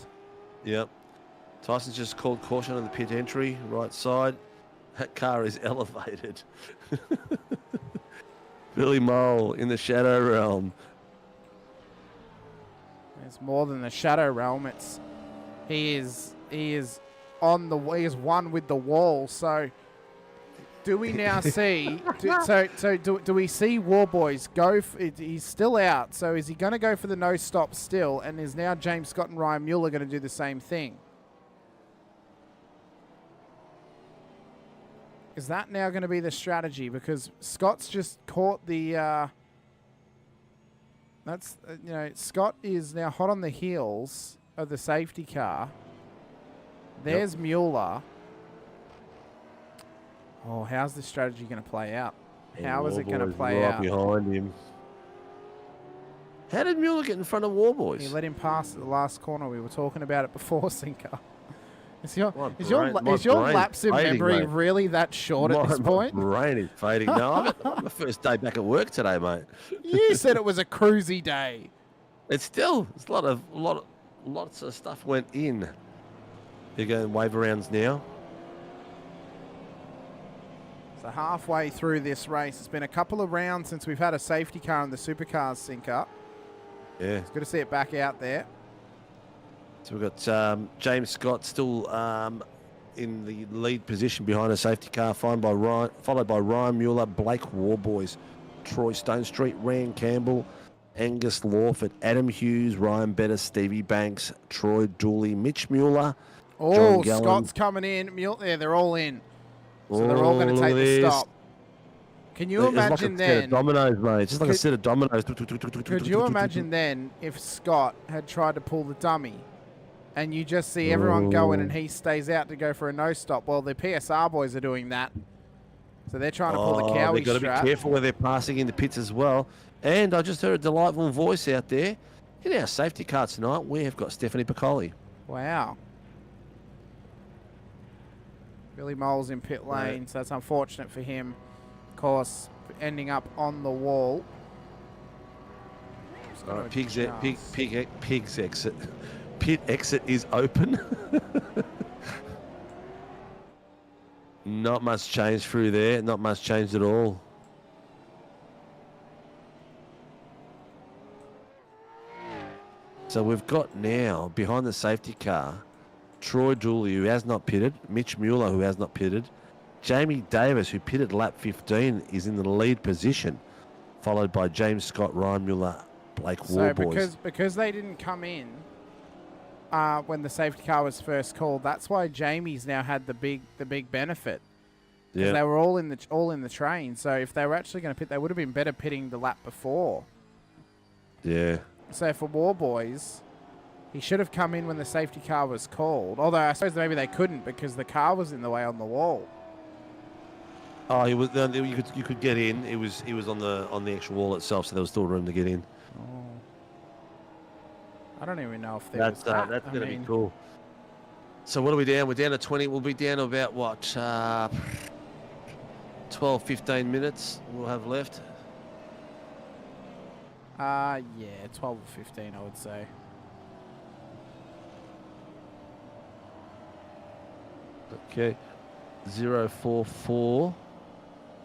Speaker 12: Yep. Tyson's just called caution on the pit entry, right side. That car is elevated. Billy Mole in the shadow realm.
Speaker 11: It's more than the shadow realm. He is on the he is one with the wall. So do we now see? Do we see Warboys go? He's still out. So is he going to go for the no stop still? And is now James Scott and Ryan Mueller going to do the same thing? Is that now going to be the strategy? Because Scott's just caught the. Scott is now hot on the heels of the safety car. There's Mueller. Oh, how's the strategy going to play out? How is it going to play out?
Speaker 12: Behind him. How did Mueller get in front of Warboys?
Speaker 11: He let him pass at the last corner. We were talking about it before, Sinker. Is your lapse in memory really that short at this point?
Speaker 12: My brain is fading. No, I'm the first day back at work today, mate.
Speaker 11: You said it was a cruisy day.
Speaker 12: It's lots of stuff went in. You're going wave arounds now.
Speaker 11: So halfway through this race, it's been a couple of rounds since we've had a safety car in the Supercars Sinker.
Speaker 12: Yeah,
Speaker 11: it's good to see it back out there.
Speaker 12: So we've got James Scott still in the lead position behind a safety car, followed by Ryan Mueller, Blake Warboys, Troy Stone Street, Rand Campbell, Angus Lawford, Adam Hughes, Ryan Bettis, Stevie Banks, Troy Dooley, Mitch Mueller.
Speaker 11: Oh, Scott's coming in. Yeah, they're all in. So they're all going to take the stop. Can you imagine then?
Speaker 12: Set of dominoes, mate. Just like a set of dominoes.
Speaker 11: Could you imagine then if Scott had tried to pull the dummy? And you just see everyone go in and he stays out to go for a no-stop. Well, the PSR boys are doing that. So they're trying to pull the Cowie strap.
Speaker 12: They've got to be careful where they're passing in the pits as well. And I just heard a delightful voice out there. In our safety car tonight, we have got Stephanie Piccoli.
Speaker 11: Wow. Billy Mole's in pit lane, so that's unfortunate for him. Of course, ending up on the wall.
Speaker 12: All right, Pig's exit. Pit exit is open. Not much change through there. Not much change at all. So we've got now, behind the safety car, Troy Dooley, who has not pitted, Mitch Mueller, who has not pitted, Jamie Davis, who pitted lap 15, is in the lead position, followed by James Scott, Ryan Mueller, Blake Warboys.
Speaker 11: So because they didn't come in when the safety car was first called, that's why Jamie's now had the big benefit. Because they were all in the train. So if they were actually going to pit, they would have been better pitting the lap before.
Speaker 12: Yeah.
Speaker 11: So for Warboys, he should have come in when the safety car was called. Although I suppose maybe they couldn't because the car was in the way on the wall.
Speaker 12: Oh, he was. You could get in. He was on the actual wall itself, so there was still room to get in.
Speaker 11: Oh. I don't even know if there was that.
Speaker 12: That's going to be cool. So what are we down? We're down to 20. We'll be down to about, what, 12, 15 minutes we'll have left.
Speaker 11: Yeah, 12 or 15, I would say.
Speaker 12: Okay. 044.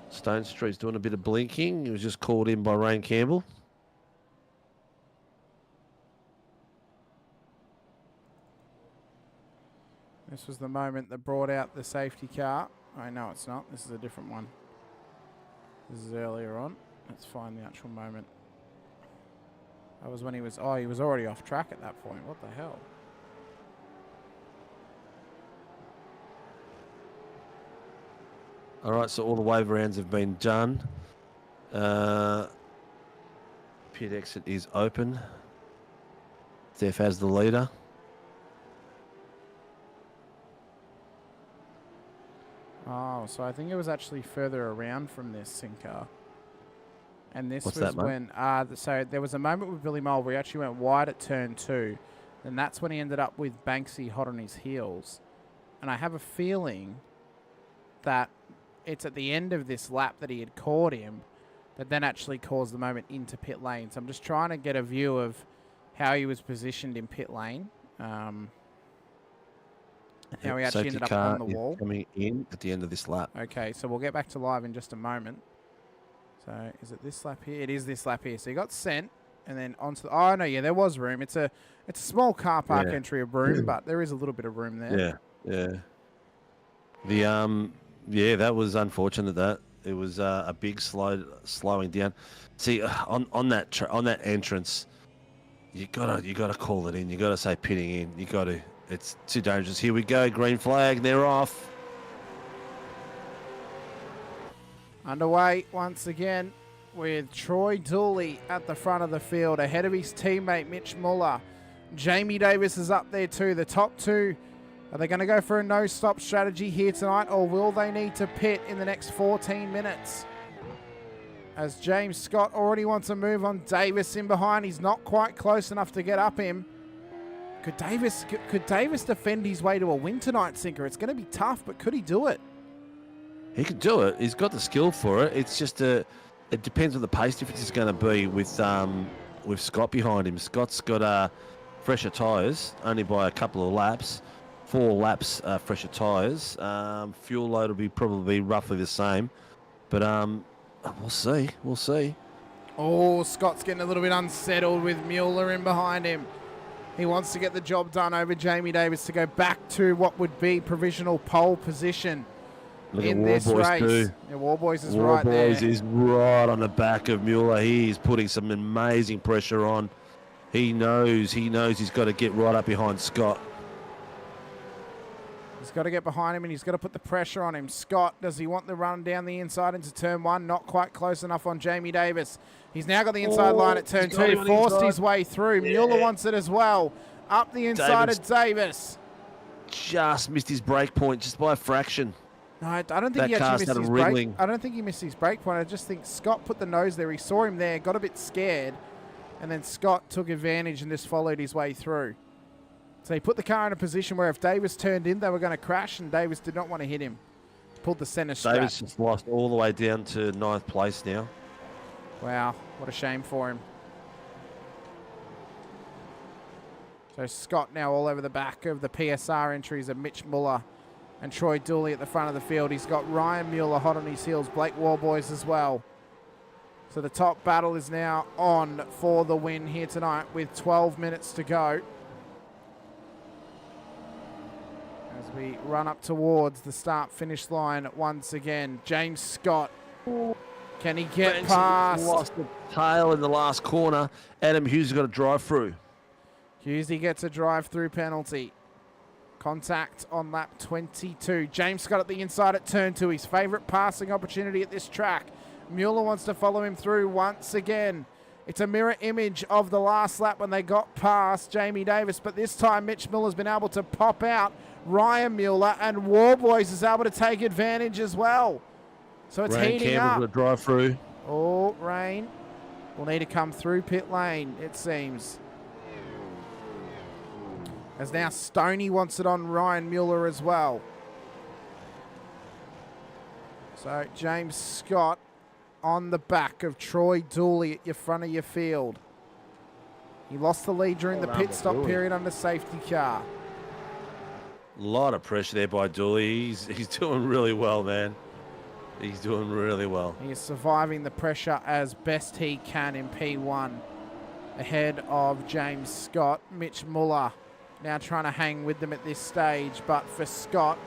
Speaker 12: Stone Street's doing a bit of blinking. He was just called in by Ryan Campbell.
Speaker 11: This was the moment that brought out the safety car. Oh, no, it's not. This is a different one. This is earlier on. Let's find the actual moment. That was when he was... Oh, he was already off track at that point. What the hell?
Speaker 12: All right, so all the wave rounds have been done. Pit exit is open. Steph as the leader.
Speaker 11: Oh, so I think it was actually further around from this sinker. And this
Speaker 12: What's
Speaker 11: was
Speaker 12: that, mate?
Speaker 11: when, so there was a moment with Billy Mole where he actually went wide at turn 2. And that's when he ended up with Banksy hot on his heels. And I have a feeling that it's at the end of this lap that he had caught him that then actually caused the moment into pit lane. So I'm just trying to get a view of how he was positioned in pit lane. And how he actually ended up on the wall.
Speaker 12: Coming in at the end of this lap.
Speaker 11: Okay, so we'll get back to live in just a moment. So is it this lap here? It is this lap here. So he got sent and then onto the... Oh, no, yeah, there was room. It's a small car park entry of room, but there is a little bit of room there.
Speaker 12: Yeah, yeah. Yeah, that was unfortunate. That it was a big slowing down. See, on that entrance, you gotta call it in. You gotta say pitting in. You gotta. It's too dangerous. Here we go. Green flag. They're off.
Speaker 11: Underway once again with Troy Dooley at the front of the field, ahead of his teammate Mitch Muller. Jamie Davis is up there too. The top two. Are they going to go for a no-stop strategy here tonight, or will they need to pit in the next 14 minutes? As James Scott already wants to move on Davis in behind. He's not quite close enough to get up him. Could Davis defend his way to a win tonight, Sinker? It's going to be tough, but could he do it?
Speaker 12: He could do it. He's got the skill for it. It's just it depends what the pace difference is going to be with Scott behind him. Scott's got fresher tyres, only by a couple of laps. 4 laps fresher tyres. Fuel load will be probably roughly the same, but we'll see. We'll see.
Speaker 11: Oh, Scott's getting a little bit unsettled with Mueller in behind him. He wants to get the job done over Jamie Davis to go back to what would be provisional pole position in this race.
Speaker 12: Too.
Speaker 11: Yeah, Warboys is right there.
Speaker 12: Warboys is right on the back of Mueller. He's putting some amazing pressure on. He knows he's got to get right up behind Scott.
Speaker 11: He's got to get behind him and he's got to put the pressure on him. Scott, does he want the run down the inside into turn 1? Not quite close enough on Jamie Davis. He's now got the inside line at turn 2. Forced his way through. Yeah. Mueller wants it as well. Up the inside of Davis.
Speaker 12: Just missed his break point just by a fraction.
Speaker 11: No, I don't think he actually missed his break. I don't think he missed his break point. I just think Scott put the nose there. He saw him there, got a bit scared, and then Scott took advantage and just followed his way through. So he put the car in a position where if Davis turned in, they were going to crash, and Davis did not want to hit him. Pulled the centre strap.
Speaker 12: Davis has lost all the way down to 9th place now.
Speaker 11: Wow, what a shame for him. So Scott now all over the back of the PSR entries of Mitch Muller and Troy Dooley at the front of the field. He's got Ryan Mueller hot on his heels, Blake Warboys as well. So the top battle is now on for the win here tonight with 12 minutes to go. As we run up towards the start-finish line once again. James Scott, can he get past?
Speaker 12: Lost the tail in the last corner. Adam Hughes has got to drive through.
Speaker 11: Hughesy gets a drive-through penalty. Contact on lap 22. James Scott at the inside at turn 2. His favourite passing opportunity at this track. Mueller wants to follow him through once again. It's a mirror image of the last lap when they got past Jamie Davis, but this time Mitch Miller's been able to pop out Ryan Mueller, and Warboys is able to take advantage as well. So it's
Speaker 12: Rain
Speaker 11: heating
Speaker 12: Campbell's
Speaker 11: up.
Speaker 12: got to drive through.
Speaker 11: Oh, Rain will need to come through pit lane, it seems. As now Stoney wants it on Ryan Mueller as well. So James Scott on the back of Troy Dooley at your front of your field. He lost the lead during the pit stop period under safety car.
Speaker 12: A lot of pressure there by Dooley. He's doing really well, man. He's doing really well.
Speaker 11: He is surviving the pressure as best he can in P1. Ahead of James Scott, Mitch Muller now trying to hang with them at this stage. But for Scott,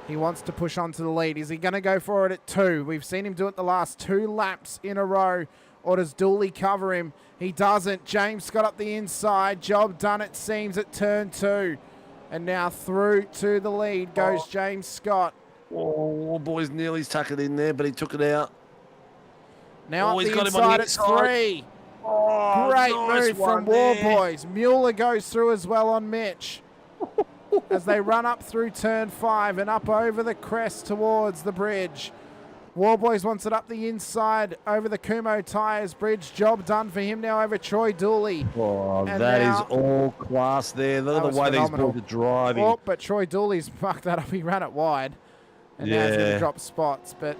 Speaker 11: he wants to push on to the lead. Is he going to go for it at 2? We've seen him do it the last 2 laps in a row. Or does Dooley cover him? He doesn't. James Scott up the inside. Job done, it seems, at turn 2. And now through to the lead goes James Scott.
Speaker 12: Oh, boys nearly stuck it in there, but he took it out.
Speaker 11: Now up the inside at 3.
Speaker 12: Oh,
Speaker 11: great
Speaker 12: nice
Speaker 11: move from War Boys. Mueller goes through as well on Mitch. As they run up through turn 5 and up over the crest towards the bridge. War Boys wants it up the inside over the Kumo Tyres bridge. Job done for him now over Troy Dooley.
Speaker 12: Oh,
Speaker 11: and
Speaker 12: that is all class there. Look at the way
Speaker 11: phenomenal.
Speaker 12: these boys are driving.
Speaker 11: Oh, but Troy Dooley's fucked that up. He ran it wide. And now he's going to drop spots. But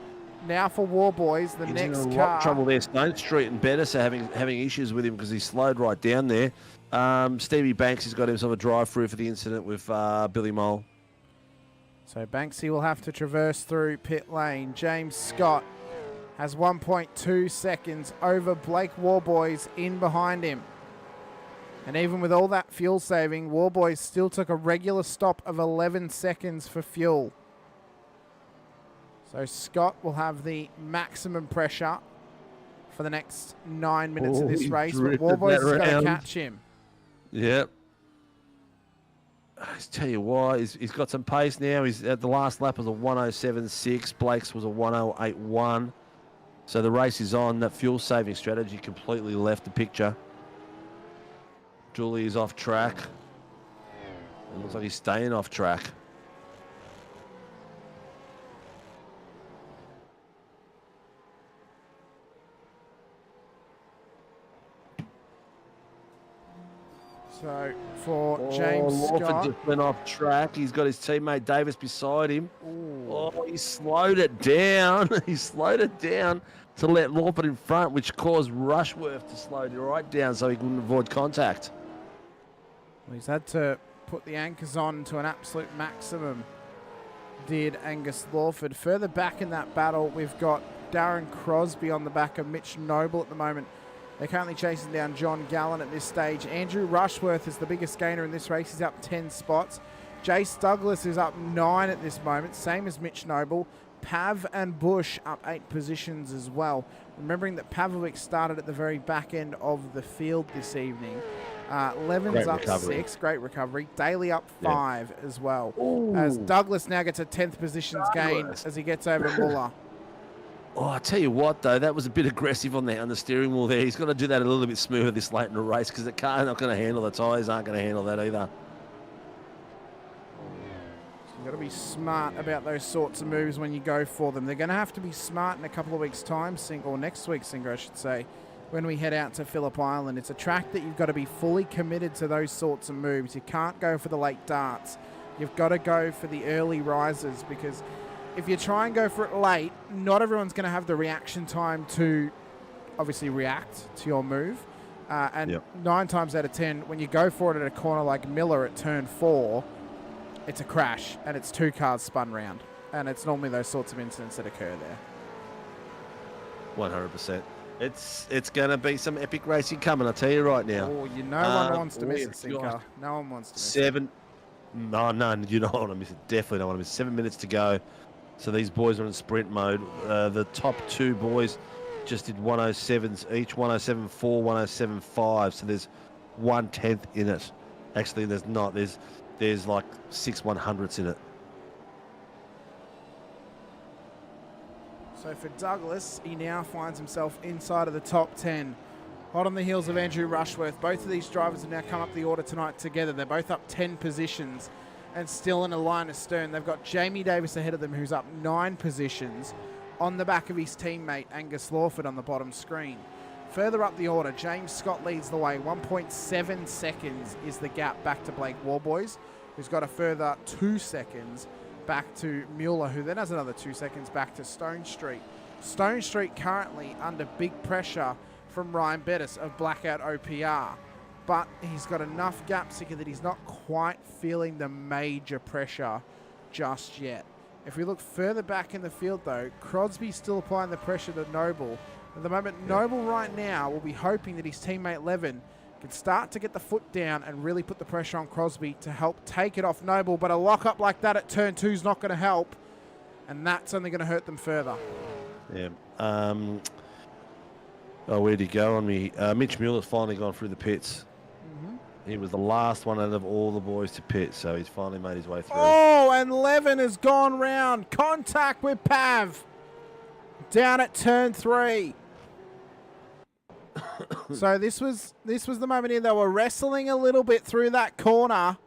Speaker 11: now for War Boys, the
Speaker 12: He's
Speaker 11: next
Speaker 12: in a
Speaker 11: car.
Speaker 12: lot of trouble there. Stone Street and Bettis are having issues with him because he slowed right down there. Stevie Banks has got himself a drive-through for the incident with Billy Mole.
Speaker 11: So Banksy will have to traverse through pit lane. James Scott has 1.2 seconds over Blake Warboys in behind him. And even with all that fuel saving, Warboys still took a regular stop of 11 seconds for fuel. So Scott will have the maximum pressure for the next 9 minutes of this race. But Warboys has got to catch him.
Speaker 12: Yep. I tell you why, he's got some pace now. He's at the last lap was a 107.6. Blake's was a 108.1. So the race is on. That fuel saving strategy completely left the picture. Julie is off track. It looks like he's staying off track.
Speaker 11: So for James
Speaker 12: Lawford
Speaker 11: Scott.
Speaker 12: just went off track. He's got his teammate Davis beside him. Oh, he slowed it down. He slowed it down to let Lawford in front, which caused Rushworth to slow it right down so he couldn't avoid contact.
Speaker 11: Well, he's had to put the anchors on to an absolute maximum, did Angus Lawford. Further back in that battle, we've got Darren Crosby on the back of Mitch Noble at the moment. They're currently chasing down John Gallen at this stage. Andrew Rushworth is the biggest gainer in this race. He's up 10 spots. Jace Douglas is up 9 at this moment, same as Mitch Noble. Pav and Bush up 8 positions as well. Remembering that Pavlovic started at the very back end of the field this evening. Levin's up 6, great recovery. Daly up 5 as well.
Speaker 12: Ooh.
Speaker 11: As Douglas now gets a 10th positions gain as he gets over Muller.
Speaker 12: Oh, I tell you what, though, that was a bit aggressive on the steering wheel there. He's got to do that a little bit smoother this late in the race because the car's not going to handle, the tyres aren't going to handle that either.
Speaker 11: So you've got to be smart about those sorts of moves when you go for them. They're going to have to be smart in a couple of weeks' time, or next week, I should say, when we head out to Phillip Island. It's a track that you've got to be fully committed to those sorts of moves. You can't go for the late darts. You've got to go for the early risers because if you try and go for it late, not everyone's going to have the reaction time to obviously react to your move. And 9 times out of 10, when you go for it at a corner like Miller at turn 4, it's a crash and it's 2 cars spun round. And it's normally those sorts of incidents that occur there.
Speaker 12: 100%. It's going to be some epic racing coming, I tell you right now.
Speaker 11: Oh, no one wants to miss it, Sinker. No one wants to miss it.
Speaker 12: No, you don't want to miss it. Definitely don't want to miss it. 7 minutes to go. So these boys are in sprint mode. The top 2 boys just did 107s each, 107.4, 107.5. So there's 1/10 in it. Actually, there's not. There's like 6 100ths in it.
Speaker 11: So for Douglas, he now finds himself inside of the top 10. Hot on the heels of Andrew Rushworth. Both of these drivers have now come up the order tonight together. They're both up 10 positions and still in a line astern. They've got Jamie Davis ahead of them, who's up 9 positions on the back of his teammate Angus Lawford on the bottom screen. Further up the order, James Scott leads the way. 1.7 seconds is the gap back to Blake Warboys, who's got a further 2 seconds back to Mueller, who then has another 2 seconds back to Stone Street. Stone Street currently under big pressure from Ryan Bettis of Blackout OPR. But he's got enough gaps here that he's not quite feeling the major pressure just yet. If we look further back in the field, though, Crosby's still applying the pressure to Noble. At the moment, Noble right now will be hoping that his teammate Levin can start to get the foot down and really put the pressure on Crosby to help take it off Noble. But a lock-up like that at turn 2 is not going to help, and that's only going to hurt them further.
Speaker 12: Yeah. Where'd he go on me? Mitch Mueller's finally gone through the pits. He was the last one out of all the boys to pit, so he's finally made his way through.
Speaker 11: Oh, and Levin has gone round. Contact with Pav. Down at turn 3. So this was the moment here. They were wrestling a little bit through that corner,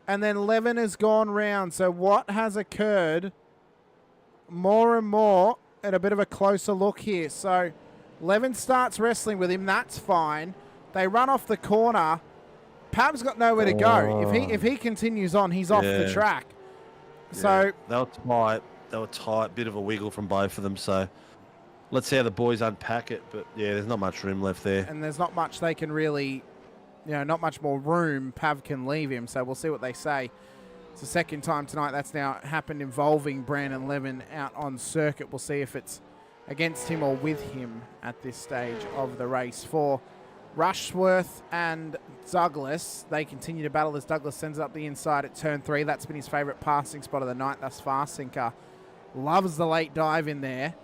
Speaker 11: and then Levin has gone round. So what has occurred? More and more at a bit of a closer look here. So Levin starts wrestling with him. That's fine. They run off the corner. Pav's got nowhere to go. If he continues on, he's off the track. So
Speaker 12: they were tight. They were tight. Bit of a wiggle from both of them. So let's see how the boys unpack it. But yeah, there's not much room left there.
Speaker 11: And there's not much they can really, not much more room Pav can leave him. So we'll see what they say. It's the second time tonight that's now happened involving Brandon Levin out on circuit. We'll see if it's against him or with him at this stage of the race. For Rushworth and Douglas, they continue to battle as Douglas sends it up the inside at turn 3. That's been his favourite passing spot of the night thus far. Sinker loves the late dive in there.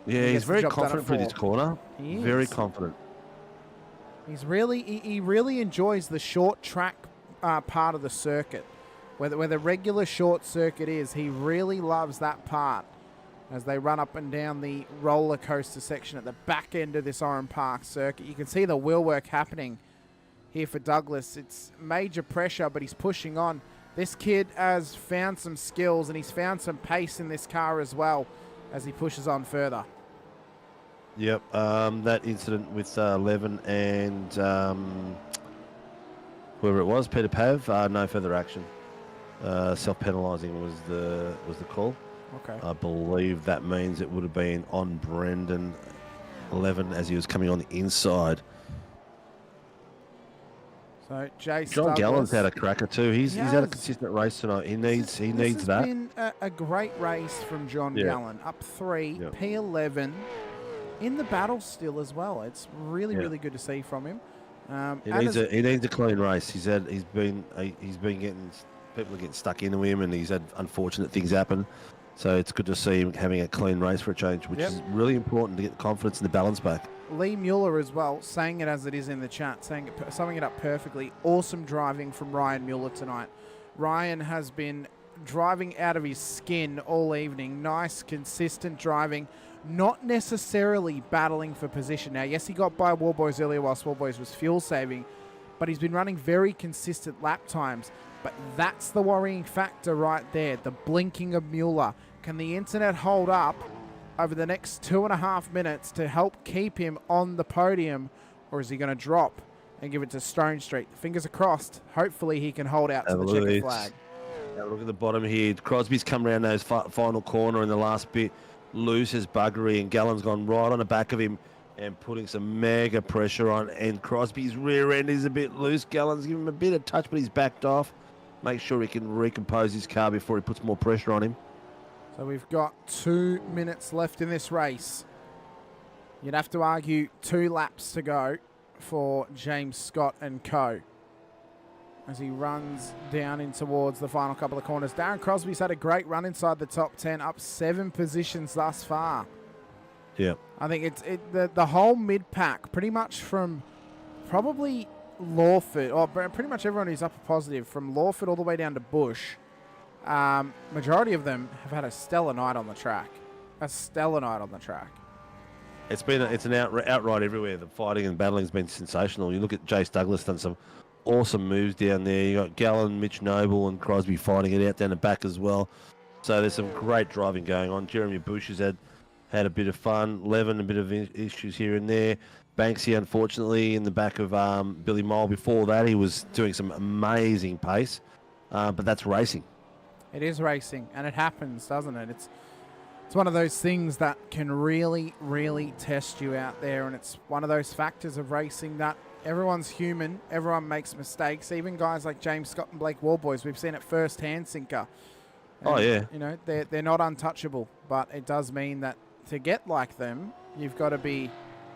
Speaker 12: Yeah, he's very confident for this corner.
Speaker 11: He is.
Speaker 12: Very confident.
Speaker 11: He's really, he really enjoys the short track part of the circuit. Where the regular short circuit is, he really loves that part as they run up and down the roller coaster section at the back end of this Oran Park circuit. You can see the wheel work happening here for Douglas. It's major pressure, but he's pushing on. This kid has found some skills and he's found some pace in this car as well as he pushes on further.
Speaker 12: Yep, that incident with Levin and whoever it was, Peter Pav, no further action. Self-penalising was the call.
Speaker 11: Okay.
Speaker 12: I believe that means it would have been on Brendan Levin as he was coming on the inside.
Speaker 11: So John
Speaker 12: Douglas, Gallen's had a cracker too. He's had a consistent race tonight. He needs that.
Speaker 11: This has been a great race from John Gallen. Up 3, P11 in the battle still as well. It's really good to see from him.
Speaker 12: He needs a clean race. He's been getting, people are getting stuck into him, and he's had unfortunate things happen. So it's good to see him having a clean race for a change, which is really important to get the confidence and the balance back.
Speaker 11: Lee Mueller as well, saying it as it is in the chat, summing it up perfectly. Awesome driving from Ryan Mueller tonight. Ryan has been driving out of his skin all evening. Nice, consistent driving. Not necessarily battling for position. Now, yes, he got by Warboys earlier whilst Warboys was fuel saving, but he's been running very consistent lap times. But that's the worrying factor right there, the blinking of Mueller. Can the internet hold up over the next 2.5 minutes to help keep him on the podium, or is he going to drop and give it to Stone Street? Fingers are crossed. Hopefully he can hold out to the checkered flag.
Speaker 12: Now look at the bottom here. Crosby's come around those final corner in the last bit. Loses buggery, and Gallen's gone right on the back of him and putting some mega pressure on. And Crosby's rear end is a bit loose. Gallen's giving him a bit of touch, but he's backed off. Make sure he can recompose his car before he puts more pressure on him.
Speaker 11: So we've got 2 minutes left in this race. You'd have to argue 2 laps to go for James Scott and co. As he runs down in towards the final couple of corners. Darren Crosby's had a great run inside the top 10, up 7 positions thus far.
Speaker 12: Yeah.
Speaker 11: I think the whole mid-pack, pretty much from probably Lawford, or pretty much everyone who's up a positive, from Lawford all the way down to Bush, majority of them have had a stellar night on the track. A stellar night on the track.
Speaker 12: It's an outright everywhere. The fighting and battling has been sensational. You look at Jace Douglas done some awesome moves down there. You got Gallen, Mitch Noble, and Crosby fighting it out down the back as well. So there's some great driving going on. Jeremy Bush has had a bit of fun. Levin, a bit of issues here and there. Banksy, unfortunately, in the back of Billy Mole. Before that, he was doing some amazing pace. But that's racing.
Speaker 11: It is racing, and it happens, doesn't it? It's one of those things that can really, really test you out there, and it's one of those factors of racing that everyone's human, everyone makes mistakes, even guys like James Scott and Blake Warboys. We've seen it firsthand, Sinker. And, you know, they're not untouchable, but it does mean that to get like them, you've got to be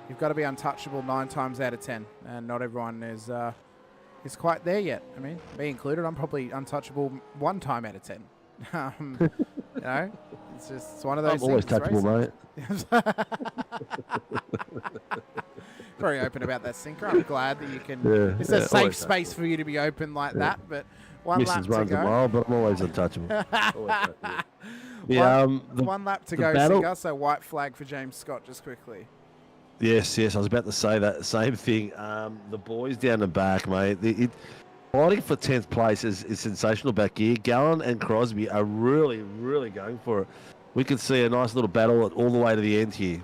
Speaker 11: you've got to be untouchable 9 times out of 10, and not everyone is quite there yet. I mean, me included, I'm probably untouchable 1 time out of 10. You know, it's one of those
Speaker 12: I'm always
Speaker 11: things.
Speaker 12: touchable, mate.
Speaker 11: Very open about that, Sinker. I'm glad that you can.
Speaker 12: Yeah,
Speaker 11: It's a safe
Speaker 12: always
Speaker 11: space for you to be open like that. But one
Speaker 12: Missus
Speaker 11: lap to
Speaker 12: runs a
Speaker 11: go.
Speaker 12: mile, but I'm always untouchable. Always
Speaker 11: One lap to go,
Speaker 12: battle-
Speaker 11: Sinker. So white flag for James Scott, just quickly.
Speaker 12: Yes, I was about to say that same thing. The boys down the back, mate. Fighting for 10th place is sensational back here. Gallen and Crosby are really, really going for it. We could see a nice little battle all the way to the end here.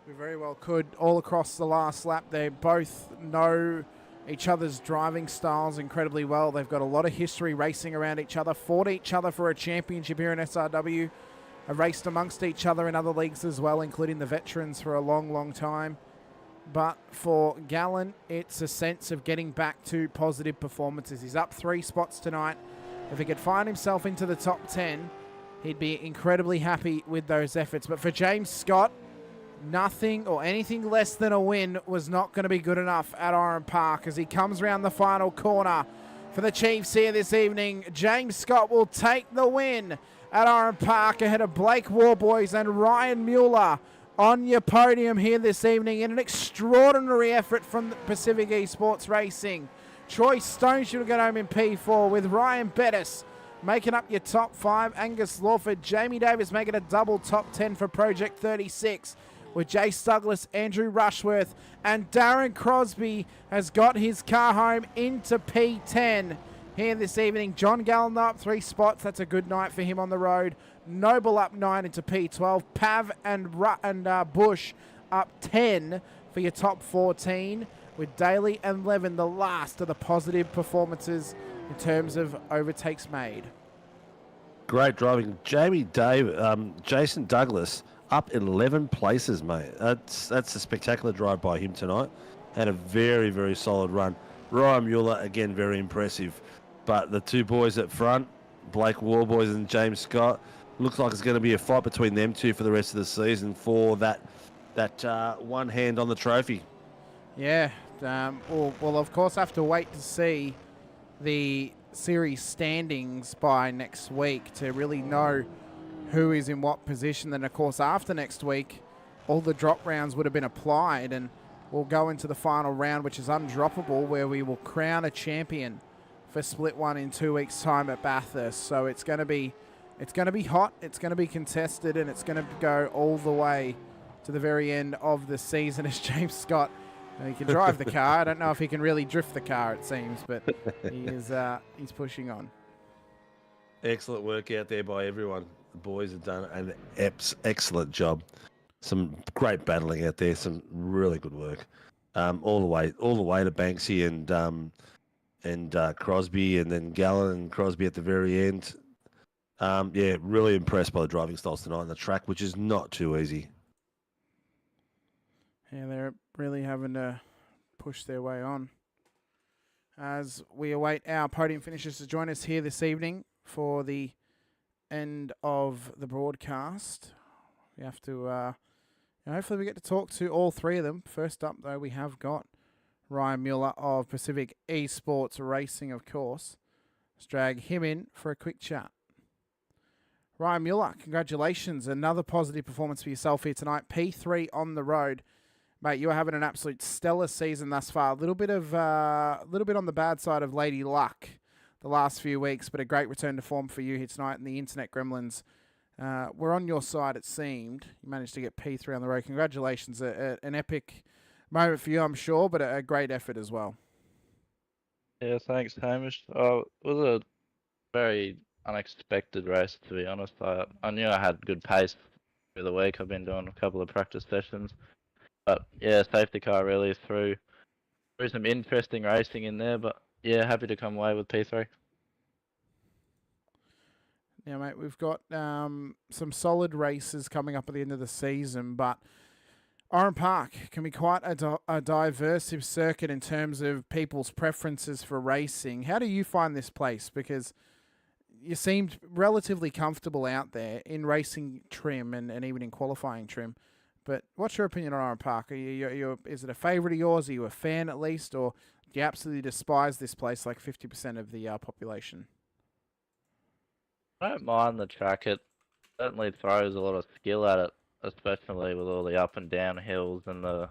Speaker 11: We very well could. All across the last lap, they both know each other's driving styles incredibly well. They've got a lot of history racing around each other, fought each other for a championship here in SRW, have raced amongst each other in other leagues as well, including the veterans for a long, long time. But for Gallen, it's a sense of getting back to positive performances. He's up 3 spots tonight. If he could find himself into the top 10, he'd be incredibly happy with those efforts. But for James Scott, nothing or anything less than a win was not going to be good enough at Oran Park as he comes around the final corner for the Chiefs here this evening. James Scott will take the win at Oran Park ahead of Blake Warboys and Ryan Mueller on your podium here this evening in an extraordinary effort from Pacific Esports Racing. Troy Stone should have got home in P4 with Ryan Bettis making up your top 5. Angus Lawford, Jamie Davis making a double top 10 for Project 36. With Jace Douglas, Andrew Rushworth, and Darren Crosby has got his car home into P10 here this evening. John Gallen up 3 spots. That's a good night for him on the road. Noble up 9 into P12. Pav and Bush up 10 for your top 14. With Daly and Levin the last of the positive performances in terms of overtakes made.
Speaker 12: Great driving. Jason Douglas up 11 places, mate. That's a spectacular drive by him tonight. And a very, very solid run. Ryan Mueller, again, very impressive. But the 2 boys at front, Blake Warboys and James Scott, looks like it's going to be a fight between them 2 for the rest of the season for that one hand on the trophy.
Speaker 11: Yeah, we'll of course have to wait to see the series standings by next week to really know who is in what position. Then, of course, after next week, all the drop rounds would have been applied, and we'll go into the final round, which is undroppable, where we will crown a champion for Split 1 in 2 weeks' time at Bathurst. So it's going to be hot, it's going to be contested, and it's going to go all the way to the very end of the season as James Scott. He can drive the car. I don't know if he can really drift the car, it seems, but he's pushing on.
Speaker 12: Excellent work out there by everyone. The boys have done an excellent job. Some great battling out there. Some really good work. All the way to Banksy and Crosby, and then Gallen and Crosby at the very end. Really impressed by the driving styles tonight on the track, which is not too easy.
Speaker 11: Yeah, they're really having to push their way on. As we await our podium finishers to join us here this evening for the end of the broadcast. We have to, hopefully we get to talk to all 3 of them. First up, though, we have got Ryan Mueller of Pacific Esports Racing, of course. Let's drag him in for a quick chat. Ryan Mueller, congratulations. Another positive performance for yourself here tonight. P3 on the road. Mate, you are having an absolute stellar season thus far. A little bit on the bad side of Lady Luck the last few weeks, but a great return to form for you here tonight. And the Internet Gremlins were on your side, it seemed. You managed to get P3 on the road. Congratulations. An epic moment for you, I'm sure, but a great effort as well.
Speaker 14: Yeah, thanks, Hamish. It was a very unexpected race, to be honest. I knew I had good pace through the week. I've been doing a couple of practice sessions. But yeah, safety car really threw some interesting racing in there. But yeah, happy to come away with P3.
Speaker 11: Now, mate, we've got some solid races coming up at the end of the season, but Oran Park can be quite a diverse circuit in terms of people's preferences for racing. How do you find this place? Because you seemed relatively comfortable out there in racing trim and even in qualifying trim. But what's your opinion on Oran Park? Is it a favourite of yours? Are you a fan at least? Or do you absolutely despise this place like 50% of the population?
Speaker 14: I don't mind the track. It certainly throws a lot of skill at it, especially with all the up and down hills and the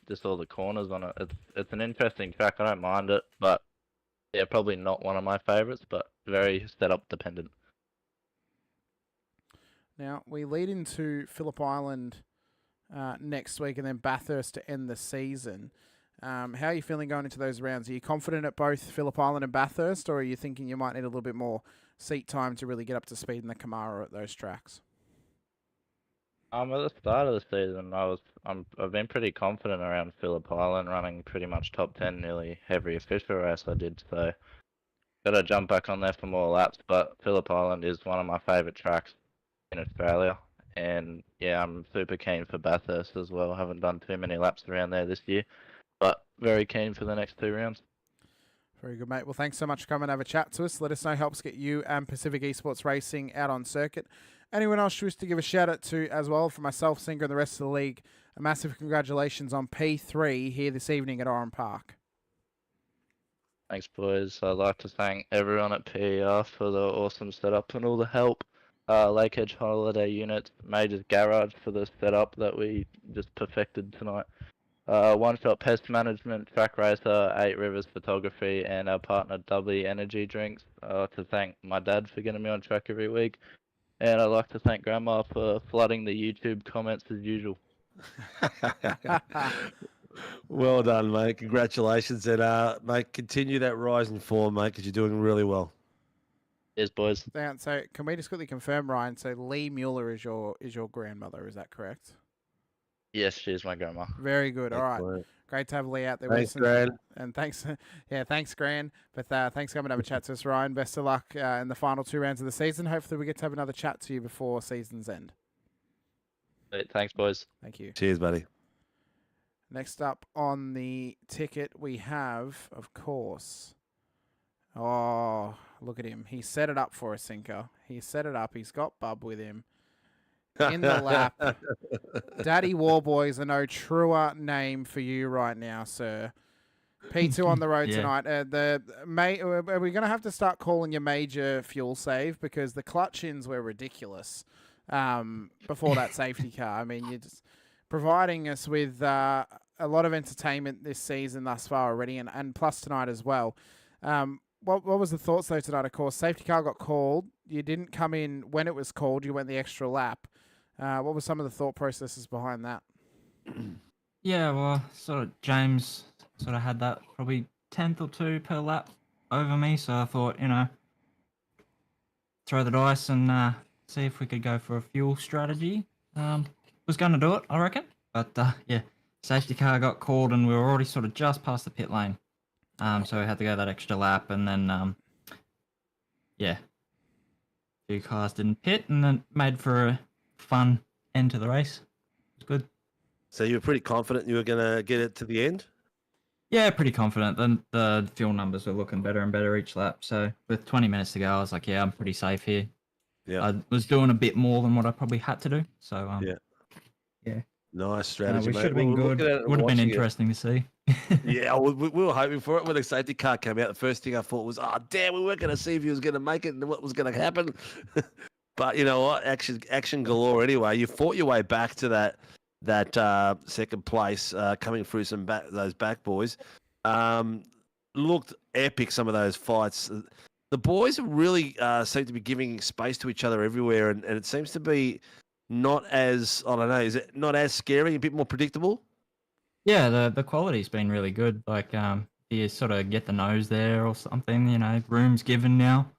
Speaker 14: just all the corners on it. It's an interesting track. I don't mind it, but yeah, probably not one of my favourites, but very setup dependent.
Speaker 11: Now, we lead into Phillip Island next week and then Bathurst to end the season. How are you feeling going into those rounds? Are you confident at both Phillip Island and Bathurst, or are you thinking you might need a little bit more seat time to really get up to speed in the Camaro at those tracks?
Speaker 14: At the start of the season, I've been pretty confident around Phillip Island, running pretty much top 10 nearly every official race I did. So, got to jump back on there for more laps. But Phillip Island is one of my favourite tracks in Australia, and yeah, I'm super keen for Bathurst as well. Haven't done too many laps around there this year, but very keen for the next 2 rounds.
Speaker 11: Very good, mate. Well, thanks so much for coming and have a chat to us. Let us know, helps get you and Pacific Esports Racing out on circuit. Anyone else you wish to give a shout out to as well, for myself, Sinker, and the rest of the league, a massive congratulations on P3 here this evening at Oran Park.
Speaker 14: Thanks, boys. I'd like to thank everyone at PER for the awesome setup and all the help. Lake Edge Holiday Units, Major's Garage for the setup that we just perfected tonight. One Shot Pest Management, Track Racer, 8 Rivers Photography, and our partner W Energy Drinks. I'd like to thank my dad for getting me on track every week. And I'd like to thank Grandma for flooding the YouTube comments as usual.
Speaker 12: Well done, mate. Congratulations. And, mate, continue that rise and form, mate, because you're doing really well.
Speaker 14: Yes, boys.
Speaker 11: So can we just quickly confirm, Ryan, so Lee Mueller is your grandmother, is that correct?
Speaker 14: Yes, she's my grandma.
Speaker 11: Very good. All right. Great to have Lee out there
Speaker 12: Thanks,
Speaker 11: with us.
Speaker 12: Gran.
Speaker 11: And thanks, thanks, Gran. But thanks for coming to have a chat to us, Ryan. Best of luck in the final 2 rounds of the season. Hopefully we get to have another chat to you before season's end.
Speaker 14: Thanks, boys.
Speaker 11: Thank you.
Speaker 12: Cheers, buddy.
Speaker 11: Next up on the ticket, we have, of course, oh, look at him. He set it up for a sinker. He set it up. He's got Bub with him. In the lap. Daddy Warboy is a no truer name for you right now, sir. P2 on the road tonight. Are we going to have to start calling you Major Fuel Save, because the clutch-ins were ridiculous before that safety car. I mean, you're just providing us with a lot of entertainment this season thus far already, and plus tonight as well. What was the thoughts, though, tonight? Of course, safety car got called. You didn't come in when it was called. You went the extra lap. What were some of the thought processes behind that?
Speaker 15: Yeah, well, sort of James sort of had that probably 10th or 2 per lap over me, so I thought, throw the dice and see if we could go for a fuel strategy. Was going to do it, I reckon, but yeah, safety car got called and we were already sort of just past the pit lane, so we had to go that extra lap, and then yeah, 2 cars didn't pit, and then made for a fun end to the race. It was good.
Speaker 12: So you were pretty confident you were going to get it to the end?
Speaker 15: Yeah, pretty confident. Then the fuel numbers were looking better and better each lap. So with 20 minutes to go, I was like, yeah, I'm pretty safe here.
Speaker 12: Yeah.
Speaker 15: I was doing a bit more than what I probably had to do. So yeah.
Speaker 12: Nice strategy,
Speaker 15: we
Speaker 12: mate.
Speaker 15: should have been good. Would have been interesting to see.
Speaker 12: Yeah, we were hoping for it. When the safety car came out, the first thing I thought was, oh, damn, we weren't going to see if he was going to make it and what was going to happen. But you know what? Action galore anyway. You fought your way back to that second place, coming through those back boys. Looked epic, some of those fights. The boys really seem to be giving space to each other everywhere, and it seems to be not as, I don't know, is it not as scary, a bit more predictable?
Speaker 15: Yeah, the quality's been really good. Like, you sort of get the nose there or something, room's given now.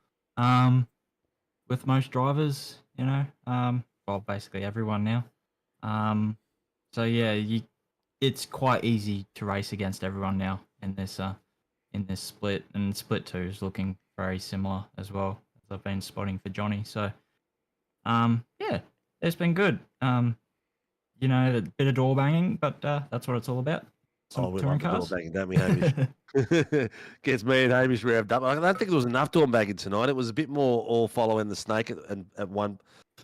Speaker 15: With most drivers, well, basically everyone now. So yeah, it's quite easy to race against everyone now in this split, and split 2 is looking very similar as well, as I've been spotting for Johnny. So, yeah, it's been good. A bit of door banging, but that's what it's all about.
Speaker 12: We love the door banging, don't we, Hamish? Gets me and Hamish revved up. I don't think there was enough door banging tonight. It was a bit more all following the snake at one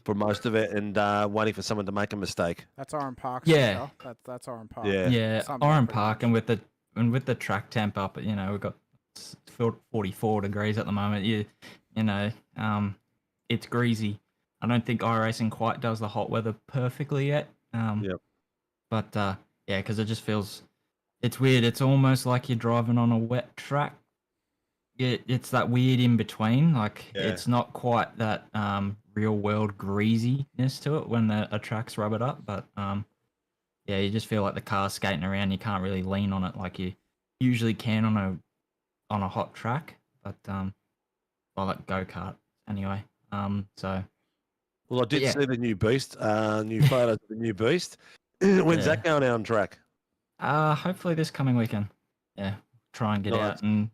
Speaker 12: for most of it and waiting for someone to make a mistake.
Speaker 11: That's Oran Park.
Speaker 15: Yeah.
Speaker 11: That's Oran Park.
Speaker 15: Yeah,
Speaker 11: Sums it up
Speaker 15: Oran
Speaker 11: pretty
Speaker 15: Park,
Speaker 11: much.
Speaker 15: and with the track temp up, we've got 44 degrees at the moment. It's greasy. I don't think iRacing quite does the hot weather perfectly yet. But because it just feels, it's weird. It's almost like you're driving on a wet track. It's that weird in between. It's not quite that real world greasiness to it when a track's rubbered up. But you just feel like the car's skating around. You can't really lean on it like you usually can on a hot track. But like go-kart anyway.
Speaker 12: Well, I did see the new Beast, new photos of the new Beast. When's that going out on track?
Speaker 15: Hopefully this coming weekend. Yeah, try and get out and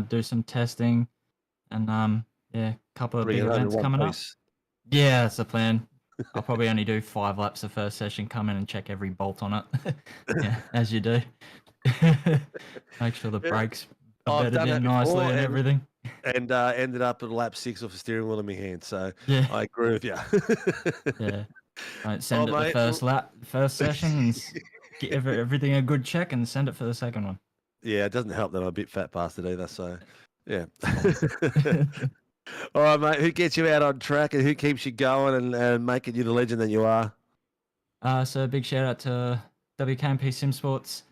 Speaker 15: do some testing, and a couple of big events coming up. Yeah, that's the plan. I'll probably only do 5 laps the first session, come in and check every bolt on it. As you do. Make sure the brakes are bedded in nicely and everything.
Speaker 12: And ended up at lap 6 off the steering wheel in my hand, so I agree with you.
Speaker 15: Don't send it the first session, and give everything a good check, and send it for the second one.
Speaker 12: Yeah, it doesn't help that I'm a bit fat bastard either, so yeah. All right, mate, who gets you out on track and who keeps you going and making you the legend that you are?
Speaker 15: So a big shout out to WKMP Sim Sports.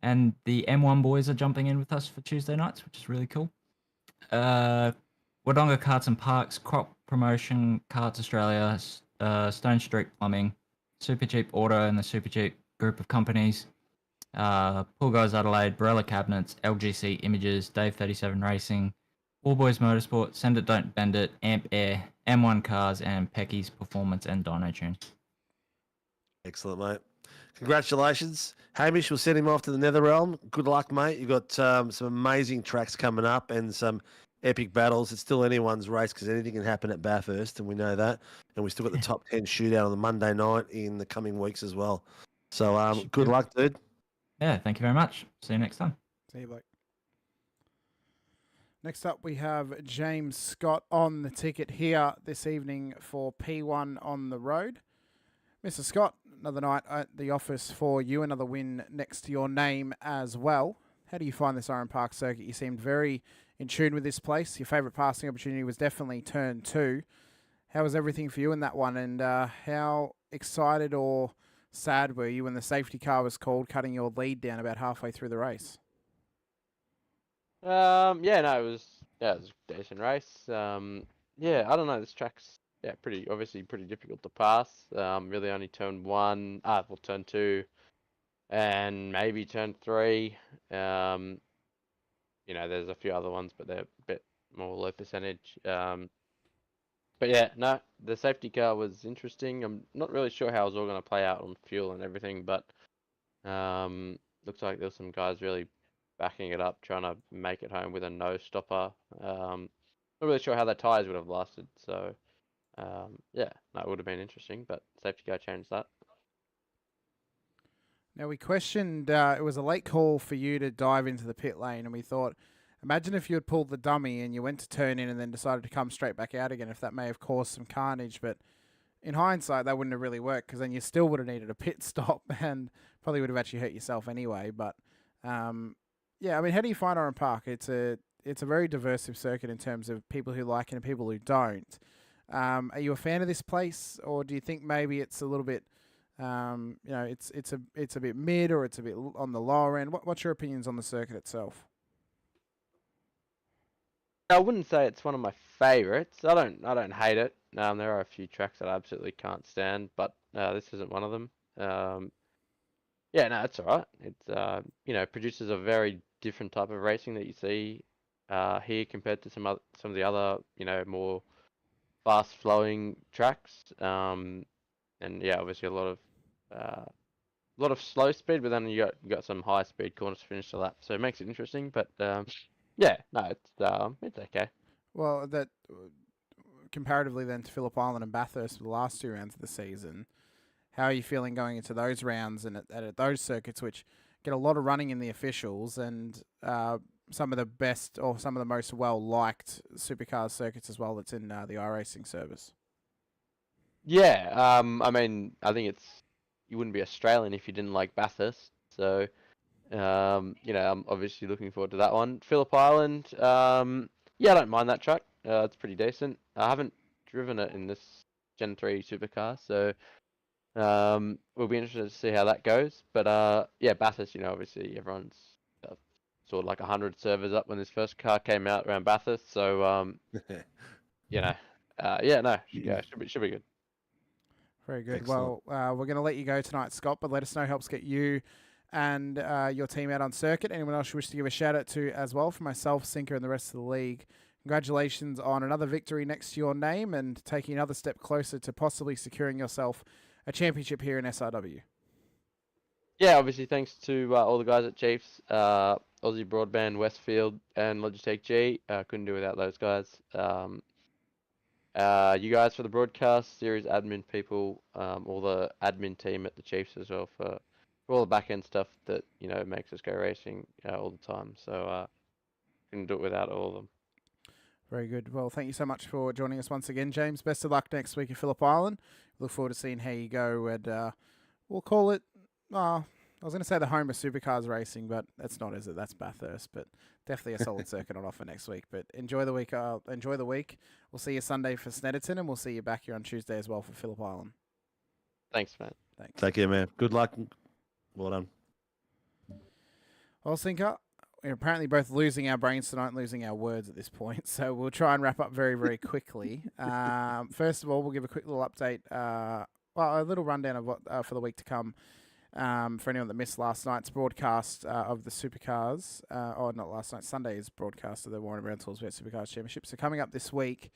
Speaker 15: And the M1 boys are jumping in with us for Tuesday nights, which is really cool. Wodonga Karts and Parks, Crop Promotion, Karts Australia, Stone Street Plumbing, Super Cheap Auto and the Super Cheap group of companies, Pool Guys Adelaide, Barella Cabinets, LGC Images, Dave 37 Racing, All Boys Motorsport, Send It Don't Bend It, Amp Air, M1 Cars, and Pecky's Performance and Dyno Tune.
Speaker 12: Excellent, mate. Congratulations. Hamish, we'll send him off to the Netherrealm. Good luck, mate. You've got some amazing tracks coming up and some epic battles. It's still anyone's race because anything can happen at Bathurst, and we know that. And we still got the top 10 shootout on the Monday night in the coming weeks as well. So good luck, dude.
Speaker 15: Yeah, thank you very much. See you next time.
Speaker 11: See you, Blake. Next up, we have James Scott on the ticket here this evening for P1 on the road. Mr. Scott, another night at the office for you, another win next to your name as well. How do you find this Oran Park circuit? You seemed very in tune with this place. Your favourite passing opportunity was definitely turn 2. How was everything for you in that one? And how excited or sad were you when the safety car was called, cutting your lead down about halfway through the race?
Speaker 16: It was a decent race. I don't know, this track's pretty difficult to pass. Really only turn 1, turn 2, and maybe turn 3. There's a few other ones, but they're a bit more low percentage. The safety car was interesting. I'm not really sure how it was all going to play out on fuel and everything, but looks like there's some guys really backing it up, trying to make it home with a no stopper. Not really sure how the tyres would have lasted, so it would have been interesting, but safety car changed that.
Speaker 11: Now, we questioned, it was a late call for you to dive into the pit lane, and we thought, imagine if you had pulled the dummy and you went to turn in and then decided to come straight back out again, if that may have caused some carnage. But in hindsight, that wouldn't have really worked, because then you still would have needed a pit stop and probably would have actually hurt yourself anyway. But, how do you find Oran Park? It's a very diverse circuit in terms of people who like it and people who don't. Are you a fan of this place, or do you think maybe it's a little bit, it's a bit mid, or it's a bit on the lower end? What's your opinions on the circuit itself?
Speaker 16: I wouldn't say it's one of my favourites. I don't hate it. There are a few tracks that I absolutely can't stand, but this isn't one of them. It's all right. It's produces a very different type of racing that you see here compared to some of the other more fast flowing tracks. Obviously a lot of slow speed, but then you got some high speed corners to finish the lap, so it makes it interesting. But it's okay.
Speaker 11: Well, that comparatively then to Phillip Island and Bathurst for the last 2 rounds of the season, how are you feeling going into those rounds and at those circuits, which get a lot of running in the officials and some of the best or some of the most well-liked supercars circuits as well that's in the iRacing service?
Speaker 16: Yeah, I mean, I think you wouldn't be Australian if you didn't like Bathurst. So, you know, I'm obviously looking forward to that one. Phillip Island, yeah, I don't mind that track. It's pretty decent. I haven't driven it in this Gen 3 supercar, so we'll be interested to see how that goes. But yeah, Bathurst, you know, obviously everyone's sort of like 100 servers up when this first car came out around Bathurst. So, you know, yeah, no, should be good.
Speaker 11: Very good.
Speaker 16: Excellent.
Speaker 11: Well, we're going to let you go tonight, Scott, but let us know helps get you and your team out on circuit. Anyone else you wish to give a shout out to as well, for myself, Sinker, and the rest of the league. Congratulations on another victory next to your name and taking another step closer to possibly securing yourself a championship here in SRW.
Speaker 16: Yeah, obviously thanks to all the guys at Chiefs, Aussie Broadband, Westfield, and Logitech G. Couldn't do without those guys. You guys for the broadcast, series admin people, all the admin team at the Chiefs as well for all the back end stuff that, you know, makes us go racing all the time. So couldn't do it without all of them.
Speaker 11: Very good. Well, thank you so much for joining us once again, James. Best of luck next week at Phillip Island. Look forward to seeing how you go, and we'll call it. I was going to say the home of Supercars racing, but that's not, is it? That's Bathurst, but definitely a solid circuit on offer next week. But enjoy the week. Enjoy the week. We'll see you Sunday for Snetterton, and we'll see you back here on Tuesday as well for Phillip Island.
Speaker 16: Thanks, man.
Speaker 11: Thanks.
Speaker 12: Take care, man. Good luck. Well done.
Speaker 11: Well, Sinker, we're apparently both losing our brains tonight and losing our words at this point, so we'll try and wrap up very, very quickly. First of all, we'll give a quick little update, a little rundown of what for the week to come. For anyone that missed last night's broadcast of the Supercars, or not last night, Sunday's broadcast of the Warren Brown Tools Supercars Championship. So coming up this week,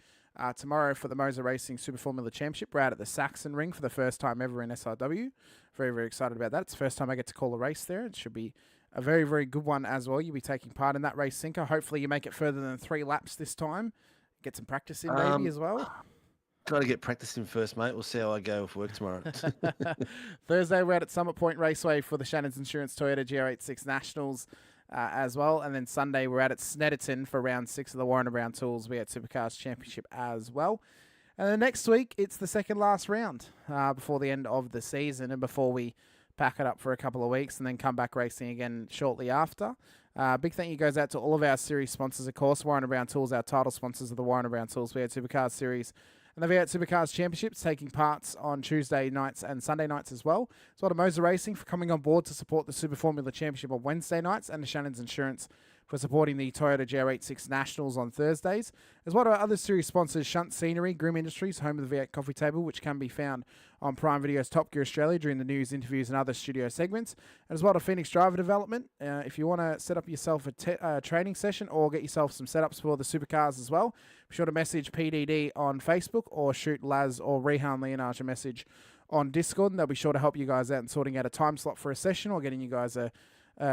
Speaker 11: tomorrow for the MOZA Racing Super Formula Championship, we're out at the Saxon Ring for the first time ever in SRW. Very, very excited about that. It's the first time I get to call a race there. It should be a very, very good one as well. You'll be taking part in that race, Sinker. Hopefully you make it further than 3 laps this time. Get some practice in maybe as well.
Speaker 12: Got to get practice in first, mate. We'll see how I go with work tomorrow.
Speaker 11: Thursday, we're out at Summit Point Raceway for the Shannon's Insurance Toyota GR86 Nationals as well. And then Sunday, we're out at Snetterton for round 6 of the Warren Brown Tools V8 Supercars Championship as well. And then next week, it's the second last round before the end of the season and before we pack it up for a couple of weeks and then come back racing again shortly after. Big thank you goes out to all of our series sponsors, of course. Warren Brown Tools, our title sponsors of the Warren Brown Tools V8 Supercars Series and the V8 Supercars Championships, taking parts on Tuesday nights and Sunday nights as well. As well to MOZA Racing for coming on board to support the Super Formula Championship on Wednesday nights, and to Shannon's Insurance for supporting the Toyota GR86 Nationals on Thursdays. As well to our other series sponsors, Shunt Scenery, Groom Industries, home of the V8 Coffee Table, which can be found on Prime Video's Top Gear Australia during the news, interviews and other studio segments. And as well to Phoenix Driver Development. If you want to set up yourself a training session or get yourself some setups for the supercars as well, be sure to message PDD on Facebook or shoot Laz or Rehan Leonard a message on Discord, and they'll be sure to help you guys out in sorting out a time slot for a session or getting you guys a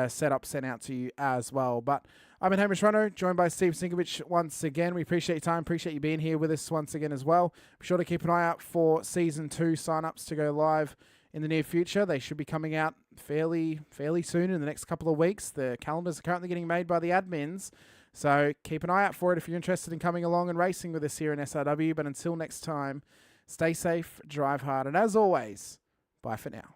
Speaker 11: setup sent out to you as well. But I'm Hamish Munro, joined by Steve Sinkovic once again. We appreciate your time, appreciate you being here with us once again as well. Be sure to keep an eye out for Season 2 sign-ups to go live in the near future. They should be coming out fairly soon in the next couple of weeks. The calendars are currently getting made by the admins, so keep an eye out for it if you're interested in coming along and racing with us here in SRW. But until next time, stay safe, drive hard, and as always, bye for now.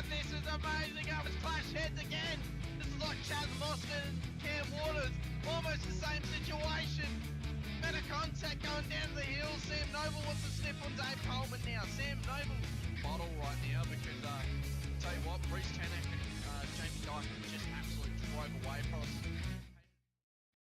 Speaker 1: This is amazing. I was clash heads again. This is like Chaz Mostert and Cam Waters. Almost the same situation. Better contact going down the hill. Sam Noble wants to sniff on Dave Coleman now. Sam Noble bottle right now because tell you what, Bruce Tanak and Jamie Dyke just absolutely drove away from us.